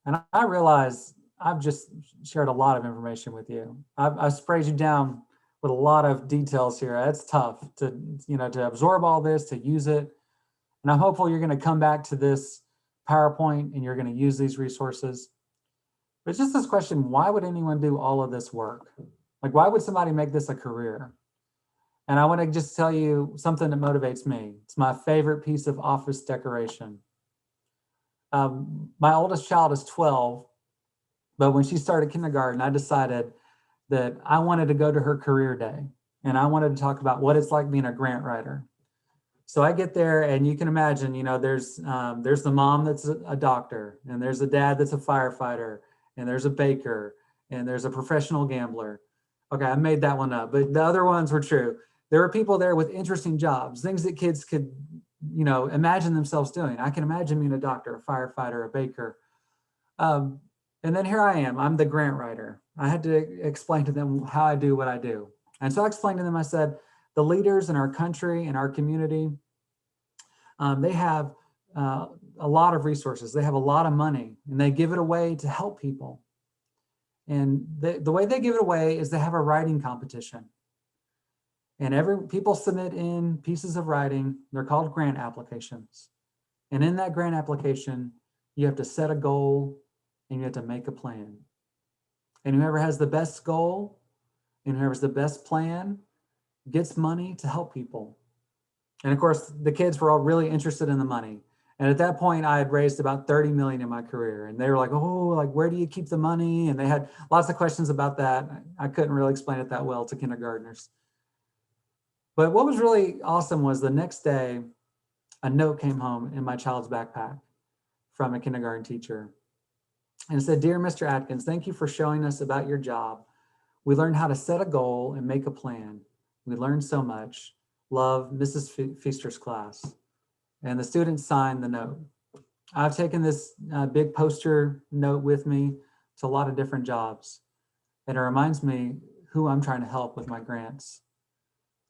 And I realize I've just shared a lot of information with you. I've sprayed you down with a lot of details here. It's tough to absorb all this, to use it. And I'm hopeful you're going to come back to this PowerPoint and you're going to use these resources. But it's just this question, why would anyone do all of this work? Like, why would somebody make this a career? And I want to just tell you something that motivates me. It's my favorite piece of office decoration. My oldest child is 12, but when she started kindergarten, I decided that I wanted to go to her career day and I wanted to talk about what it's like being a grant writer. So I get there and you can imagine, there's the mom that's a doctor, and there's a dad that's a firefighter, and there's a baker, and there's a professional gambler. Okay, I made that one up, but the other ones were true. There were people there with interesting jobs, things that kids could, imagine themselves doing. I can imagine being a doctor, a firefighter, a baker. And then here I am, I'm the grant writer. I had to explain to them how I do what I do. And so I explained to them, I said, the leaders in our country and our community, they have a lot of resources. They have a lot of money, and they give it away to help people. And the way they give it away is they have a writing competition. And people submit in pieces of writing. They're called grant applications. And in that grant application, you have to set a goal and you have to make a plan. And whoever has the best goal and whoever has the best plan gets money to help people. And of course, the kids were all really interested in the money. And at that point, I had raised about 30 million in my career. And they were like, oh, like, where do you keep the money? And they had lots of questions about that. I couldn't really explain it that well to kindergartners. But what was really awesome was the next day, a note came home in my child's backpack from a kindergarten teacher. And it said, "Dear Mr. Atkins, thank you for showing us about your job. We learned how to set a goal and make a plan. We learned so much. Love, Mrs. Feaster's class." And the students signed the note. I've taken this big poster note with me to a lot of different jobs. And it reminds me who I'm trying to help with my grants.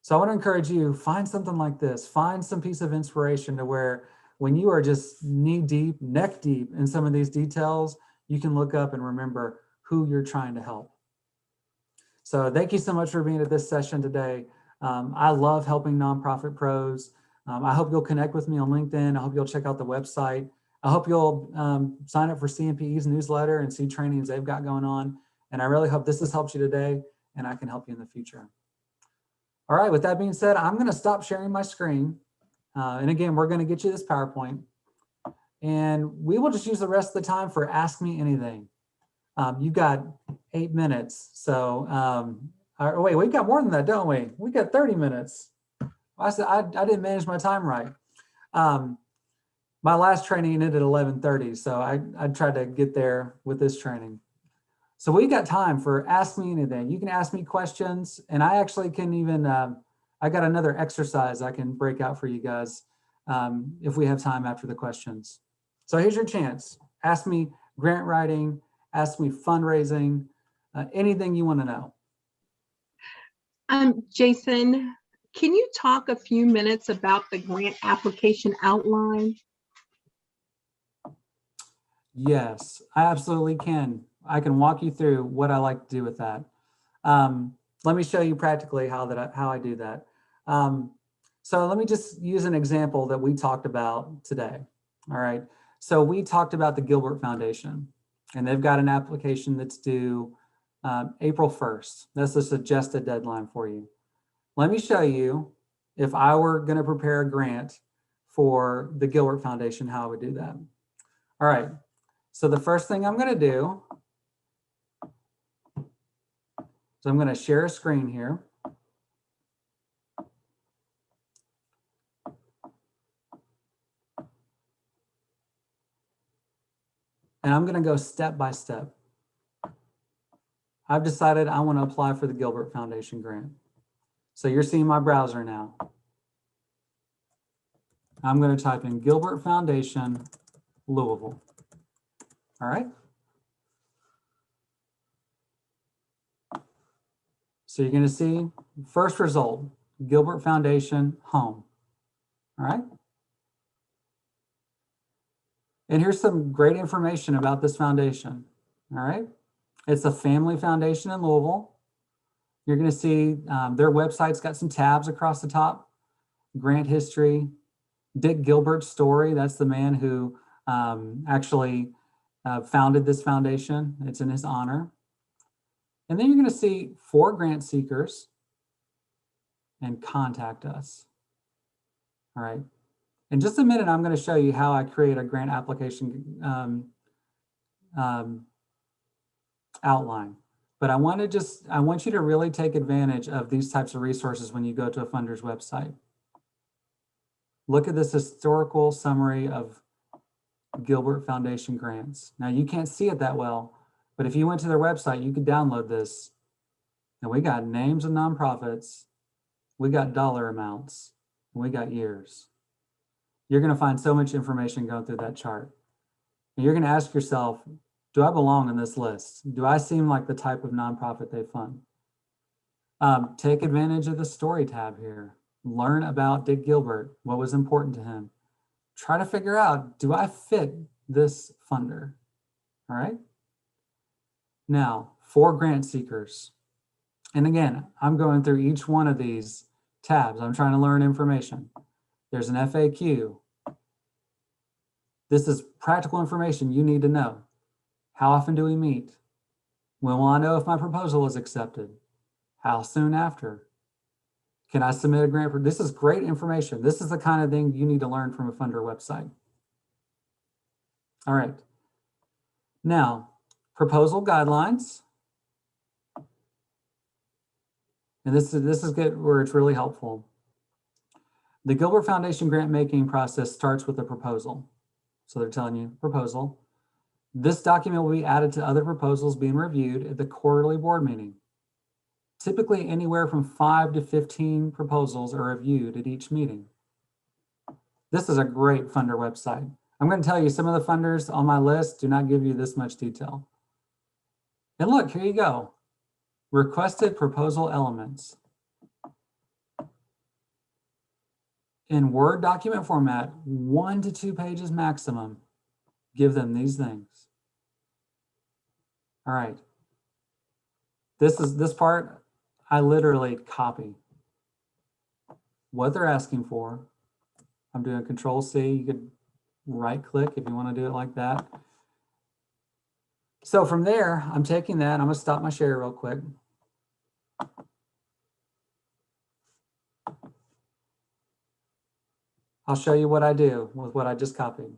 So I want to encourage you, find something like this. Find some piece of inspiration to where when you are just knee deep, neck deep in some of these details, you can look up and remember who you're trying to help. So thank you so much for being at this session today. I love helping nonprofit pros. I hope you'll connect with me on LinkedIn. I hope you'll check out the website. I hope you'll sign up for CNPE's newsletter and see trainings they've got going on. And I really hope this has helped you today and I can help you in the future. All right, with that being said, I'm going to stop sharing my screen. And again, we're going to get you this PowerPoint. And we will just use the rest of the time for Ask Me Anything. You've got 8 minutes. So, wait, we've got more than that, don't we? We got 30 minutes. I said I didn't manage my time right. My last training ended at 11:30, so I tried to get there with this training. So we got time for Ask Me Anything. You can ask me questions, and I actually can even, I got another exercise I can break out for you guys if we have time after the questions. So here's your chance. Ask me grant writing, ask me fundraising, anything you want to know. Jason, can you talk a few minutes about the grant application outline? Yes, I absolutely can. I can walk you through what I like to do with that. Let me show you practically how I do that. So let me just use an example that we talked about today. All right. So we talked about the Gilbert Foundation, and they've got an application that's due April 1st. That's a suggested deadline for you. Let me show you if I were going to prepare a grant for the Gilbert Foundation, how I would do that. All right. So the first thing I'm going to do is I'm going to share a screen here. And I'm going to go step by step. I've decided I want to apply for the Gilbert Foundation grant. So you're seeing my browser now. I'm going to type in Gilbert Foundation, Louisville. All right. So you're going to see first result, Gilbert Foundation, home. All right. And here's some great information about this foundation. All right. It's a family foundation in Louisville. You're going to see their website's got some tabs across the top. Grant history, Dick Gilbert's story. That's the man who actually founded this foundation. It's in his honor. And then you're going to see 4 grant seekers and contact us. All right. In just a minute, I'm going to show you how I create a grant application outline. But I want you to really take advantage of these types of resources when you go to a funder's website. Look at this historical summary of Gilbert Foundation grants. Now you can't see it that well, but if you went to their website, you could download this. And we got names of nonprofits, we got dollar amounts, and we got years. You're going to find so much information going through that chart. And you're going to ask yourself, do I belong on this list? Do I seem like the type of nonprofit they fund? Take advantage of the story tab here. Learn about Dick Gilbert, what was important to him. Try to figure out, do I fit this funder? All right. Now, 4 grant seekers. And again, I'm going through each one of these Tabs, I'm trying to learn information. There's an FAQ. This is practical information you need to know. How often do we meet? When will I know if my proposal is accepted? How soon after? Can I submit a grant? This is great information. This is the kind of thing you need to learn from a funder website. All right. Now, proposal guidelines. And this is good where it's really helpful. The Gilbert Foundation grant making process starts with a proposal. So they're telling you proposal. This document will be added to other proposals being reviewed at the quarterly board meeting. Typically anywhere from 5 to 15 proposals are reviewed at each meeting. This is a great funder website. I'm going to tell you some of the funders on my list do not give you this much detail. And look, here you go. Requested proposal elements. In Word document format, 1 to 2 pages maximum. Give them these things. All right. This part, I literally copy what they're asking for. I'm doing Control C. You could right click if you want to do it like that. So from there, I'm taking that. I'm going to stop my share real quick. I'll show you what I do with what I just copied.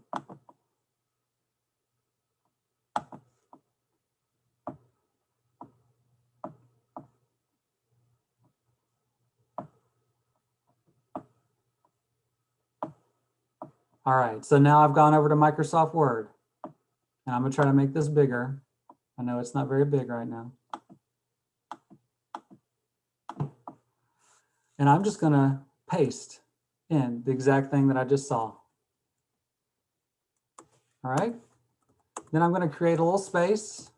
All right, so now I've gone over to Microsoft Word and I'm gonna try to make this bigger. I know it's not very big right now. And I'm just gonna paste in the exact thing that I just saw. All right, then I'm gonna create a little space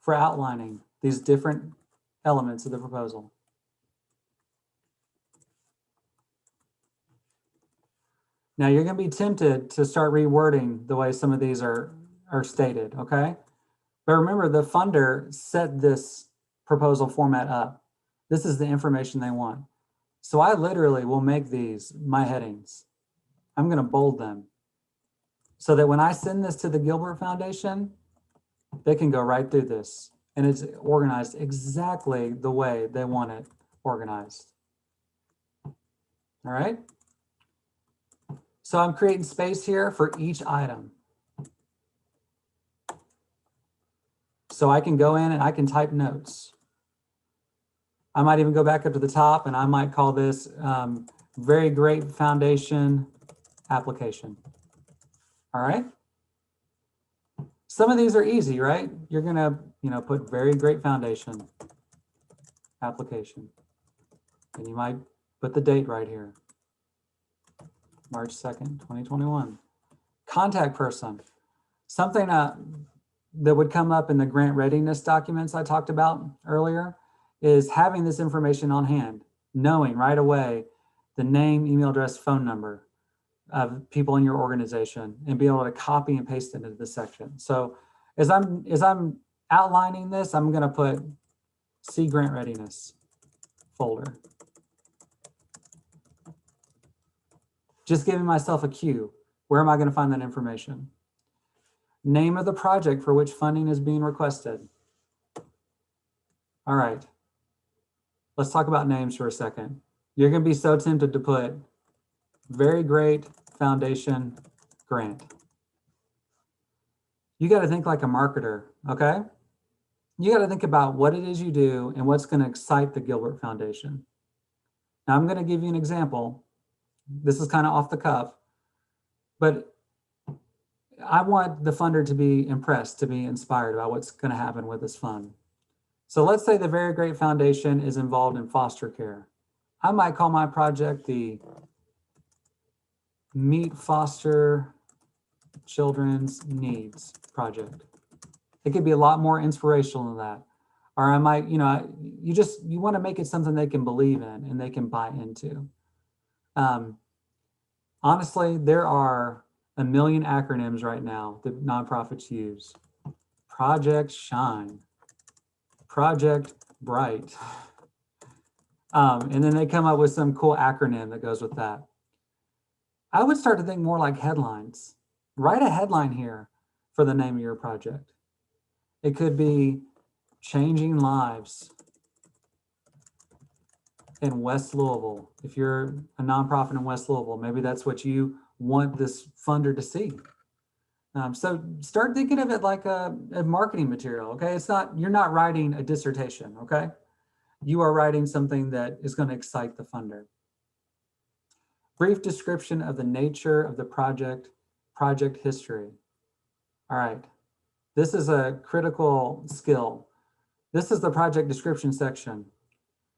for outlining these different elements of the proposal. Now you're going to be tempted to start rewording the way some of these are stated, okay? But remember, the funder set this proposal format up. This is the information they want. So I literally will make these my headings. I'm going to bold them so that when I send this to the Gilbert Foundation, they can go right through this and it's organized exactly the way they want it organized. All right. So I'm creating space here for each item. So I can go in and I can type notes. I might even go back up to the top and I might call this very great foundation application. All right. Some of these are easy, right? You're gonna, put very great foundation application. And you might put the date right here. March 2nd, 2021. Contact person. Something that would come up in the grant readiness documents I talked about earlier is having this information on hand, knowing right away the name, email address, phone number of people in your organization and be able to copy and paste it into the section. So as I'm outlining this, I'm going to put C grant readiness folder. Just giving myself a cue. Where am I going to find that information? Name of the project for which funding is being requested. All right. Let's talk about names for a second. You're going to be so tempted to put very great foundation grant. You got to think like a marketer, okay? You got to think about what it is you do and what's going to excite the Gilbert Foundation. Now I'm going to give you an example. This is kind of off the cuff, but I want the funder to be impressed, to be inspired about what's going to happen with this fund. So let's say the Very Great Foundation is involved in foster care. I might call my project the Meet Foster Children's Needs Project. It could be a lot more inspirational than that. Or I might, you want to make it something they can believe in and they can buy into. Honestly, there are a million acronyms right now that nonprofits use. Project Shine, Project Bright, And then they come up with some cool acronym that goes with that. I would start to think more like headlines. Write a headline here for the name of your project. It could be Changing Lives in West Louisville. If you're a nonprofit in West Louisville, maybe that's what you want this funder to see. So start thinking of it like a marketing material, okay? It's not, you're not writing a dissertation, okay? You are writing something that is going to excite the funder. Brief description of the nature of the project history. All right, this is a critical skill. This is the project description section.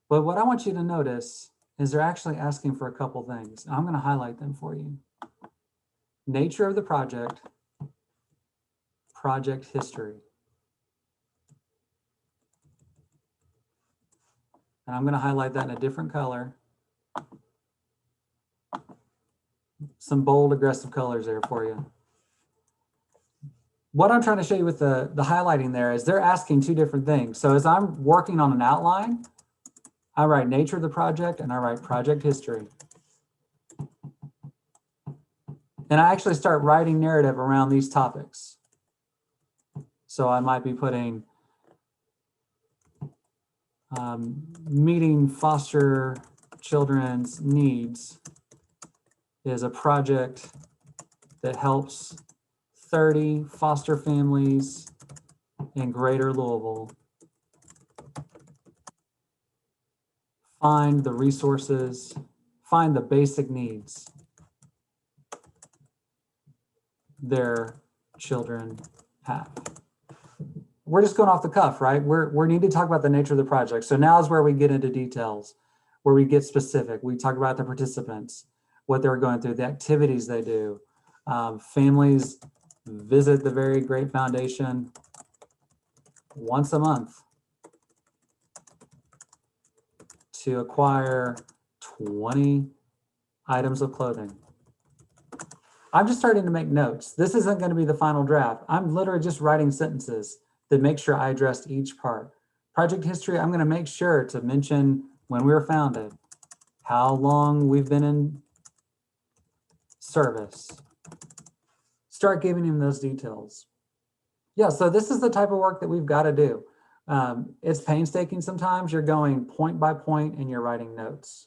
But what I want you to notice is they're actually asking for a couple things. I'm going to highlight them for you. Nature of the project history. And I'm going to highlight that in a different color. Some bold, aggressive colors there for you. What I'm trying to show you with the highlighting there is they're asking two different things. So as I'm working on an outline, I write nature of the project and I write project history. And I actually start writing narrative around these topics. So I might be putting meeting foster children's needs is a project that helps 30 foster families in Greater Louisville find the resources, find the basic needs their children have. We're just going off the cuff, right? We need to talk about the nature of the project. So now is where we get into details, where we get specific. We talk about the participants, what they're going through, the activities they do. Families visit the Very Great Foundation once a month to acquire 20 items of clothing. I'm just starting to make notes. This isn't going to be the final draft. I'm literally just writing sentences that make sure I addressed each part. Project history, I'm going to make sure to mention when we were founded, how long we've been in service. Start giving him those details. Yeah, so this is the type of work that we've got to do. It's painstaking sometimes. You're going point by point and you're writing notes.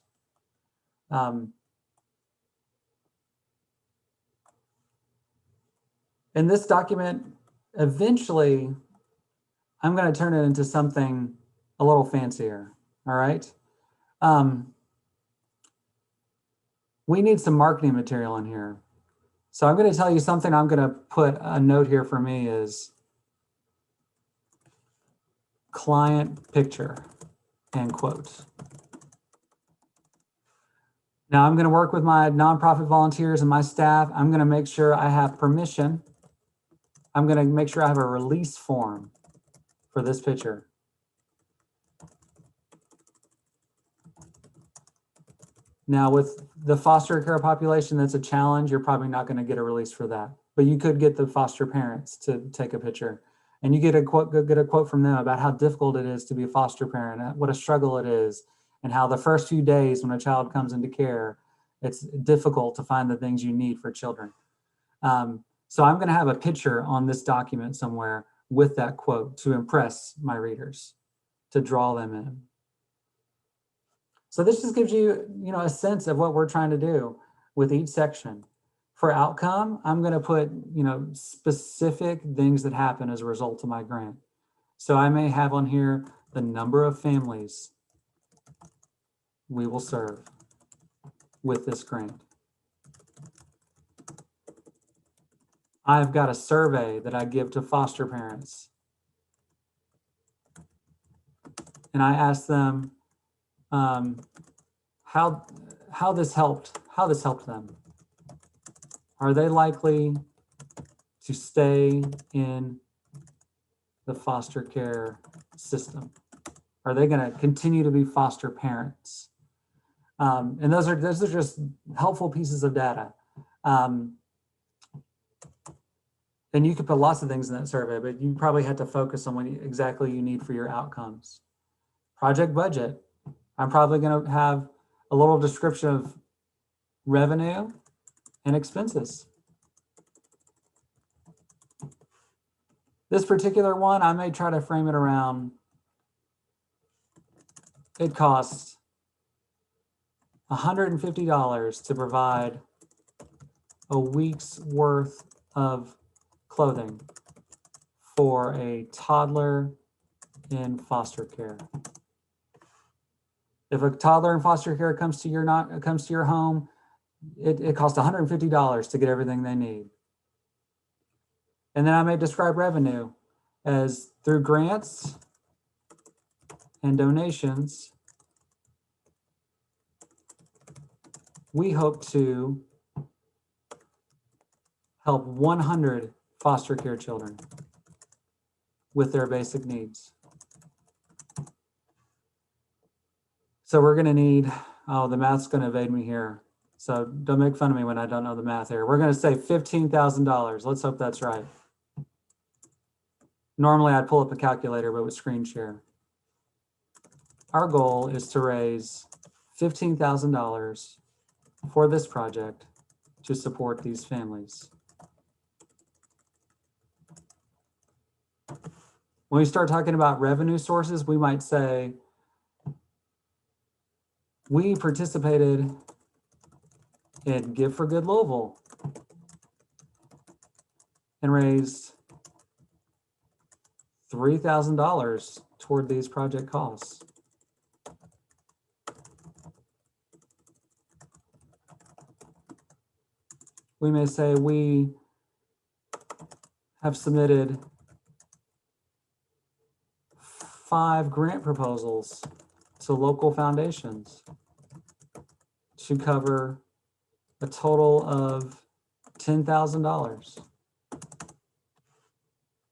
In this document, eventually, I'm going to turn it into something a little fancier, all right? We need some marketing material in here. So I'm going to tell you something. I'm going to put a note here for me is client picture, end quote. Now I'm going to work with my nonprofit volunteers and my staff. I'm going to make sure I have permission. I'm going to make sure I have a release form for this picture. Now with the foster care population, that's a challenge. You're probably not going to get a release for that, but you could get the foster parents to take a picture and you get a quote from them about how difficult it is to be a foster parent, what a struggle it is, and how the first few days when a child comes into care, it's difficult to find the things you need for children. So I'm going to have a picture on this document somewhere with that quote to impress my readers, to draw them in. So this just gives you, a sense of what we're trying to do with each section. For outcome, I'm going to put, specific things that happen as a result of my grant. So I may have on here the number of families we will serve with this grant. I've got a survey that I give to foster parents. And I ask them how this helped them. Are they likely to stay in the foster care system? Are they going to continue to be foster parents? And those are just helpful pieces of data. And you could put lots of things in that survey, but you probably had to focus on what exactly you need for your outcomes. Project budget. I'm probably going to have a little description of revenue and expenses. This particular one, I may try to frame it around, it costs $150 to provide a week's worth of clothing for a toddler in foster care. If a toddler in foster care comes to your home, it costs $150 to get everything they need. And then I may describe revenue as through grants and donations, we hope to help 100 foster care children with their basic needs. So we're going to need, oh, the math's going to evade me here. So don't make fun of me when I don't know the math here. We're going to say $15,000. Let's hope that's right. Normally I'd pull up a calculator, but with screen share. Our goal is to raise $15,000 for this project to support these families. When we start talking about revenue sources, we might say, we participated in Give for Good Louisville and raised $3,000 toward these project costs. We may say we have submitted 5 grant proposals to local foundations to cover a total of $10,000.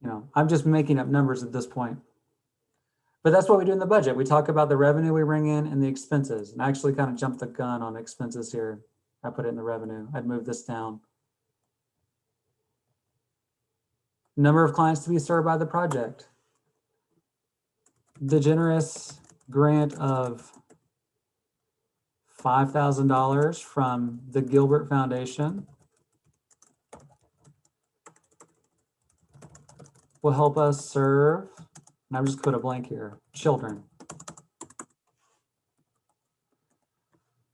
You know, I'm just making up numbers at this point. But that's what we do in the budget. We talk about the revenue we bring in and the expenses. And I actually kind of jumped the gun on expenses here. I put it in the revenue. I'd move this down. Number of clients to be served by the project. The generous grant of $5,000 from the Gilbert Foundation will help us serve, and I've just put a blank here, children.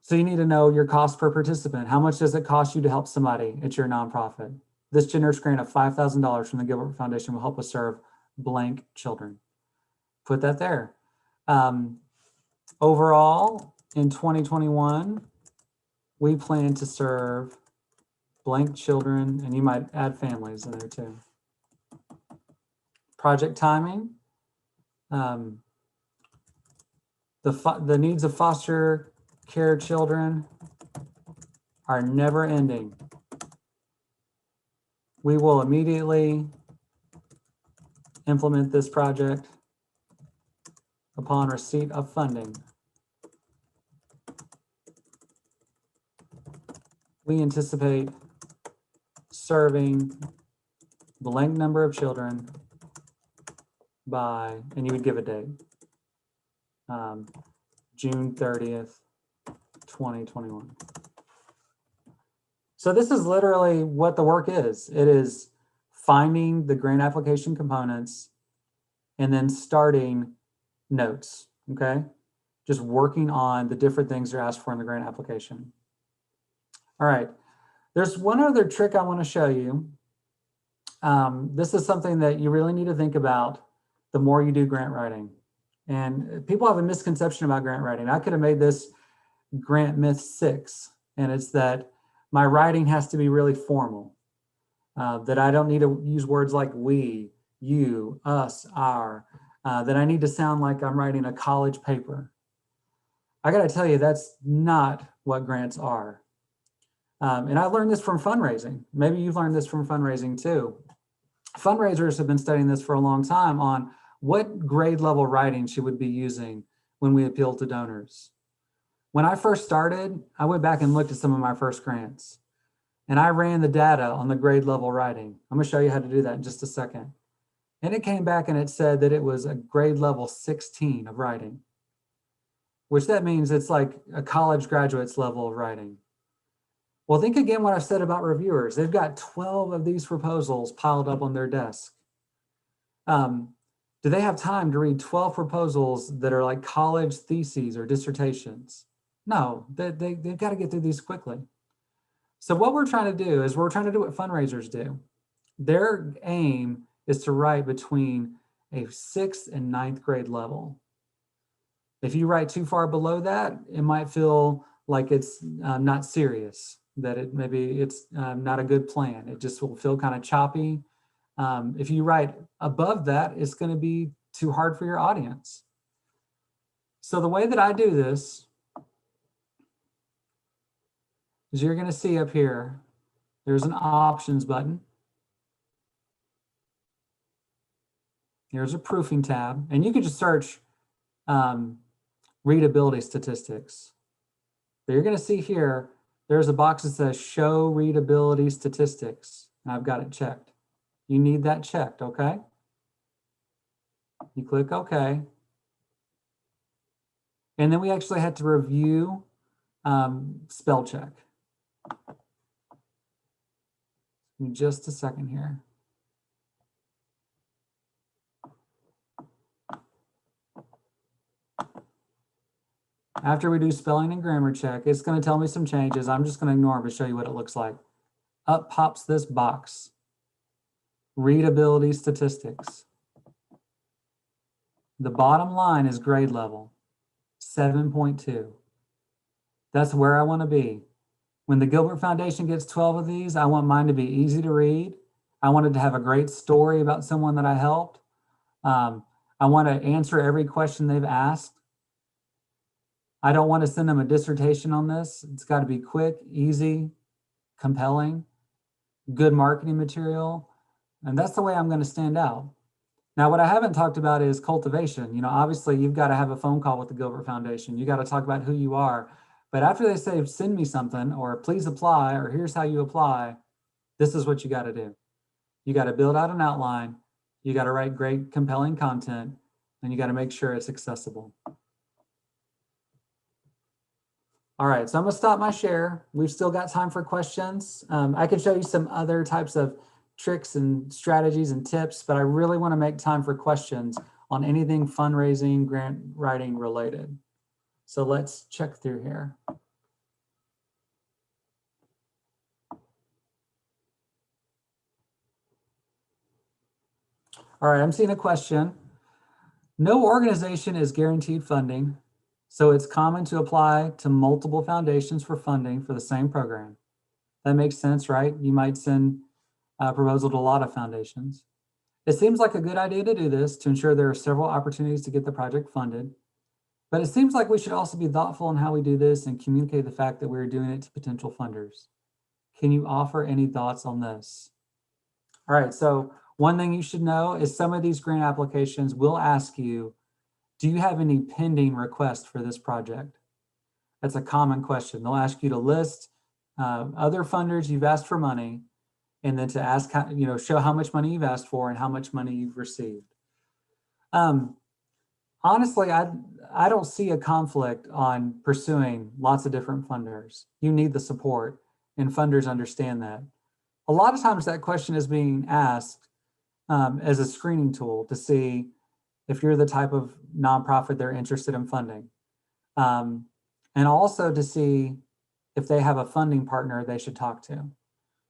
So you need to know your cost per participant. How much does it cost you to help somebody at your nonprofit? This generous grant of $5,000 from the Gilbert Foundation will help us serve blank children. Put that there. Overall, in 2021, we plan to serve blank children, and you might add families in there too. Project timing. The needs of foster care children are never ending. We will immediately implement this project upon receipt of funding. We anticipate serving blank number of children by, and you would give a date, June 30th, 2021. So this is literally what the work is. It is finding the grant application components and then starting notes, okay? Just working on the different things you're asked for in the grant application. All right, there's one other trick I want to show you. This is something that you really need to think about the more you do grant writing. And people have a misconception about grant writing. I could have made this grant myth 6, and it's that my writing has to be really formal, that I don't need to use words like we, you, us, our, that I need to sound like I'm writing a college paper. I got to tell you, that's not what grants are. And I learned this from fundraising. Maybe you've learned this from fundraising too. Fundraisers have been studying this for a long time on what grade level writing she would be using when we appeal to donors. When I first started, I went back and looked at some of my first grants, and I ran the data on the grade level writing. I'm gonna show you how to do that in just a second. And it came back and it said that it was a grade level 16 of writing. which that means it's like a college graduate's level of writing. Well, think again what I've said about reviewers. They've got 12 of these proposals piled up on their desk. Do they have time to read 12 proposals that are like college theses or dissertations? No, they've got to get through these quickly. So what we're trying to do is we're trying to do what fundraisers do. Their aim is to write between a 6th and 9th grade level. If you write too far below that, it might feel like it's not serious, that maybe it's not a good plan. It just will feel kind of choppy. If you write above that, it's going to be too hard for your audience. So the way that I do this is you're going to see up here, there's an options button. Here's a proofing tab, and you can just search readability statistics. But you're going to see here, there's a box that says show readability statistics, and I've got it checked. You need that checked, okay? You click OK. And then we actually had to review spell check. In just a second here. After we do spelling and grammar check, it's going to tell me some changes. I'm just going to ignore them to show you what it looks like. Up pops this box. Readability statistics. The bottom line is grade level, 7.2. That's where I want to be. When the Gilbert Foundation gets 12 of these, I want mine to be easy to read. I wanted to have a great story about someone that I helped. I want to answer every question they've asked. I don't want to send them a dissertation on this. It's got to be quick, easy, compelling, good marketing material. And that's the way I'm going to stand out. Now, what I haven't talked about is cultivation. You know, obviously you've got to have a phone call with the Gilbert Foundation. You got to talk about who you are. But after they say, send me something, or please apply, or here's how you apply, this is what you got to do. You got to build out an outline. You got to write great, compelling content, and you got to make sure it's accessible. All right, so I'm gonna stop my share. We've still got time for questions. I can show you some other types of tricks and strategies and tips, but I really want to make time for questions on anything fundraising, grant writing related. So let's check through here. All right, I'm seeing a question. No organization is guaranteed funding, so it's common to apply to multiple foundations for funding for the same program. That makes sense, right? You might send a proposal to a lot of foundations. It seems like a good idea to do this to ensure there are several opportunities to get the project funded. But it seems like we should also be thoughtful in how we do this and communicate the fact that we're doing it to potential funders. Can you offer any thoughts on this? All right, so one thing you should know is some of these grant applications will ask you, do you have any pending requests for this project? That's a common question. They'll ask you to list other funders you've asked for money, and then to ask, show how much money you've asked for and how much money you've received. Honestly, I don't see a conflict on pursuing lots of different funders. You need the support, and funders understand that. A lot of times that question is being asked as a screening tool to see if you're the type of nonprofit they're interested in funding. And also to see if they have a funding partner they should talk to.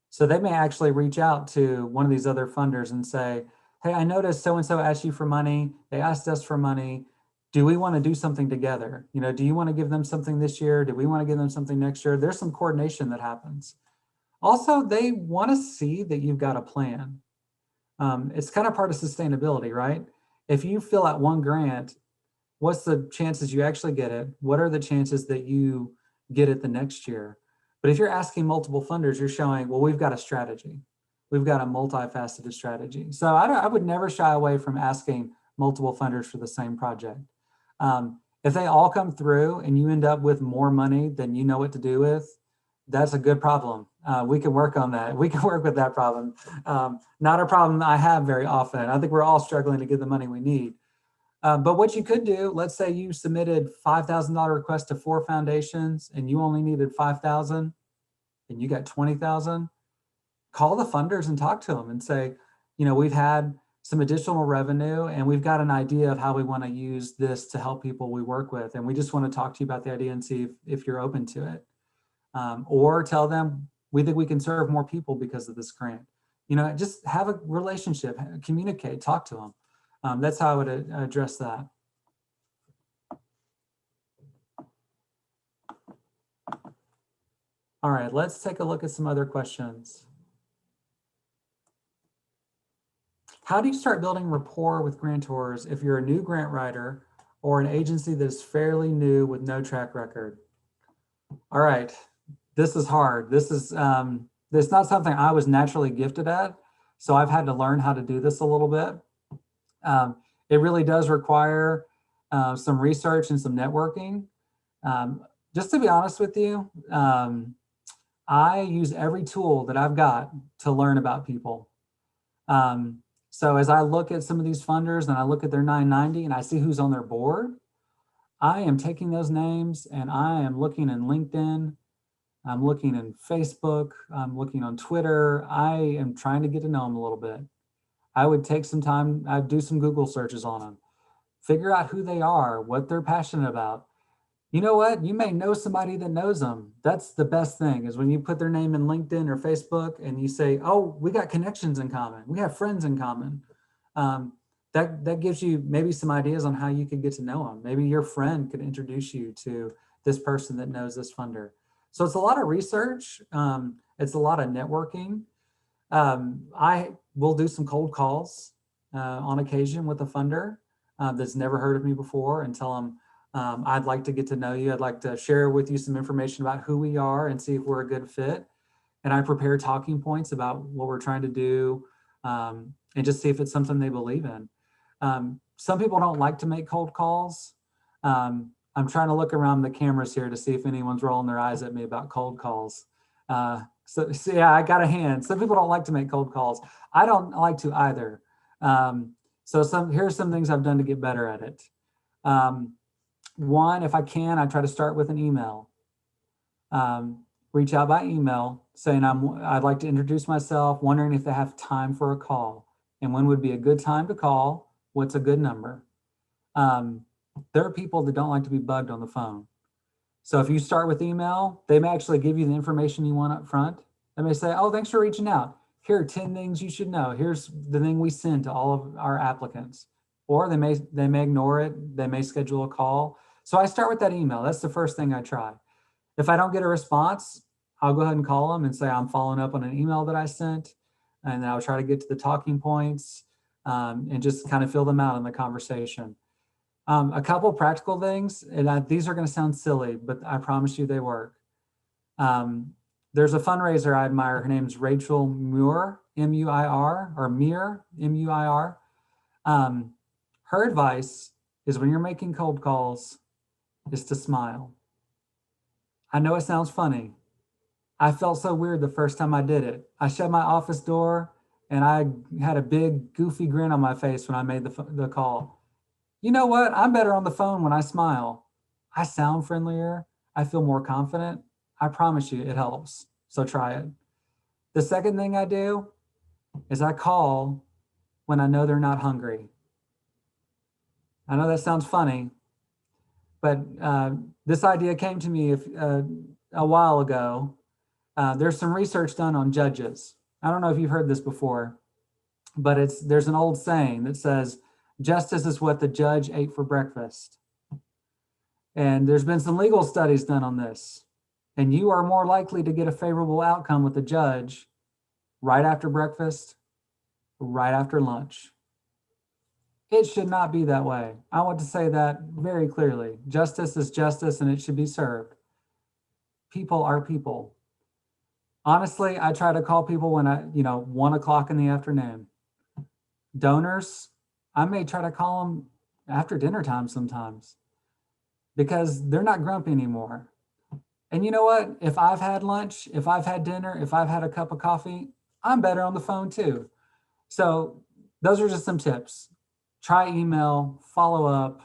So they may actually reach out to one of these other funders and say, hey, I noticed so-and-so asked you for money. They asked us for money. Do we want to do something together? You know, do you want to give them something this year? Do we want to give them something next year? There's some coordination that happens. Also, they want to see that you've got a plan. It's kind of part of sustainability, right? If you fill out one grant, what's the chances you actually get it? What are the chances that you get it the next year? But if you're asking multiple funders, you're showing, well, we've got a strategy. We've got a multifaceted strategy. So I would never shy away from asking multiple funders for the same project. If they all come through and you end up with more money than you know what to do with, that's a good problem. We can work on that. We can work with that problem. Not a problem I have very often. I think we're all struggling to get the money we need. But what you could do, let's say you submitted $5,000 request to 4 foundations and you only needed 5,000 and you got 20,000, call the funders and talk to them and say, you know, we've had some additional revenue and we've got an idea of how we want to use this to help people we work with. And we just want to talk to you about the idea and see if you're open to it. Or tell them, we think we can serve more people because of this grant. You know, just have a relationship, communicate, talk to them. That's how I would address that. All right, let's take a look at some other questions. How do you start building rapport with grantors if you're a new grant writer or an agency that is fairly new with no track record? All right, this is hard. This is not something I was naturally gifted at, so I've had to learn how to do this a little bit. It really does require some research and some networking. Just to be honest with you, I use every tool that I've got to learn about people. So as I look at some of these funders and I look at their 990 and I see who's on their board, I am taking those names and I am looking in LinkedIn, I'm looking in Facebook, I'm looking on Twitter. I am trying to get to know them a little bit. I would take some time, I'd do some Google searches on them, figure out who they are, what they're passionate about. You know what? You may know somebody that knows them. That's the best thing, is when you put their name in LinkedIn or Facebook and you say, oh, we got connections in common. We have friends in common. That gives you maybe some ideas on how you could get to know them. Maybe your friend could introduce you to this person that knows this funder. So it's a lot of research. It's a lot of networking. I will do some cold calls on occasion with a funder that's never heard of me before and tell them, I'd like to get to know you. I'd like to share with you some information about who we are and see if we're a good fit. And I prepare talking points about what we're trying to do and just see if it's something they believe in. Some people don't like to make cold calls. I'm trying to look around the cameras here to see if anyone's rolling their eyes at me about cold calls. So yeah, I got a hand. Some people don't like to make cold calls. I don't like to either. So here's some things I've done to get better at it. One, if I can, I try to start with an email. Reach out by email saying I'd like to introduce myself, wondering if they have time for a call and when would be a good time to call, what's a good number. There are people that don't like to be bugged on the phone. So if you start with email, they may actually give you the information you want up front. They may say, oh, thanks for reaching out. Here are 10 things you should know. Here's the thing we send to all of our applicants. Or they may ignore it. They may schedule a call. So I start with that email. That's the first thing I try. If I don't get a response, I'll go ahead and call them and say I'm following up on an email that I sent. And then I'll try to get to the talking points and just kind of fill them out in the conversation. A couple practical things, and these are going to sound silly, but I promise you they work. There's a fundraiser I admire. Her name's Rachel Muir, M-U-I-R, or Muir, M-U-I-R. Her advice is when you're making cold calls is to smile. I know it sounds funny. I felt so weird the first time I did it. I shut my office door and I had a big goofy grin on my face when I made the call. You know what? I'm better on the phone when I smile. I sound friendlier. I feel more confident. I promise you it helps. So try it. The second thing I do is I call when I know they're not hungry. I know that sounds funny, but this idea came to me a while ago. There's some research done on judges. I don't know if you've heard this before, but there's an old saying that says, justice is what the judge ate for breakfast. And there's been some legal studies done on this. And you are more likely to get a favorable outcome with the judge right after breakfast, right after lunch. It should not be that way. I want to say that very clearly. Justice is justice and it should be served. People are people. Honestly, I try to call people when 1 o'clock in the afternoon. Donors, I may try to call them after dinner time sometimes because they're not grumpy anymore. And you know what? If I've had lunch, if I've had dinner, if I've had a cup of coffee, I'm better on the phone too. So those are just some tips. try email, follow up,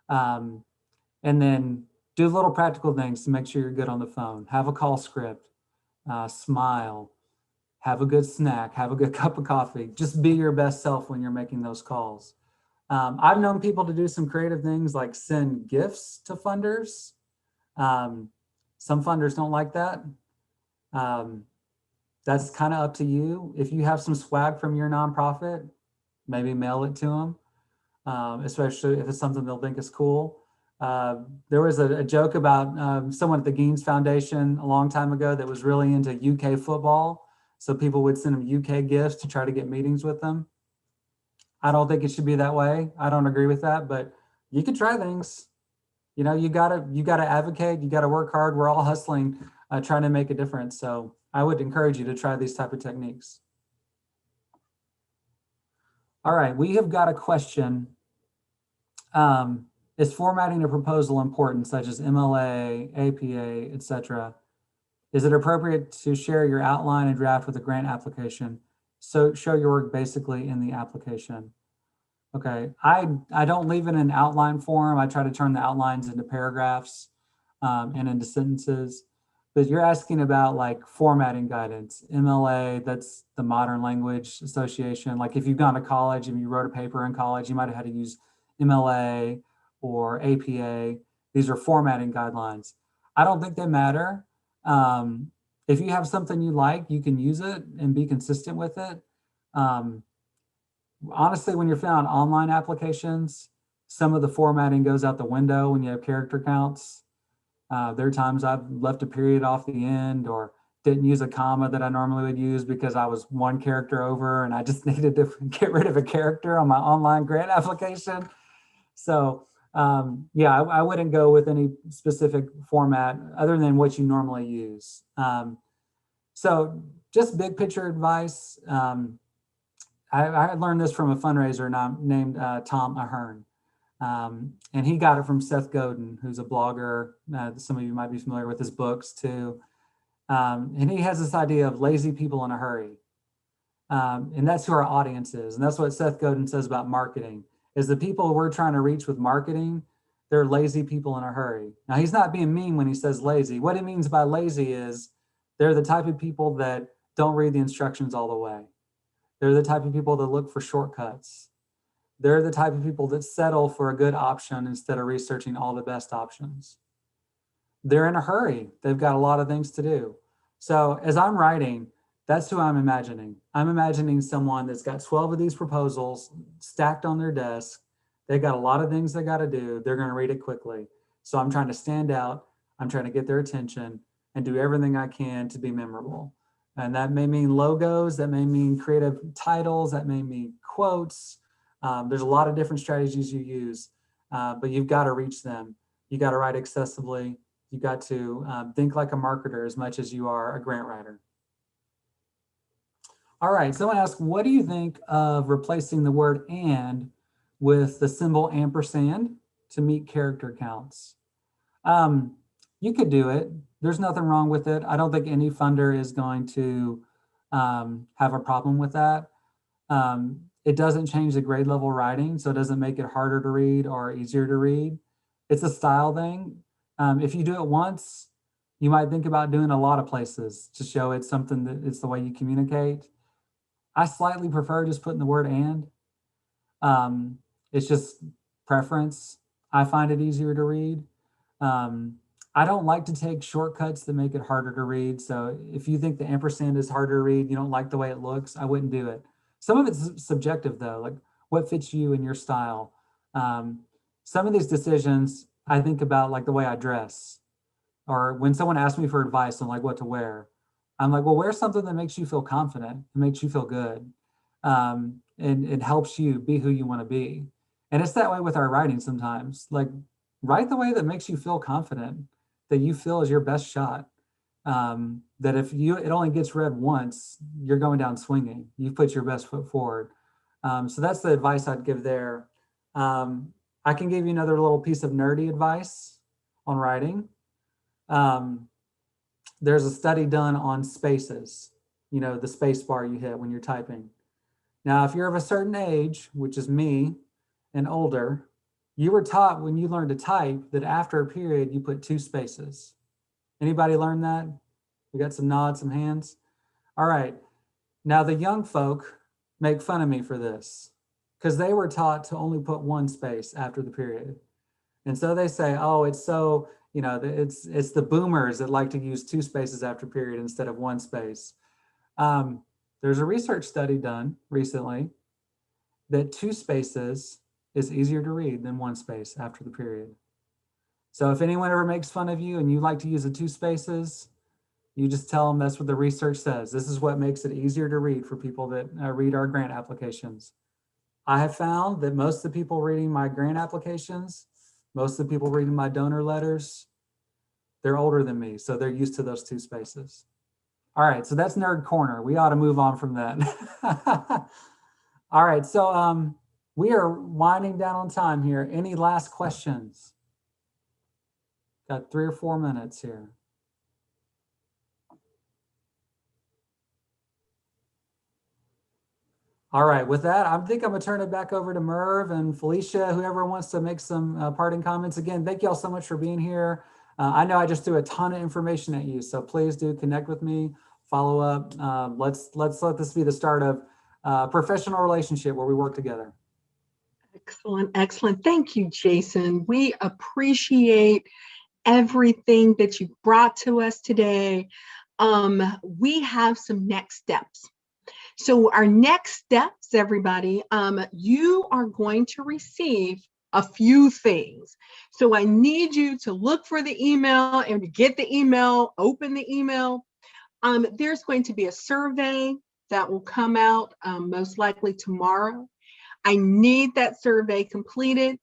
and then do little practical things to make sure you're good on the phone. Have a call script, smile, have a good snack, have a good cup of coffee. Just be your best self when you're making those calls. I've known people to do some creative things like send gifts to funders. Some funders don't like that. That's kind of up to you. If you have some swag from your nonprofit, maybe mail it to them, especially if it's something they'll think is cool. There was a joke about someone at the Gaines Foundation a long time ago that was really into UK football. So people would send them UK gifts to try to get meetings with them. I don't think it should be that way. I don't agree with that, but you can try things. You know, you gotta advocate, you gotta work hard. We're all hustling, trying to make a difference. So I would encourage you to try these type of techniques. All right, we have got a question. Is formatting a proposal important, such as MLA, APA, etc.? Is it appropriate to share your outline and draft with a grant application? So show your work basically in the application. Okay, I don't leave it in outline form. I try to turn the outlines into paragraphs and into sentences. But you're asking about like formatting guidance. MLA, that's the Modern Language Association. Like if you've gone to college and you wrote a paper in college, you might have had to use MLA or APA. These are formatting guidelines. I don't think they matter. If you have something you like, you can use it and be consistent with it. Honestly, when you're filling out online applications, some of the formatting goes out the window when you have character counts. There are times I've left a period off the end or didn't use a comma that I normally would use because I was one character over and I just needed to get rid of a character on my online grant application. So yeah, I wouldn't go with any specific format other than what you normally use. So just big picture advice. I learned this from a fundraiser named Tom Ahern. And he got it from Seth Godin, who's a blogger. Some of you might be familiar with his books too. And he has this idea of lazy people in a hurry. And that's who our audience is. And that's what Seth Godin says about marketing, is the people we're trying to reach with marketing, they're lazy people in a hurry. Now, he's not being mean when he says lazy. What he means by lazy is they're the type of people that don't read the instructions all the way. They're the type of people that look for shortcuts. They're the type of people that settle for a good option instead of researching all the best options. They're in a hurry. They've got a lot of things to do. So as I'm writing, that's who I'm imagining. I'm imagining someone that's got 12 of these proposals stacked on their desk. They've got a lot of things they got to do. They're going to read it quickly. So I'm trying to stand out. I'm trying to get their attention and do everything I can to be memorable. And that may mean logos, that may mean creative titles, that may mean quotes. There's a lot of different strategies you use, but you've got to reach them. You got to write accessibly. You got to think like a marketer as much as you are a grant writer. All right, someone asked, what do you think of replacing the word and with the symbol ampersand to meet character counts? You could do it. There's nothing wrong with it. I don't think any funder is going to have a problem with that. It doesn't change the grade level writing, so it doesn't make it harder to read or easier to read. It's a style thing. If you do it once, you might think about doing a lot of places to show it's something that it's the way you communicate. I slightly prefer just putting the word and. It's just preference. I find it easier to read. I don't like to take shortcuts that make it harder to read. So if you think the ampersand is harder to read, you don't like the way it looks, I wouldn't do it. Some of it's subjective though, like what fits you and your style. Some of these decisions, I think about like the way I dress, or when someone asks me for advice on like what to wear, I'm like, well, wear something that makes you feel confident, it makes you feel good. And it helps you be who you want to be. And it's that way with our writing sometimes. Like write the way that makes you feel confident, that you feel is your best shot. That if it only gets read once, you're going down swinging. You've put your best foot forward. So that's the advice I'd give there. I can give you another little piece of nerdy advice on writing. There's a study done on spaces, you know, the space bar you hit when you're typing. Now, if you're of a certain age, which is me, and older, you were taught when you learned to type that after a period, you put 2 spaces. Anybody learn that? We got some nods, some hands. All right. Now the young folk make fun of me for this because they were taught to only put 1 space after the period. And so they say, oh, it's so, you know, it's the boomers that like to use 2 spaces after period instead of 1 space. There's a research study done recently that 2 spaces is easier to read than 1 space after the period. So if anyone ever makes fun of you and you like to use the 2 spaces, you just tell them that's what the research says. This is what makes it easier to read for people that read our grant applications. I have found that most of the people reading my grant applications, most of the people reading my donor letters, they're older than me, so they're used to those 2 spaces. All right, so that's Nerd Corner. We ought to move on from that. All right, so we are winding down on time here. Any last questions? Got 3 or 4 minutes here. All right, with that, I think I'm gonna turn it back over to Merv and Felicia, whoever wants to make some parting comments. Again, thank you all so much for being here. I know I just threw a ton of information at you, so please do connect with me, follow up. Let's let this be the start of a professional relationship where we work together. Excellent, excellent. Thank you, Jason. We appreciate everything that you brought to us today. We have some next steps. So our next steps, everybody, you are going to receive a few things. So I need you to look for the email and to get the email, open the email. There's going to be a survey that will come out most likely tomorrow. I need that survey completed.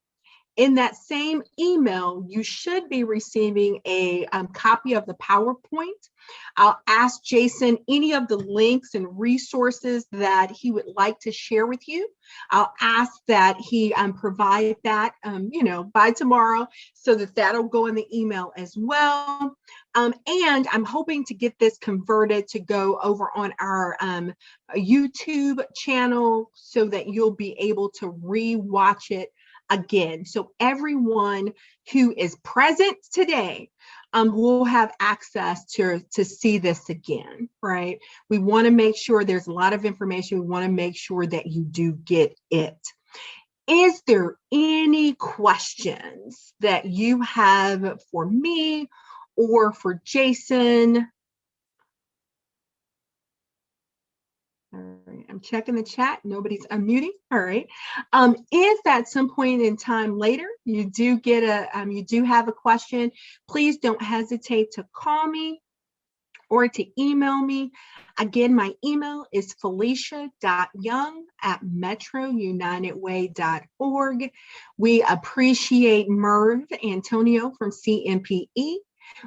In that same email, you should be receiving a copy of the PowerPoint. I'll ask Jason any of the links and resources that he would like to share with you. I'll ask that he provide that, by tomorrow, so that that'll go in the email as well. And I'm hoping to get this converted to go over on our YouTube channel so that you'll be able to re-watch it again. So everyone who is present today will have access to see this again, right? We want to make sure there's a lot of information. We want to make sure that you do get it. Is there any questions that you have for me or for Jason? All right, I'm checking the chat. Nobody's unmuting. All right. If at some point in time later you do get you do have a question, please don't hesitate to call me or to email me. Again, my email is felicia.young@metrounitedway.org. We appreciate Merv Antonio from CMPE.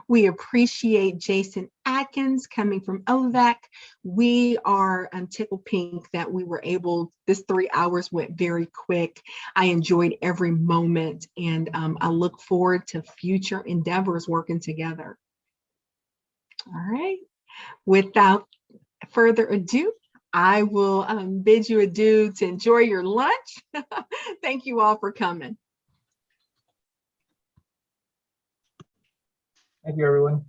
We appreciate Jason Atkins coming from OVAC. We are tickled pink that we were able, this 3 hours went very quick. I enjoyed every moment, and I look forward to future endeavors working together. All right, without further ado, I will bid you adieu to enjoy your lunch. Thank you all for coming. Thank you, everyone.